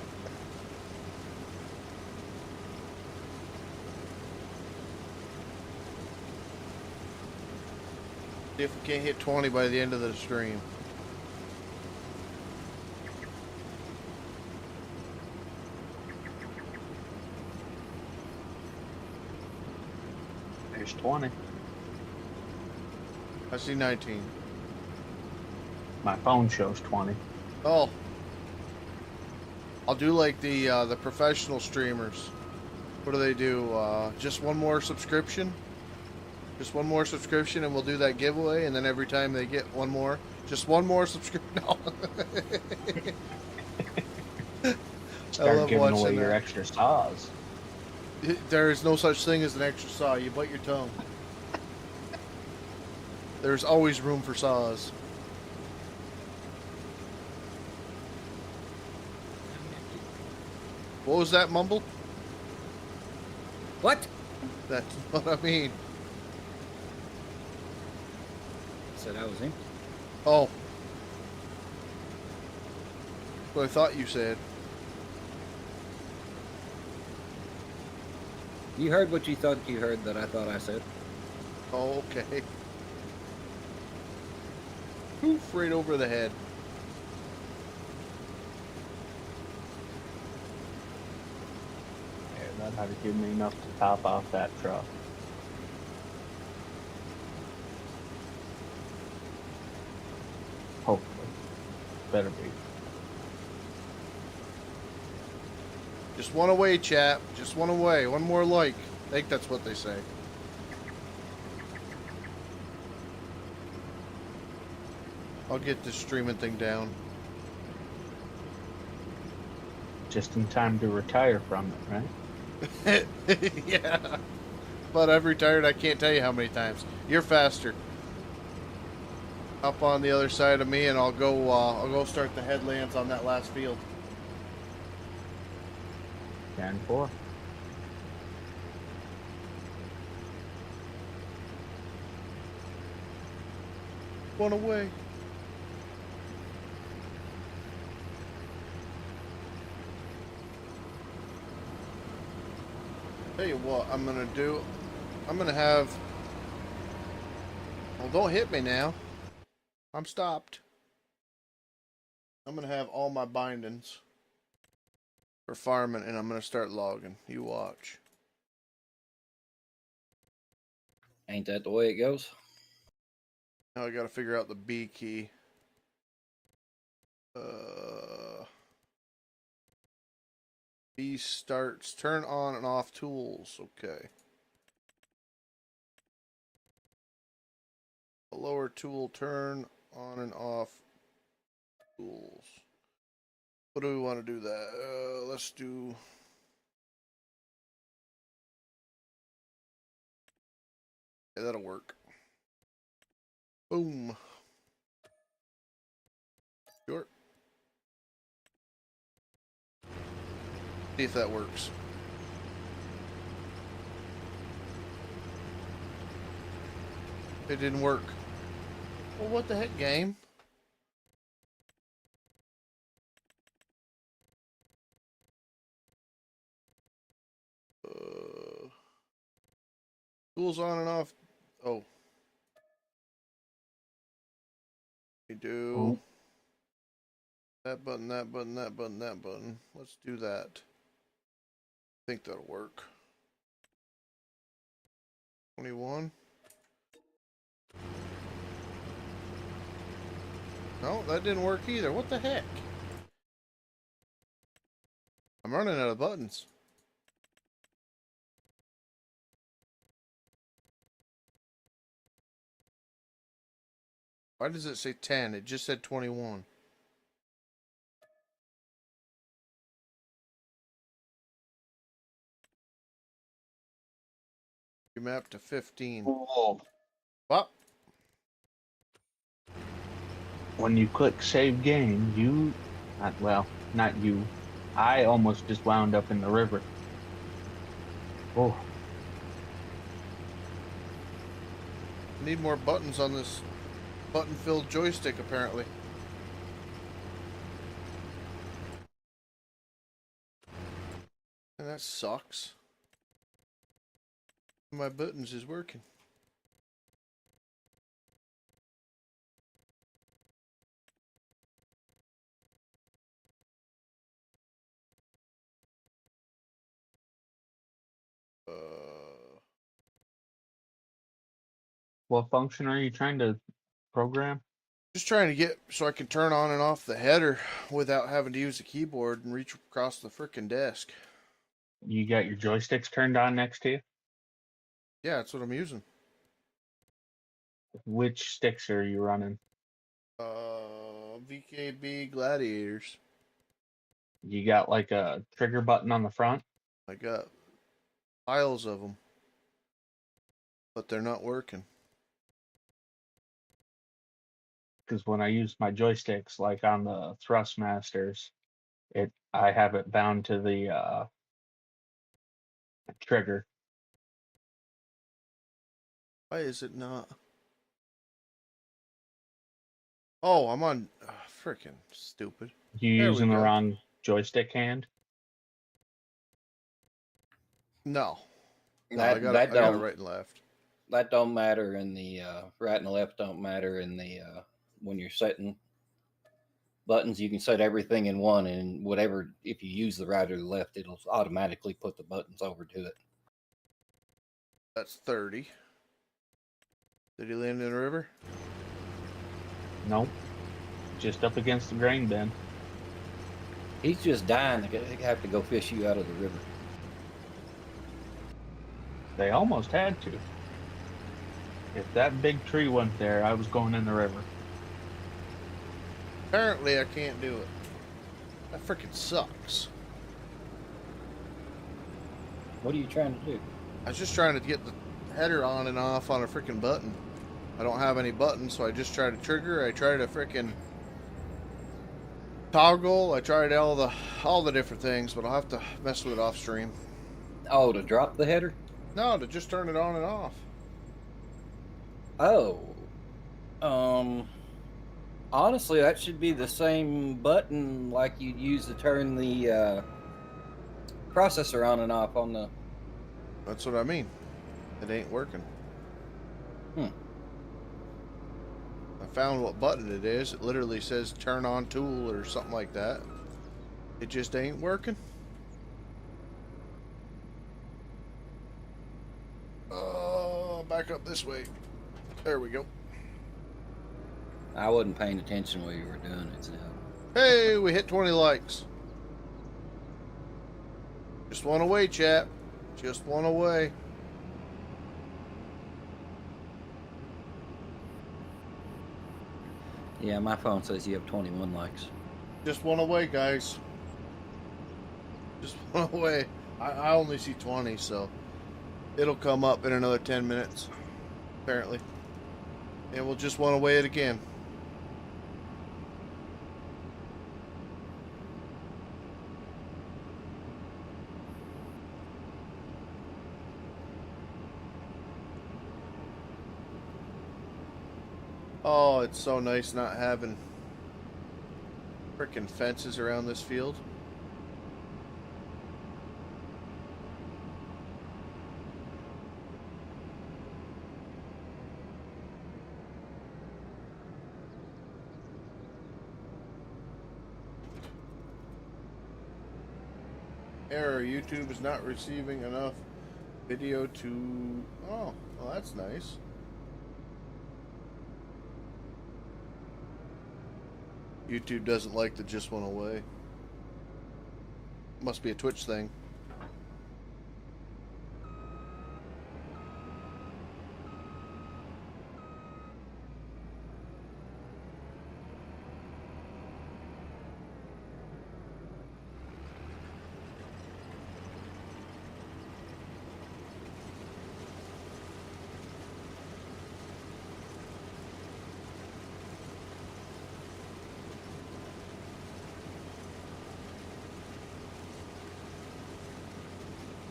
See if we can't hit 20 by the end of the stream. There's 20. I see 19. My phone shows 20. Oh. I'll do like the professional streamers. What do they do? Just one more subscription? Just one more subscription and we'll do that giveaway, and then every time they get one more, just one more subscription. No. Start love giving away watching your that. extra saws. There is no such thing as an extra saw. You bite your tongue. There's always room for saws. What was that mumble? What? That's what I mean. Said I was him. Oh. What I thought you said. You heard what you thought you heard that I thought I said. Oh, okay. Poof, right over the head. Yeah, that ought to give me enough to top off that truck. Hopefully. Better be. Just one away, chap. Just one away. One more like. I think that's what they say. I'll get this streaming thing down. Just in time to retire from it, right? Yeah. But I've retired, I can't tell you how many times. You're faster. Up on the other side of me, and I'll go start the headlands on that last field. 10-4. One away. Tell you what I'm gonna do. I'm gonna have. Well, don't hit me now. I'm stopped. I'm gonna have all my bindings for farming, and I'm gonna start logging. You watch. Ain't that the way it goes? Now I gotta figure out the B key. B starts. Turn on and off tools. Okay. A lower tool, turn on and off tools. What do we want to do that? Let's do. Yeah, that'll work. Boom. Sure. See if that works. It didn't work. Well, what the heck, game? Tools on and off. Oh. We do that button, that button, that button, that button. Let's do that. I think that'll work. 21. No, that didn't work either. What the heck? I'm running out of buttons. Why does it say 10? It just said 21. You mapped to 15. Whoa. What? When you click save game, not you. I almost just wound up in the river. Oh. Need more buttons on this button-filled joystick, apparently. And that sucks. My buttons is working. What function are you trying to program? Just trying to get so I can turn on and off the header without having to use the keyboard and reach across the frickin' desk. You got your joysticks turned on next to you? Yeah, that's what I'm using. Which sticks are you running? VKB Gladiators. You got like a trigger button on the front? I got piles of them, but they're not working. Because when I use my joysticks, like on the Thrustmasters, I have it bound to the trigger. Why is it not? Oh, I'm on. Frickin' stupid. You There we using the go. wrong joystick hand? No. No, That I got it don't right and left. that don't matter in the right and left don't matter in the when you're setting buttons. You can set everything in one, and whatever, if you use the right or the left, it'll automatically put the buttons over to it. That's 30. Did he land in the river? Nope. Just up against the grain bin. He's just dying to have to go fish you out of the river. They almost had to. If that big tree went there, I was going in the river. Apparently, I can't do it. That frickin' sucks. What are you trying to do? I was just trying to get the header on and off on a frickin' button. I don't have any buttons, so I just try to trigger. I try to frickin' Toggle. I tried all the different things, but I'll have to mess with it off stream. Oh, to drop the header? No, to just turn it on and off. Oh. Honestly, that should be the same button like you'd use to turn the processor on and off on the. That's what I mean. It ain't working. I found what button it is. It literally says turn on tool or something like that. It just ain't working. Back up this way. There we go. I wasn't paying attention while you were doing it. So. Hey, we hit 20 likes. Just one away, chat. Just one away. Yeah, my phone says you have 21 likes. Just one away, guys. Just one away. I only see 20, so it'll come up in another 10 minutes, apparently. And we'll just one away it again. Oh, it's so nice not having frickin' fences around this field. Error, YouTube is not receiving enough video to... Oh, well that's nice. YouTube doesn't like the just one away. Must be a Twitch thing.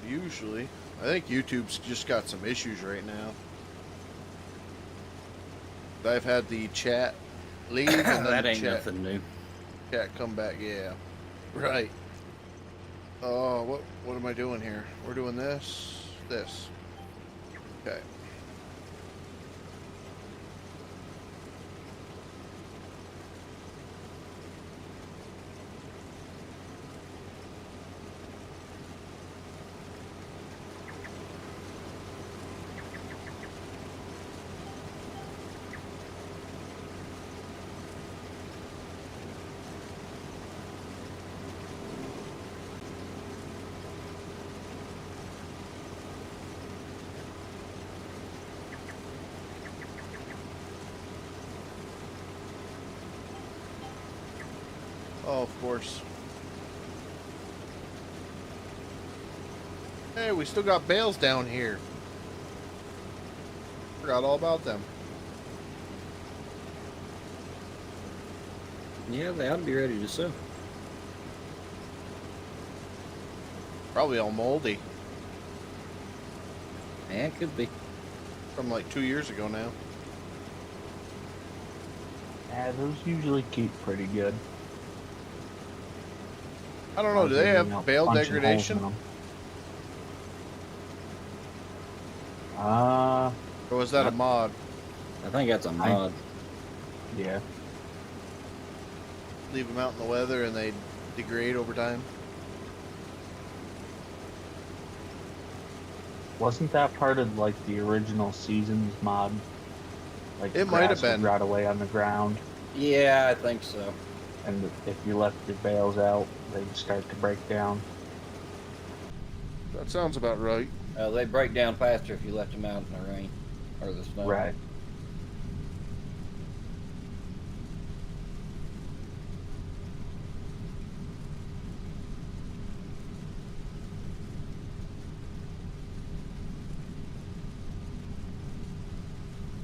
Usually. I think YouTube's just got some issues right now. I've had the chat leave and then That the ain't nothing new. chat come back. Yeah. Right. Oh, what am I doing here? We're doing this. Okay. Oh, of course. Hey, we still got bales down here. Forgot all about them. Yeah, they ought to be ready to sell. Probably all moldy. Yeah, it could be. From like 2 years ago now. Yeah, those usually keep pretty good. I don't know, do they have bale punching degradation? holes in 'em. Or was that a mod? I think that's a mod. Yeah. Leave them out in the weather and they degrade over time? Wasn't that part of like the original Seasons mod? Like It might have grass would been. rot away on the ground, Yeah, I think so. and if you left your bales out, they'd start to break down. That sounds about right. They break down faster if you left them out in the rain or the snow. Right.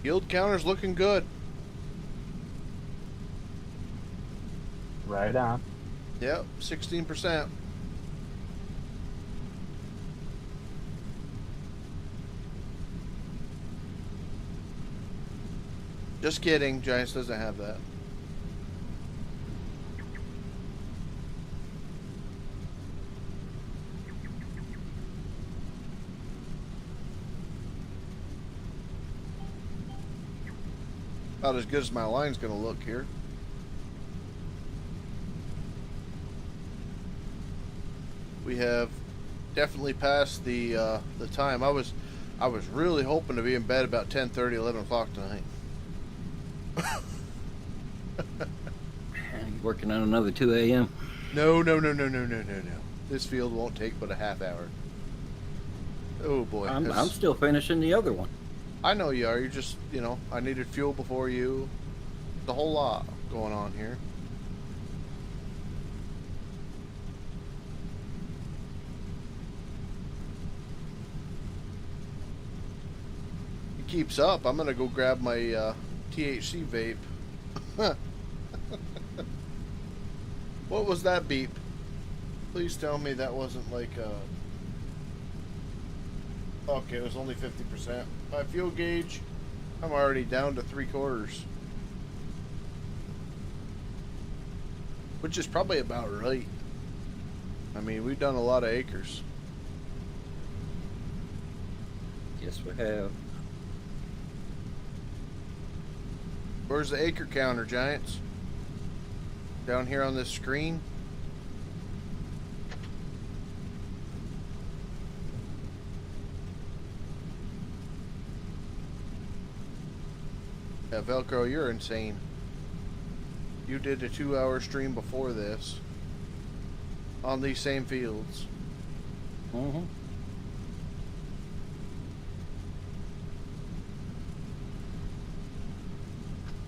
Yield counter's looking good. Right on. Yep, 16%. Just kidding, Giants doesn't have that. About as good as my line's gonna look here. We have definitely passed the time. I was really hoping to be in bed about 10:30, 11 o'clock tonight. Working on another 2 a.m. No. This field won't take but a half hour. Oh boy. I'm still finishing the other one. I know you are. You're just, I needed fuel before you. The whole lot going on here. It keeps up. I'm gonna go grab my THC vape. What was that beep? Please tell me that wasn't like okay, it was only 50%. My fuel gauge, I'm already down to 3/4. Which is probably about right. I mean, we've done a lot of acres. Yes, we have. Where's the acre counter, Giants? Down here on this screen? Yeah, Velcro, you're insane. You did a 2-hour stream before this on these same fields. Mm-hmm.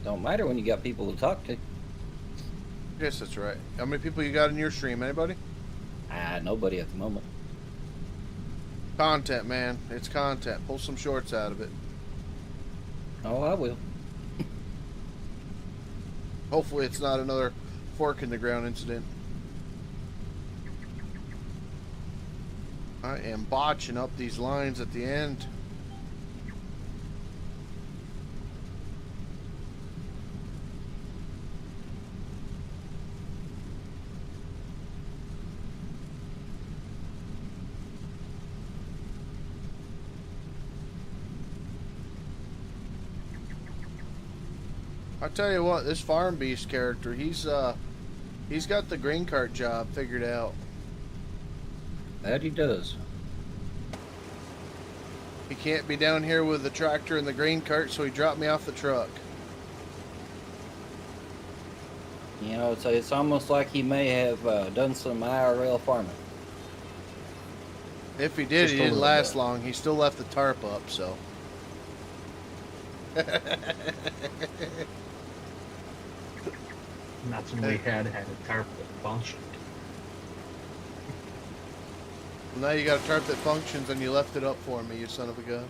Don't matter when you got people to talk to. Yes, that's right. How many people you got in your stream? Anybody? Nobody at the moment. Content, man. It's content. Pull some shorts out of it. Oh, I will. Hopefully it's not another fork in the ground incident. I am botching up these lines at the end. I tell you what, this Farm Beast character, he's got the grain cart job figured out. That he does. He can't be down here with the tractor and the grain cart, so he dropped me off the truck. You know, it's almost like he may have done some IRL farming. If he did, Just he a didn't little last bit. long. He still left the tarp up, so. Nothing we had a tarp that functioned. Well, now you got a tarp that functions and you left it up for me, you son of a gun.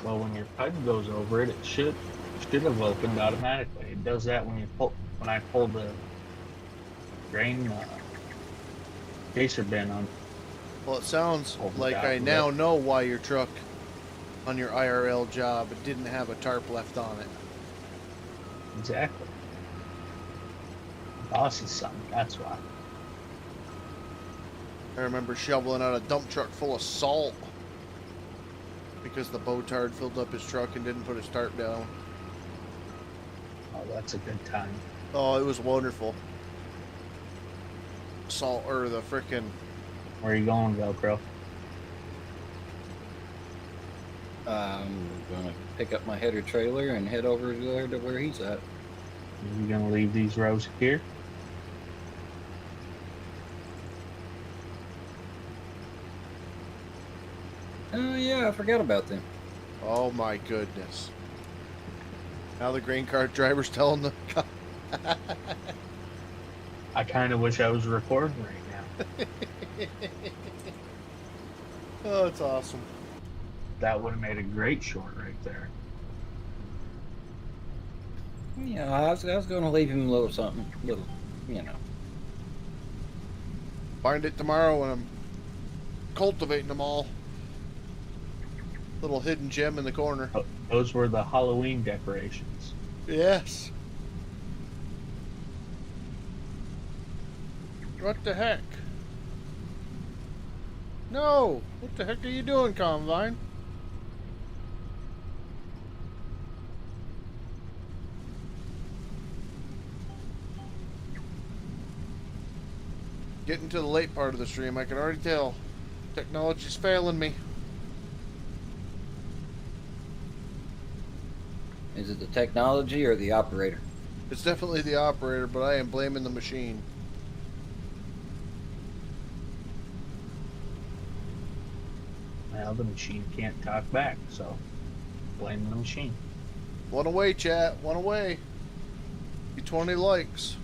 Well, when your pipe goes over it, it should have opened automatically. It does that when I pull the grain chaser bin on. Well, it sounds Oh, like God, I yeah. now know why your truck on your IRL job it didn't have a tarp left on it. Exactly. Boss's son, that's why. I remember shoveling out a dump truck full of salt because the Botard filled up his truck and didn't put his tarp down. Oh, that's a good time. Oh, it was wonderful. Salt, or the frickin'... Where are you going, Velcro? I'm gonna pick up my header trailer and head over there to where he's at. Are you gonna leave these rows here? Oh yeah, I forgot about them. Oh my goodness. Now the grain cart driver's telling the... I kind of wish I was recording right now. Oh, it's awesome. That would have made a great short right there. You know, I was going to leave him a little something, little, you know. Find it tomorrow when I'm cultivating them all. Little hidden gem in the corner. Those were the Halloween decorations. Yes. What the heck? No! What the heck are you doing, Combine? Getting to the late part of the stream, I can already tell. Technology's failing me. Is it the technology or the operator? It's definitely the operator, but I am blaming the machine. Well, the machine can't talk back, so blame the machine. One away, chat. One away. Be 20 likes.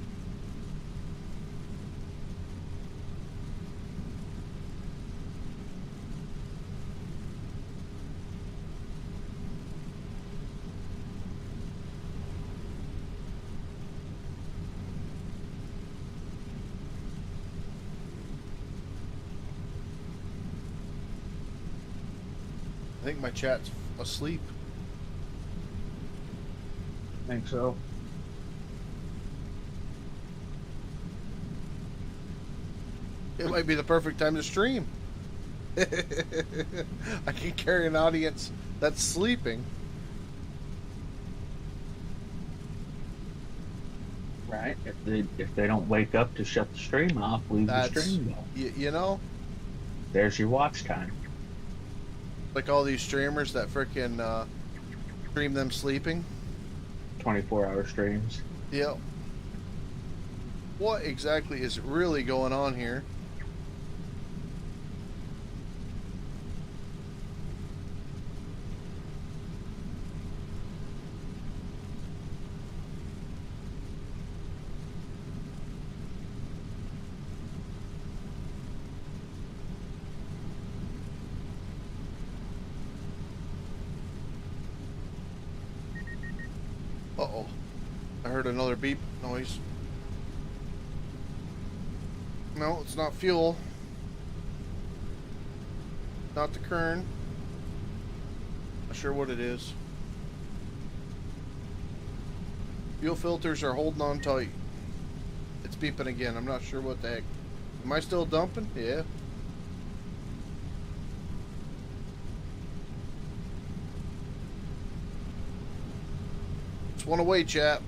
I think my chat's asleep. I think so. It might be the perfect time to stream. I can carry an audience that's sleeping. Right? If they don't wake up to shut the stream off, leave the stream go. You know, There's your watch time. like all these streamers that frickin' stream them sleeping. 24-hour streams. Yep. What exactly is really going on here? Uh-oh. I heard another beep noise. No, it's not fuel. Not the kern. Not sure what it is. Fuel filters are holding on tight. It's beeping again. I'm not sure what the heck. Am I still dumping? Yeah. It's one away, chat.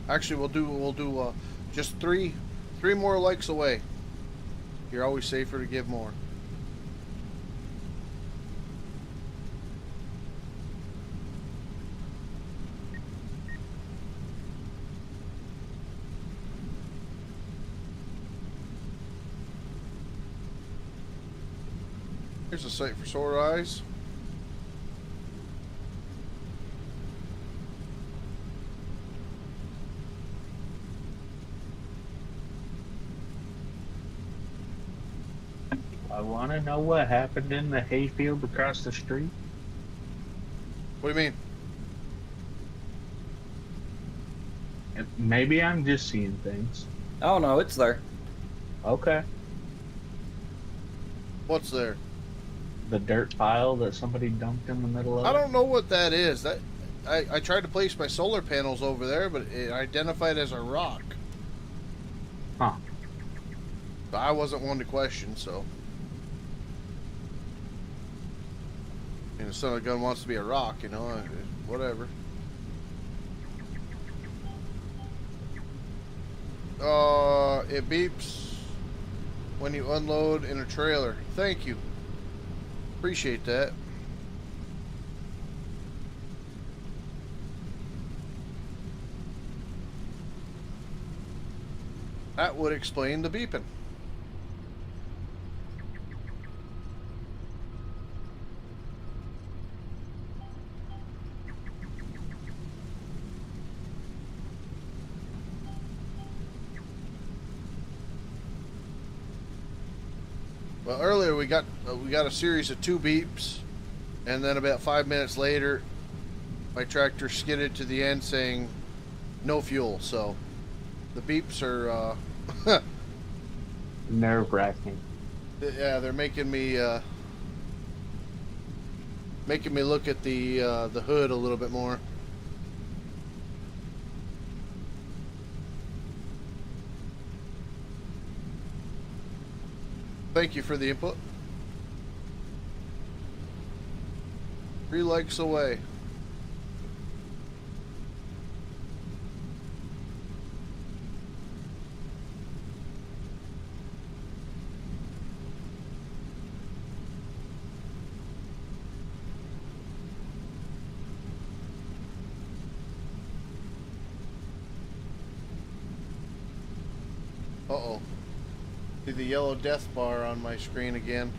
Actually, we'll do just three more likes away. You're always safer to give more. Here's a sight for sore eyes. I want to know what happened in the hayfield across the street. What do you mean? Maybe I'm just seeing things. Oh no, it's there. Okay. What's there? The dirt pile that somebody dumped in the middle of I it. don't know what that is. That I tried to place my solar panels over there, but it identified as a rock. Huh. But I wasn't one to question, so. And the son of a gun wants to be a rock, you know, whatever. It beeps when you unload in a trailer. Thank you. Appreciate that. That would explain the beeping. Well, earlier we got a series of 2 beeps, and then about 5 minutes later, my tractor skidded to the end saying no fuel. So the beeps are, Nerve wracking. yeah, they're making me look at the hood a little bit more. Thank you for the input. 3 likes away. Uh-oh. See the yellow death bar on my screen again.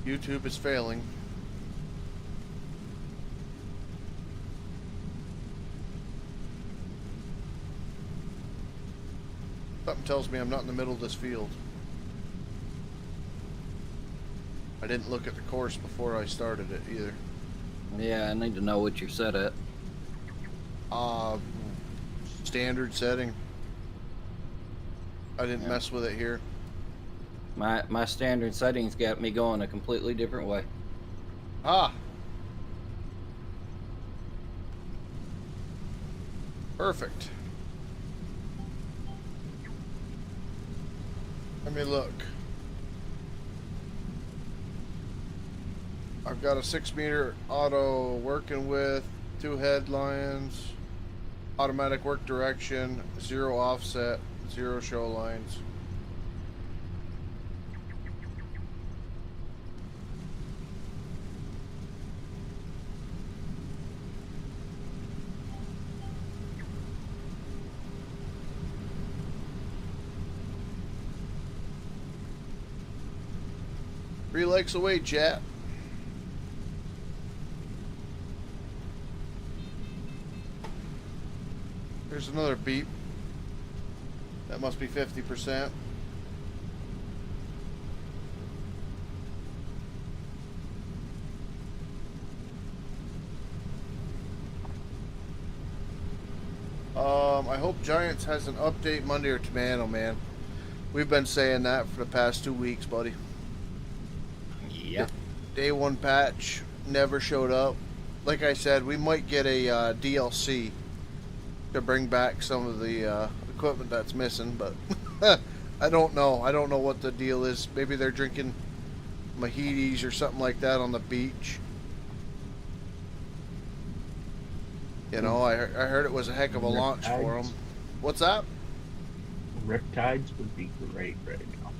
YouTube is failing. Something tells me I'm not in the middle of this field. I didn't look at the course before I started it either. Yeah, I need to know what you're set at. Standard setting. I didn't mess with it here. My standard settings got me going a completely different way. Ah. Perfect. Let me look. I've got a 6-meter auto working with 2 headlines, automatic work direction, 0 offset, 0 show lines. Three likes away, chat. There's another beep. That must be 50%. I hope Giants has an update Monday or tomorrow, man. We've been saying that for the past 2 weeks, buddy. Yeah. Day 1 patch never showed up. Like I said, we might get a DLC to bring back some of the equipment that's missing, but I don't know. I don't know what the deal is. Maybe they're drinking mojitos or something like that on the beach. You know, I heard it was a heck of a launch for them. What's that? Riptides would be great right now.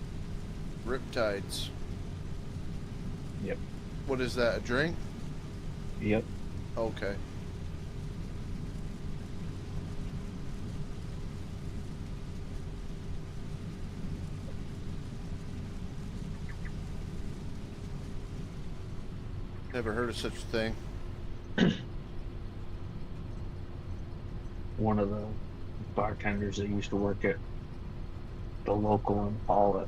Riptides. Yep. What is that, a drink? Yep. Okay. Never heard of such a thing. One of the bartenders that used to work at the local Impala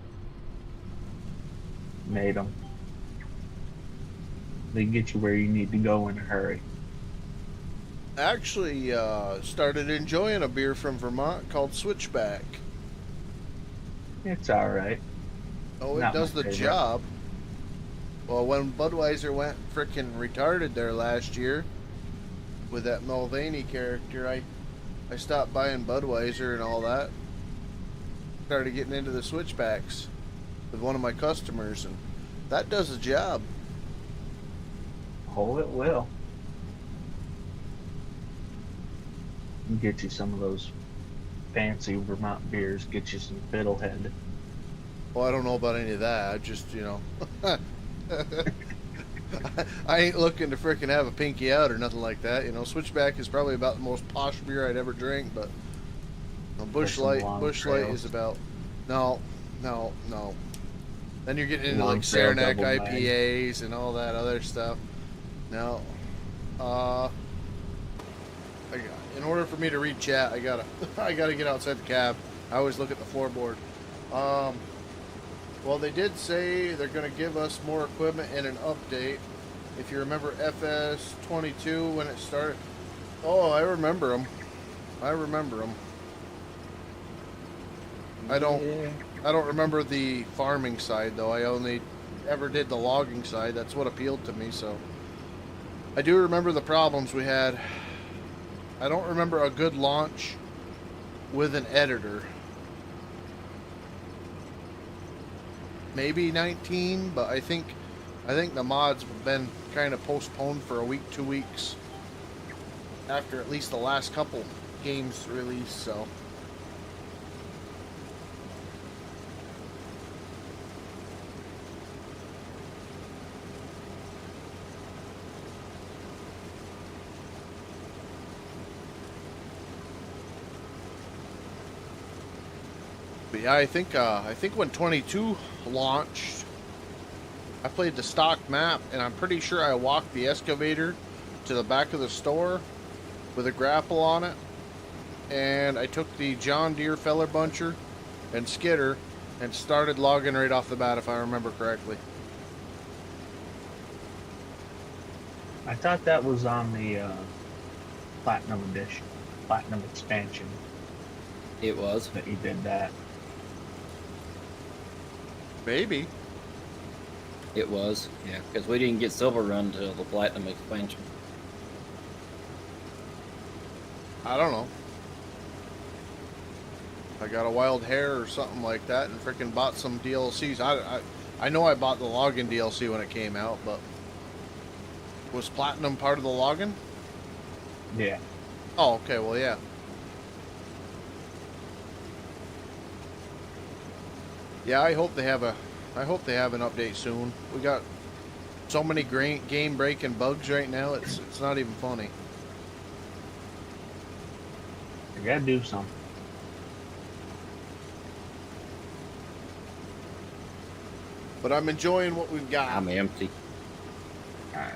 made them. They get you where you need to go in a hurry. Actually, started enjoying a beer from Vermont called Switchback. It's alright. Oh, it Not does my the favorite. job. Well, when Budweiser went frickin' retarded there last year with that Mulvaney character, I stopped buying Budweiser and all that. Started getting into the switchbacks with one of my customers, and that does the job. Oh, it will. Get you some of those fancy Vermont beers. Get you some Fiddlehead. Well, I don't know about any of that. I just, you know, I ain't looking to frickin' have a pinky out or nothing like that. You know, Switchback is probably about the most posh beer I'd ever drink, but you know, Bush some Light long is trails. about no. Then you're getting into Long like trail Saranac double mag. IPAs and all that other stuff. No, in order for me to read chat, I gotta get outside the cab. I always look at the floorboard. Well, they did say they're going to give us more equipment and an update. If you remember FS22 when it started. Oh, I remember them. I remember them. I don't remember the farming side though. I only ever did the logging side. That's what appealed to me. So I do remember the problems we had. I don't remember a good launch with an editor. Maybe 19, but I think the mods have been kind of postponed for a week, 2 weeks after at least the last couple games released. So. But yeah, I think when 22 launched, I played the stock map, and I'm pretty sure I walked the excavator to the back of the store with a grapple on it, and I took the John Deere feller buncher and skidder and started logging right off the bat, if I remember correctly. I thought that was on the Platinum Edition, Platinum Expansion, It was. that you did that. Maybe. It was. Yeah, because we didn't get Silver Run until the Platinum expansion. I don't know. I got a wild hair or something like that and freaking bought some DLCs. I know I bought the login DLC when it came out, but was Platinum part of the login? Yeah. Oh, okay, well, yeah. Yeah, I hope they have an update soon. We got so many game breaking bugs right now. It's not even funny. You gotta do something. But I'm enjoying what we've got. I'm empty. Alright.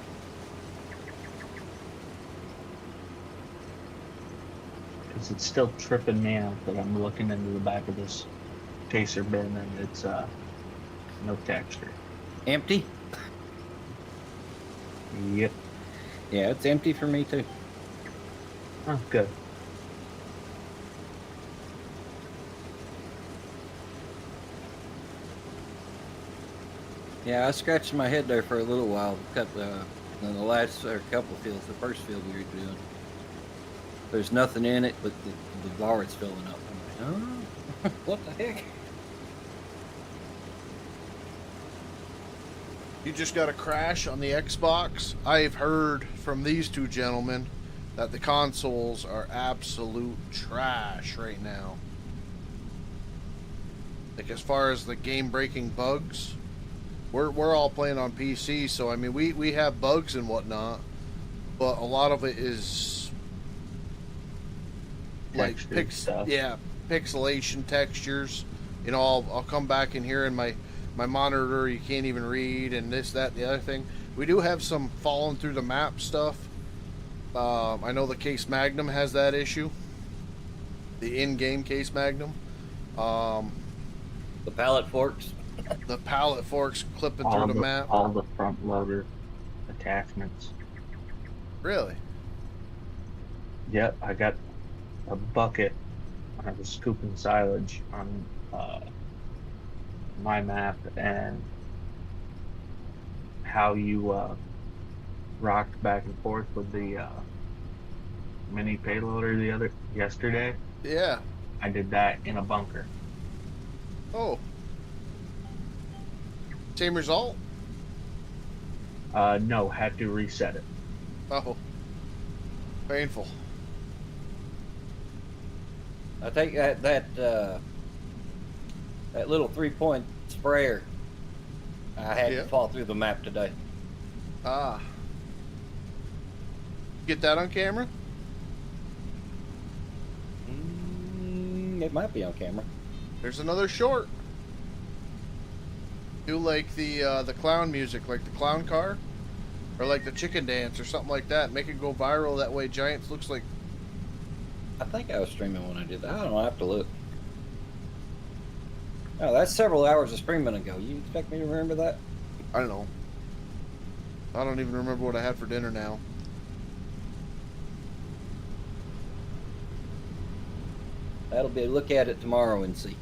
Because it's still tripping me out that I'm looking into the back of this chaser bin and it's no texture. Empty? Yep. Yeah, it's empty for me too. Oh, good. Yeah, I scratched my head there for a little while. In the last couple fields, the first field we were doing, there's nothing in it, but the bar is filling up. I'm like, oh, what the heck? You just got a crash on the Xbox. I've heard from these two gentlemen that the consoles are absolute trash right now. Like as far as the game-breaking bugs, we're all playing on PC, so I mean we have bugs and whatnot, but a lot of it is like stuff. yeah, pixelation textures. You know, I'll come back in here and my monitor you can't even read, and this, that, the other thing. We do have some falling through the map stuff. I know the Case Magnum has that issue. The in-game Case Magnum. The pallet forks. The pallet forks clipping through the map. All the front loader attachments. Really? Yep, I got a bucket when I was scooping silage on my map, and how you rocked back and forth with the mini payloader yesterday. Yeah. I did that in a bunker. Oh. Same result? No, had to reset it. Oh. Painful. I take that little 3-point sprayer. I had to fall through the map today. Ah. Get that on camera? It might be on camera. There's another short. Do like the clown music, like the clown car, or like the chicken dance, or something like that. Make it go viral. That way, Giants looks like. I think I was streaming when I did that. I don't know. I have to look. Oh, that's several hours of streaming ago. You expect me to remember that? I don't know. I don't even remember what I had for dinner now. That'll be a look at it tomorrow and see.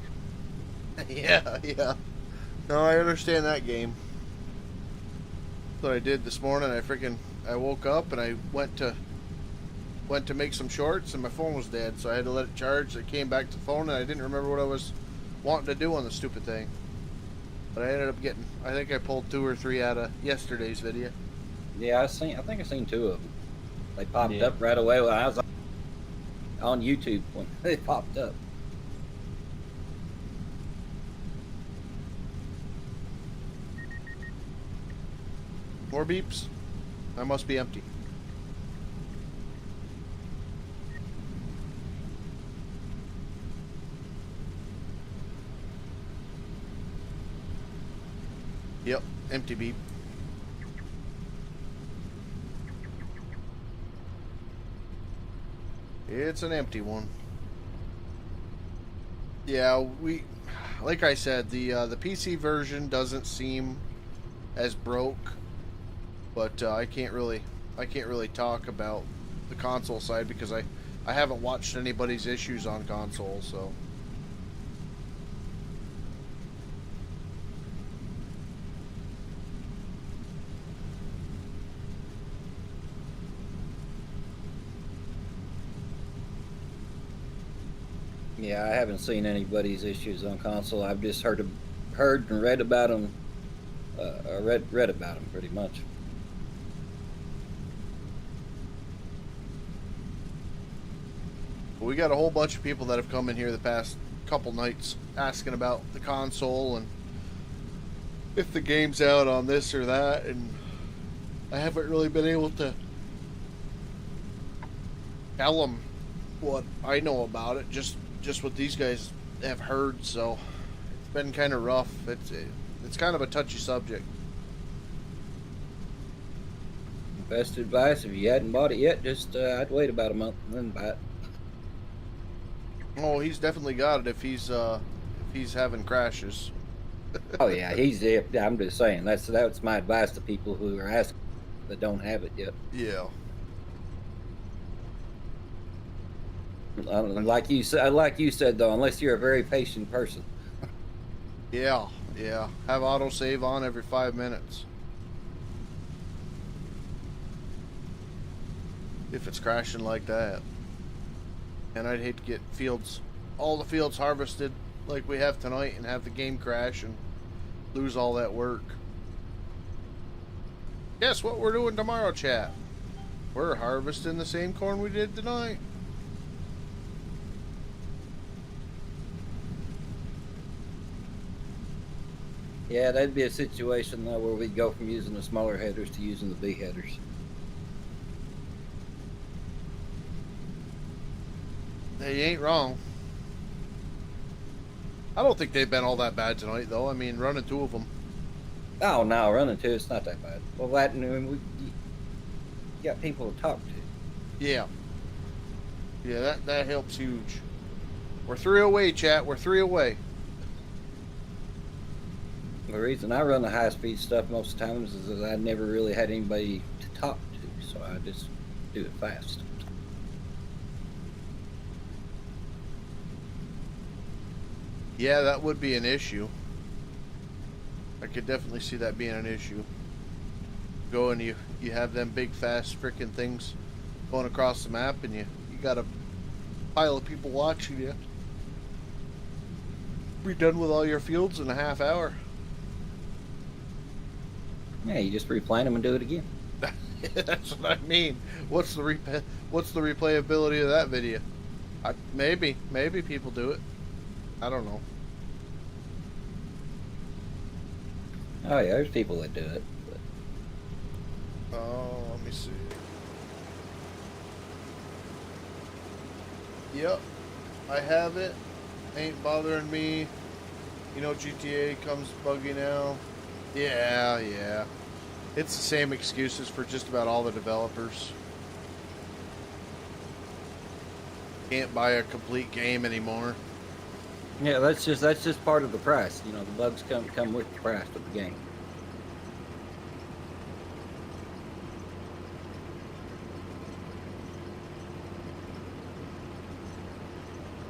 Yeah, yeah. No, I understand that game. That's what I did this morning. I woke up and I went to make some shorts and my phone was dead, so I had to let it charge. I came back to the phone and I didn't remember what I was wanting to do on the stupid thing. But I ended up I think I pulled 2 or 3 out of yesterday's video. Yeah, I think I seen 2 of them. They popped Yeah. up right away when I was on YouTube when they popped up. More beeps. I must be empty. Yep, empty beep. It's an empty one. Yeah, like I said, the PC version doesn't seem as broke, but I can't really talk about the console side because I haven't watched anybody's issues on console, so. Yeah, I haven't seen anybody's issues on console. I've just heard and read about them. Read about them pretty much. We got a whole bunch of people that have come in here the past couple nights asking about the console and if the game's out on this or that, and I haven't really been able to tell them what I know about it, just what these guys have heard, so it's been kind of rough. It's kind of a touchy subject. Best advice, if you hadn't bought it yet, just I'd wait about a month and then buy it. Oh, he's definitely got it if he's having crashes. Oh yeah, I'm just saying that's my advice to people who are asking that don't have it yet. Yeah. Like you said though, unless you're a very patient person. Yeah. Have autosave on every 5 minutes. If it's crashing like that. And I'd hate to get all the fields harvested like we have tonight and have the game crash and lose all that work. Guess what we're doing tomorrow, chat? We're harvesting the same corn we did tonight. Yeah, that'd be a situation though where we'd go from using the smaller headers to using the big headers. They ain't wrong. I don't think they've been all that bad tonight, though. I mean, running 2 of them. Oh no, running 2, it's not that bad. Well, that you got people to talk to. Yeah. Yeah, that helps huge. We're 3 away, chat. We're 3 away. The reason I run the high-speed stuff most times is that I never really had anybody to talk to, so I just do it fast. Yeah, that would be an issue. I could definitely see that being an issue. Go and you have them big, fast freaking things going across the map, and you got a pile of people watching you. Be done with all your fields in a half hour. Yeah, you just replant them and do it again. That's what I mean. What's the replayability of that video? Maybe people do it. I don't know. Oh yeah, there's people that do it. But... Oh, let me see. Yep, I have it. Ain't bothering me. You know, GTA comes buggy now. Yeah. It's the same excuses for just about all the developers. Can't buy a complete game anymore. Yeah, that's just part of the price. You know, the bugs come with the price of the game.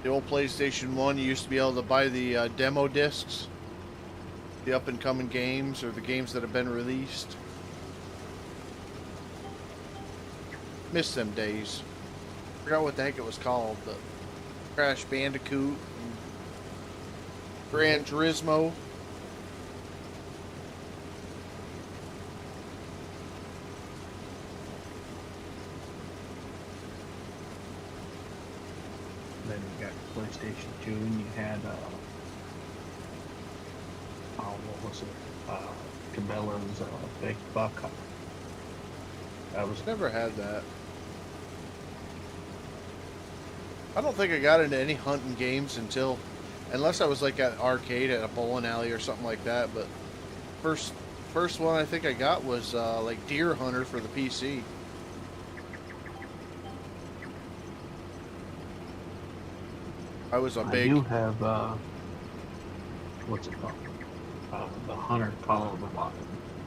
The old PlayStation 1, you used to be able to buy the demo discs, the up-and-coming games, or the games that have been released. Miss them days. Forgot what the heck it was called, but Crash Bandicoot, and Gran Turismo. Then you got PlayStation 2, and you had what was it? Cabela's Big Buck. That was Never had that. I don't think I got into any hunting games unless I was like at arcade at a bowling alley or something like that. But first one I think I got was like Deer Hunter for the PC. I was a I big. do have what's it called? The Hunter Call of the Wild.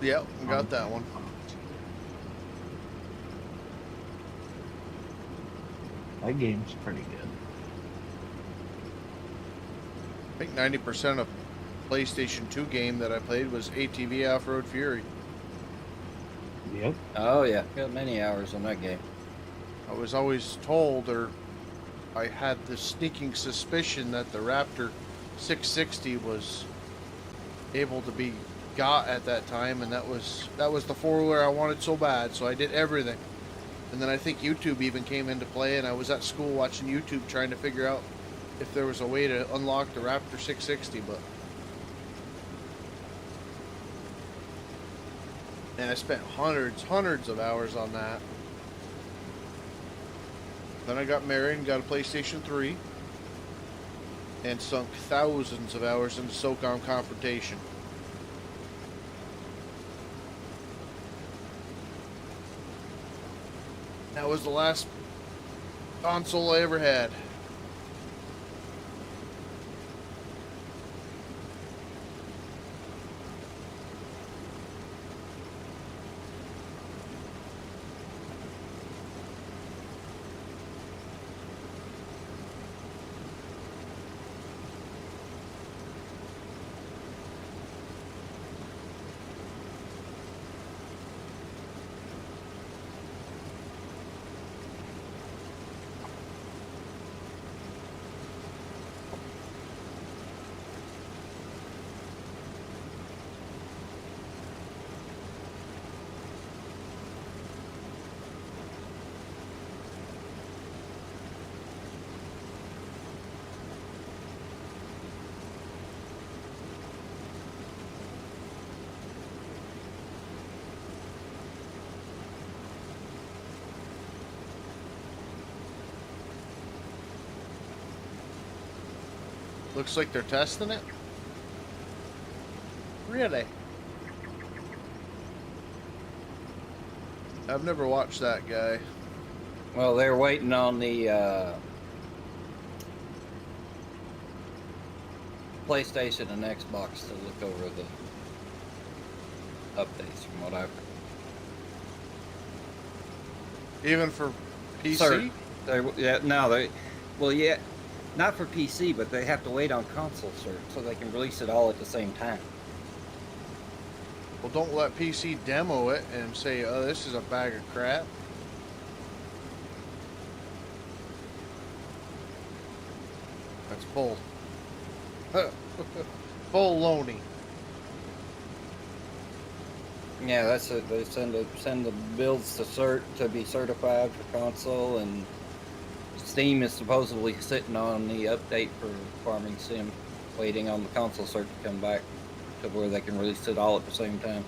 Yep, got that one. That game's pretty good. I think 90% of PlayStation 2 game that I played was ATV Off-Road Fury. Yep. Oh yeah, got many hours on that game. I was always told, or I had the sneaking suspicion that the Raptor 660 was able to be got at that time, and that was the four-wheeler I wanted so bad, so I did everything. And then I think YouTube even came into play, and I was at school watching YouTube trying to figure out if there was a way to unlock the Raptor 660, but and I spent hundreds of hours on that. Then I got married and got a PlayStation 3 and sunk thousands of hours into SOCOM Confrontation. That was the last console I ever had. Looks like they're testing it. Really? I've never watched that guy. Well, they're waiting on the PlayStation and Xbox to look over the updates from what I've heard. Even for PC? Sir, well, yeah, not for PC, but they have to wait on console cert so they can release it all at the same time. Well, don't let PC demo it and say, oh, this is a bag of crap. That's bull. Bull loney. Yeah, that's it. They send the builds to be certified for console, and Steam is supposedly sitting on the update for Farming Sim, waiting on the console cert to come back to where they can release it all at the same time.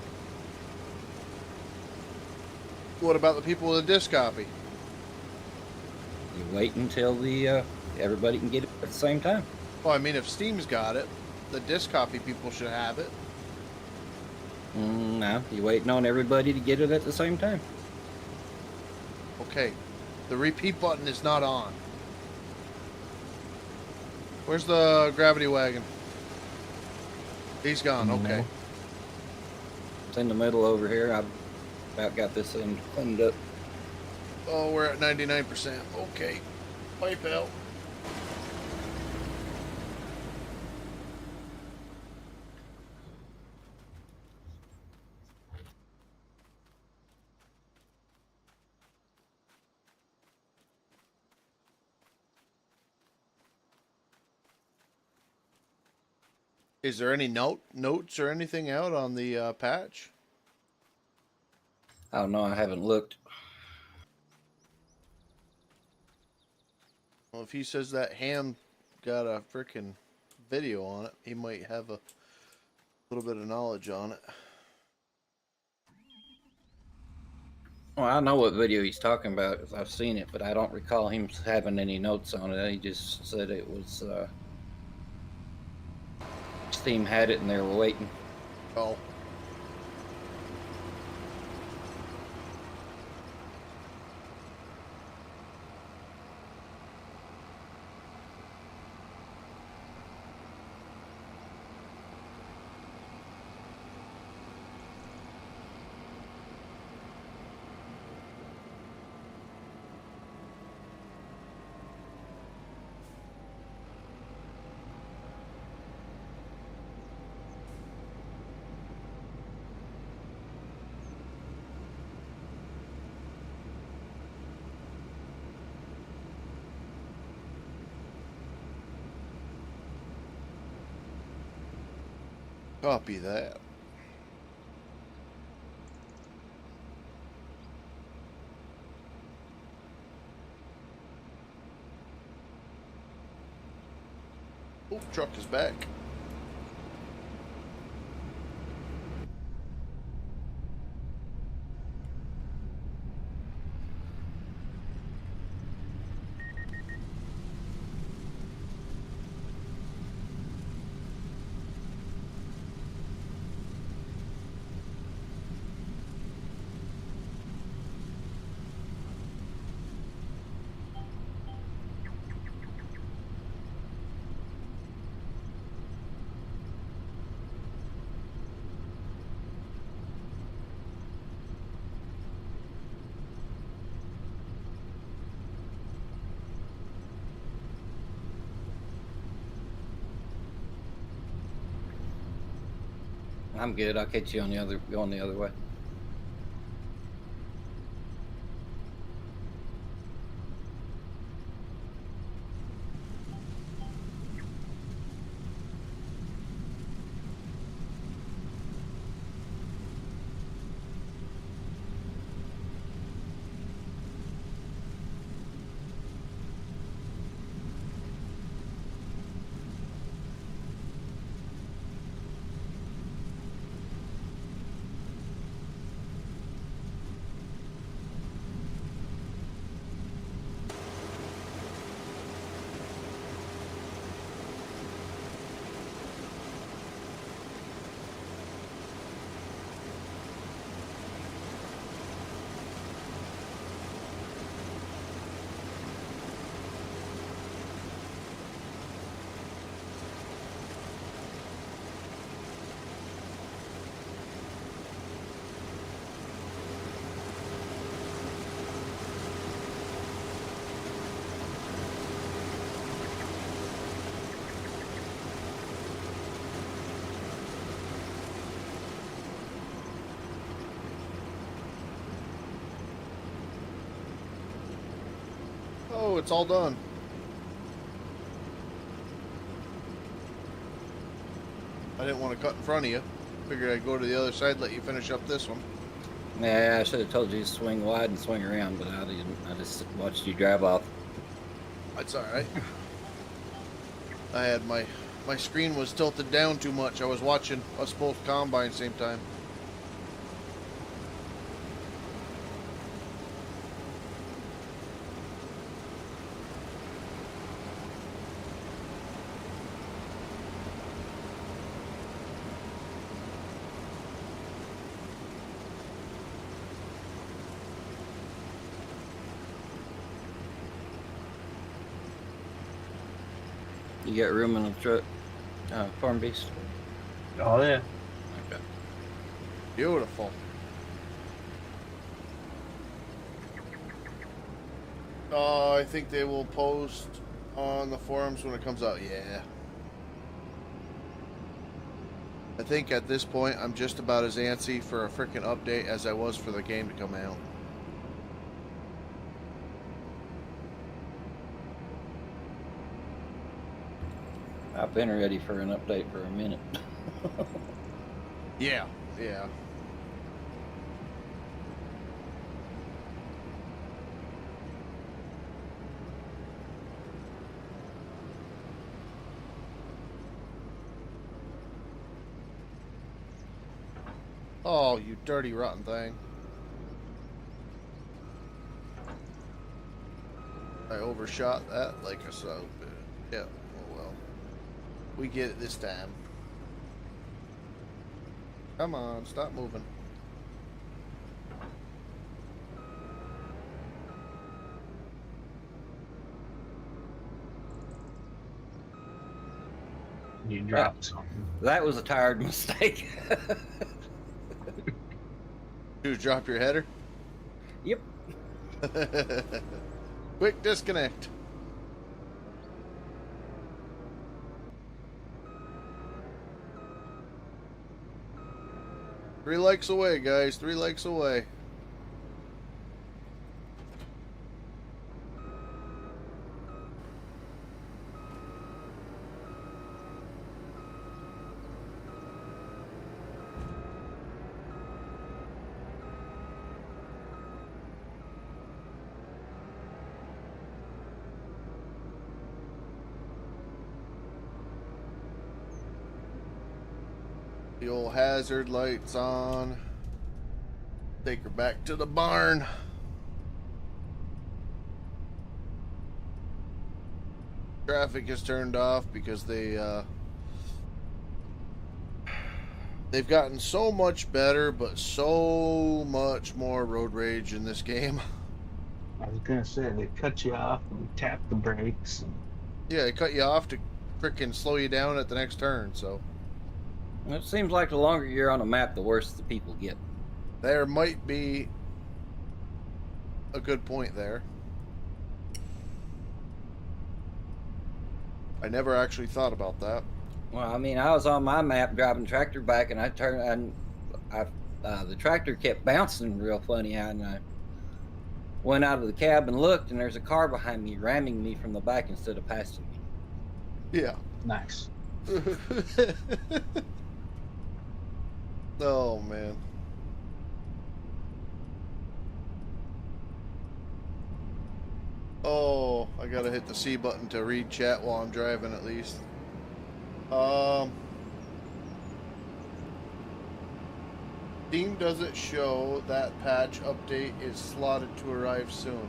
What about the people with a disc copy? You wait until the everybody can get it at the same time. Well, I mean, if Steam's got it, the disc copy people should have it. No, you're waiting on everybody to get it at the same time. Okay, the repeat button is not on. Where's the gravity wagon? He's gone. In the Okay. middle. It's in the middle over here. I've about got this end cleaned up. Oh, we're at 99%. Okay. Pipe out. Is there any notes or anything out on the patch? I don't know. I haven't looked. Well, if he says that Ham got a freaking video on it, he might have a little bit of knowledge on it. Well, I know what video he's talking about because I've seen it, but I don't recall him having any notes on it. He just said it was Steam had it and they were waiting. Oh. Copy that. Oh, truck is back. I'm good. I'll catch you on the other going the other way. Oh, it's all done. I didn't want to cut in front of you. Figured I'd go to the other side, let you finish up this one. Yeah, I should have told you to swing wide and swing around, but I didn't. I just watched you drive off. That's all right. I had my screen was tilted down too much. I was watching us both combine same time. You got room in the truck, farm beast? Oh yeah. Okay. Beautiful. I think they will post on the forums when it comes out. Yeah. I think at this point I'm just about as antsy for a freaking update as I was for the game to come out. I've been ready for an update for a minute. Yeah, yeah. Oh, you dirty, rotten thing. I overshot that like a so. Yeah, oh well. We get it this time. Come on, stop moving. You dropped something. That was a tired mistake. Dude, drop your header. Yep. Quick disconnect. Three likes away, guys. 3 likes away. The old hazard lights on. Take her back to the barn. Traffic is turned off because they've gotten so much better, but so much more road rage in this game. I was gonna say they cut you off and tap the brakes. And Yeah, they cut you off to frickin' slow you down at the next turn, so It seems like the longer you're on a map, the worse the people get. there might be a good point there. I never actually thought about that. Well, I mean, I was on my map driving tractor back, and I turned, and the tractor kept bouncing real funny, and I went out of the cab and looked, and there's a car behind me ramming me from the back instead of passing me. Yeah. nice. Oh, man. Oh, I gotta hit the C button to read chat while I'm driving at least. Steam doesn't show that patch update is slotted to arrive soon.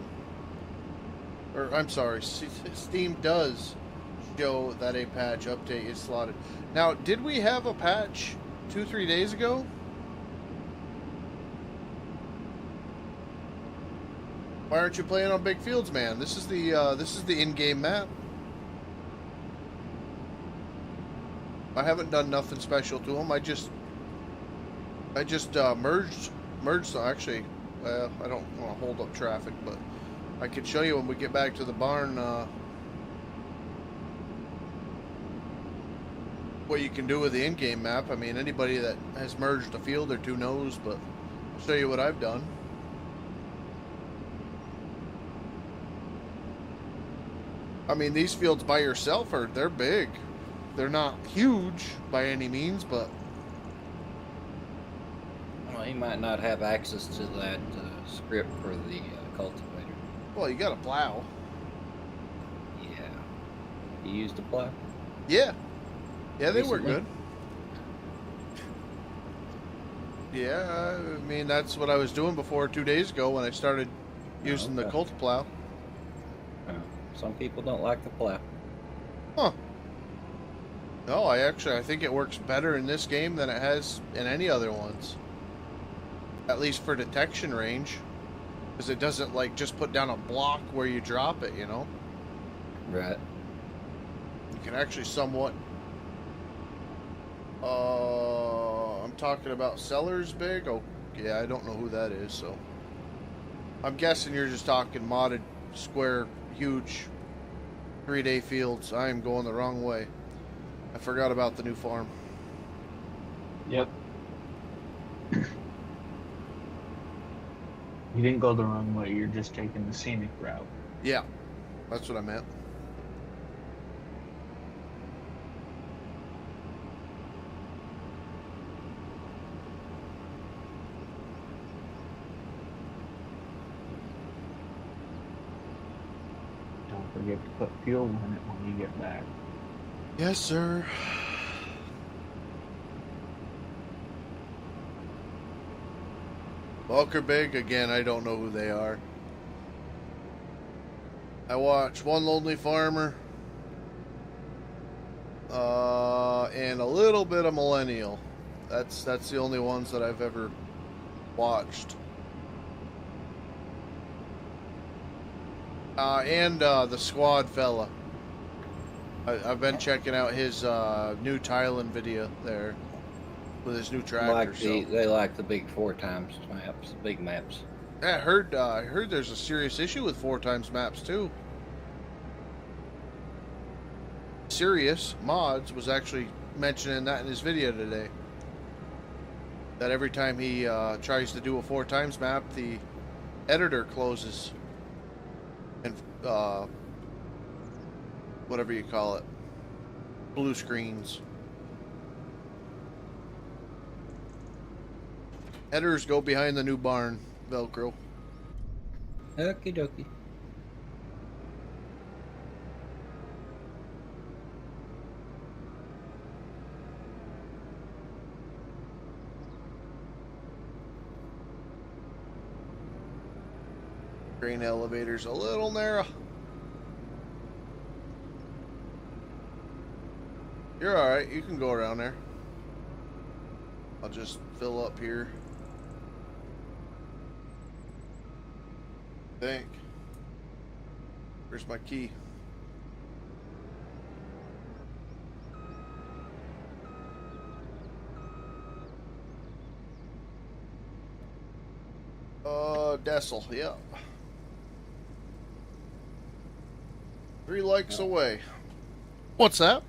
Or, I'm sorry, Steam does show that a patch update is slotted. Now, did we have a patch 2-3 days ago? Why aren't you playing on big fields, man? This is the in-game map. I haven't done nothing special to them. I just merged. Actually, well, I don't want to hold up traffic, but I could show you when we get back to the barn what you can do with the in-game map. I mean, anybody that has merged a field or two knows, but I'll show you what I've done. I mean, these fields by yourself they're big. They're not huge by any means, but Well, he might not have access to that script for the cultivator. well, you got to plow. Yeah. You used a plow? Yeah, yeah, they work Recently? good. Yeah, I mean that's what I was doing before 2 days ago when I started using the okay. Colt plow. Some people don't like the plow. Huh. No, I think it works better in this game than it has in any other ones. At least for detection range. Because it doesn't, like, just put down a block where you drop it, you know? Right. You can actually somewhat. I'm talking about Sellers Big. Oh, yeah, I don't know who that is. So, I'm guessing you're just talking modded, square, huge, 3-day fields. I am going the wrong way. I forgot about the new farm. Yep. You didn't go the wrong way. You're just taking the scenic route. Yeah, that's what I meant. Don't forget to put fuel in it when you get back. Yes, sir. Walker Big, again, I don't know who they are. I watch One Lonely Farmer, and a little bit of Millennial. That's the only ones that I've ever watched. And the Squad fella. I've been checking out his new Thailand video there with his new tractor. They like the big 4x maps, big maps. Yeah, I heard there's a serious issue with 4x maps too. Serious Mods was actually mentioning that in his video today. That every time he tries to do a 4x map, the editor closes. And whatever you call it, blue screens. Editors go behind the new barn, Velcro. Okie dokie. Grain elevator's a little narrow. You're alright, you can go around there. I'll just fill up here. Think. Where's my key? Dessel, yeah. 3 likes away. What's that?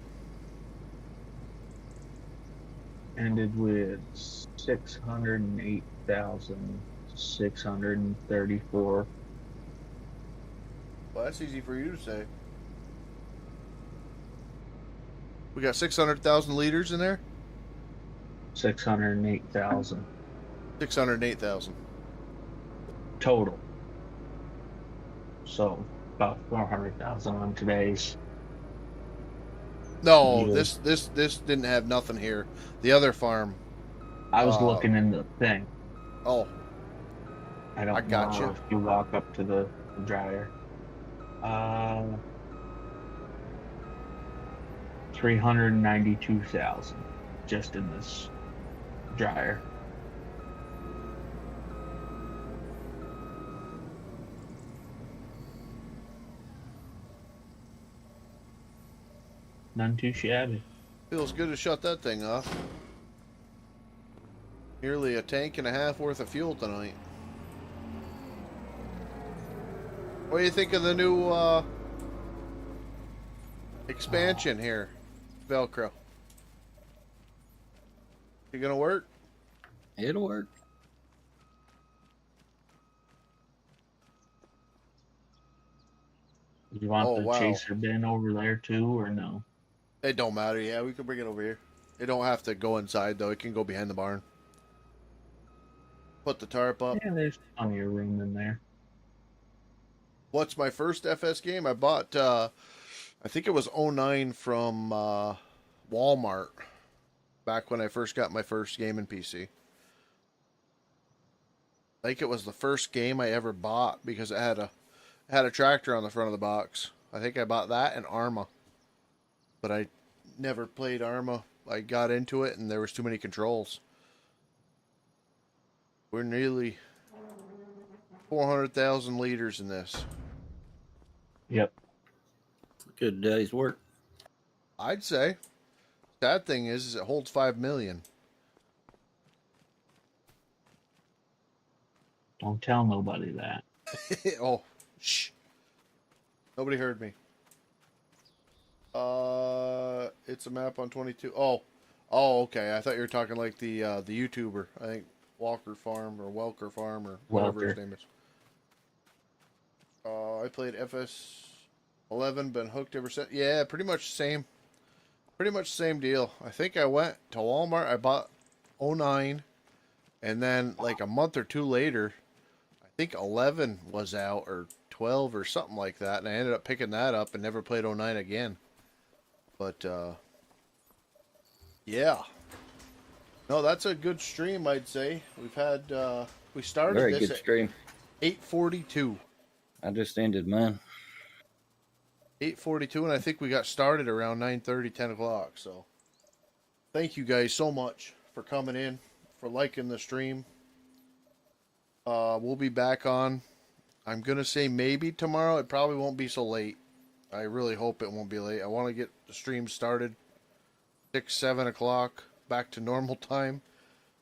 Ended with 608,634. Well, that's easy for you to say. We got 600,000 liters in there? 608,000 608,000. total. So about 400,000 on today's. No, Yeah. this didn't have nothing here. The other farm. I was looking in the thing. Oh, I don't I got know you. if you walk up to the dryer. 392,000 just in this dryer. None too shabby. feels good to shut that thing off. Nearly a tank and a half worth of fuel tonight. What do you think of the new expansion here, Velcro? You gonna work? It'll work. You want Oh, the wow. chaser bin over there too, or no? It don't matter. Yeah, we can bring it over here. It don't have to go inside though. It can go behind the barn. Put the tarp up. Yeah, there's plenty of room in there. What's my first FS game? I bought, I think it was 09 from Walmart. Back when I first got my first gaming PC. I think it was the first game I ever bought because it had a tractor on the front of the box. I think I bought that and Arma. But I never played Arma. I got into it and there was too many controls. We're nearly 400,000 liters in this. Yep. Good day's work. I'd say. Sad thing is it holds 5 million. Don't tell nobody that. Oh, shh. Nobody heard me. It's a map on 22. Oh, okay. I thought you were talking like the YouTuber. I think Walker Farm or Welker Farm or whatever his Welker. name is. I played FS11, been hooked ever since. Yeah, pretty much same. Pretty much same deal. I think I went to Walmart. I bought '09, and then like a month or two later, I think 11 was out or 12 or something like that, and I ended up picking that up and never played '09 again. But yeah, no, that's a good stream, I'd say. We've had we started Very this good at stream. 8:42. I just ended mine. 8:42, and I think we got started around 9:30, 10 o'clock. So, thank you guys so much for coming in, for liking the stream. We'll be back on. I'm gonna say maybe tomorrow. It probably won't be so late. I really hope it won't be late. I want to get the stream started 6, 7 o'clock, back to normal time.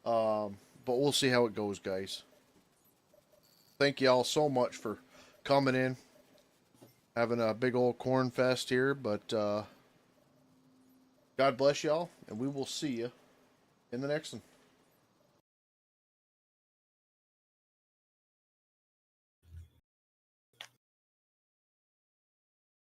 But we'll see how it goes, guys. Thank you all so much for coming in. Having a big old corn fest here, but God bless y'all, and we will see you in the next one.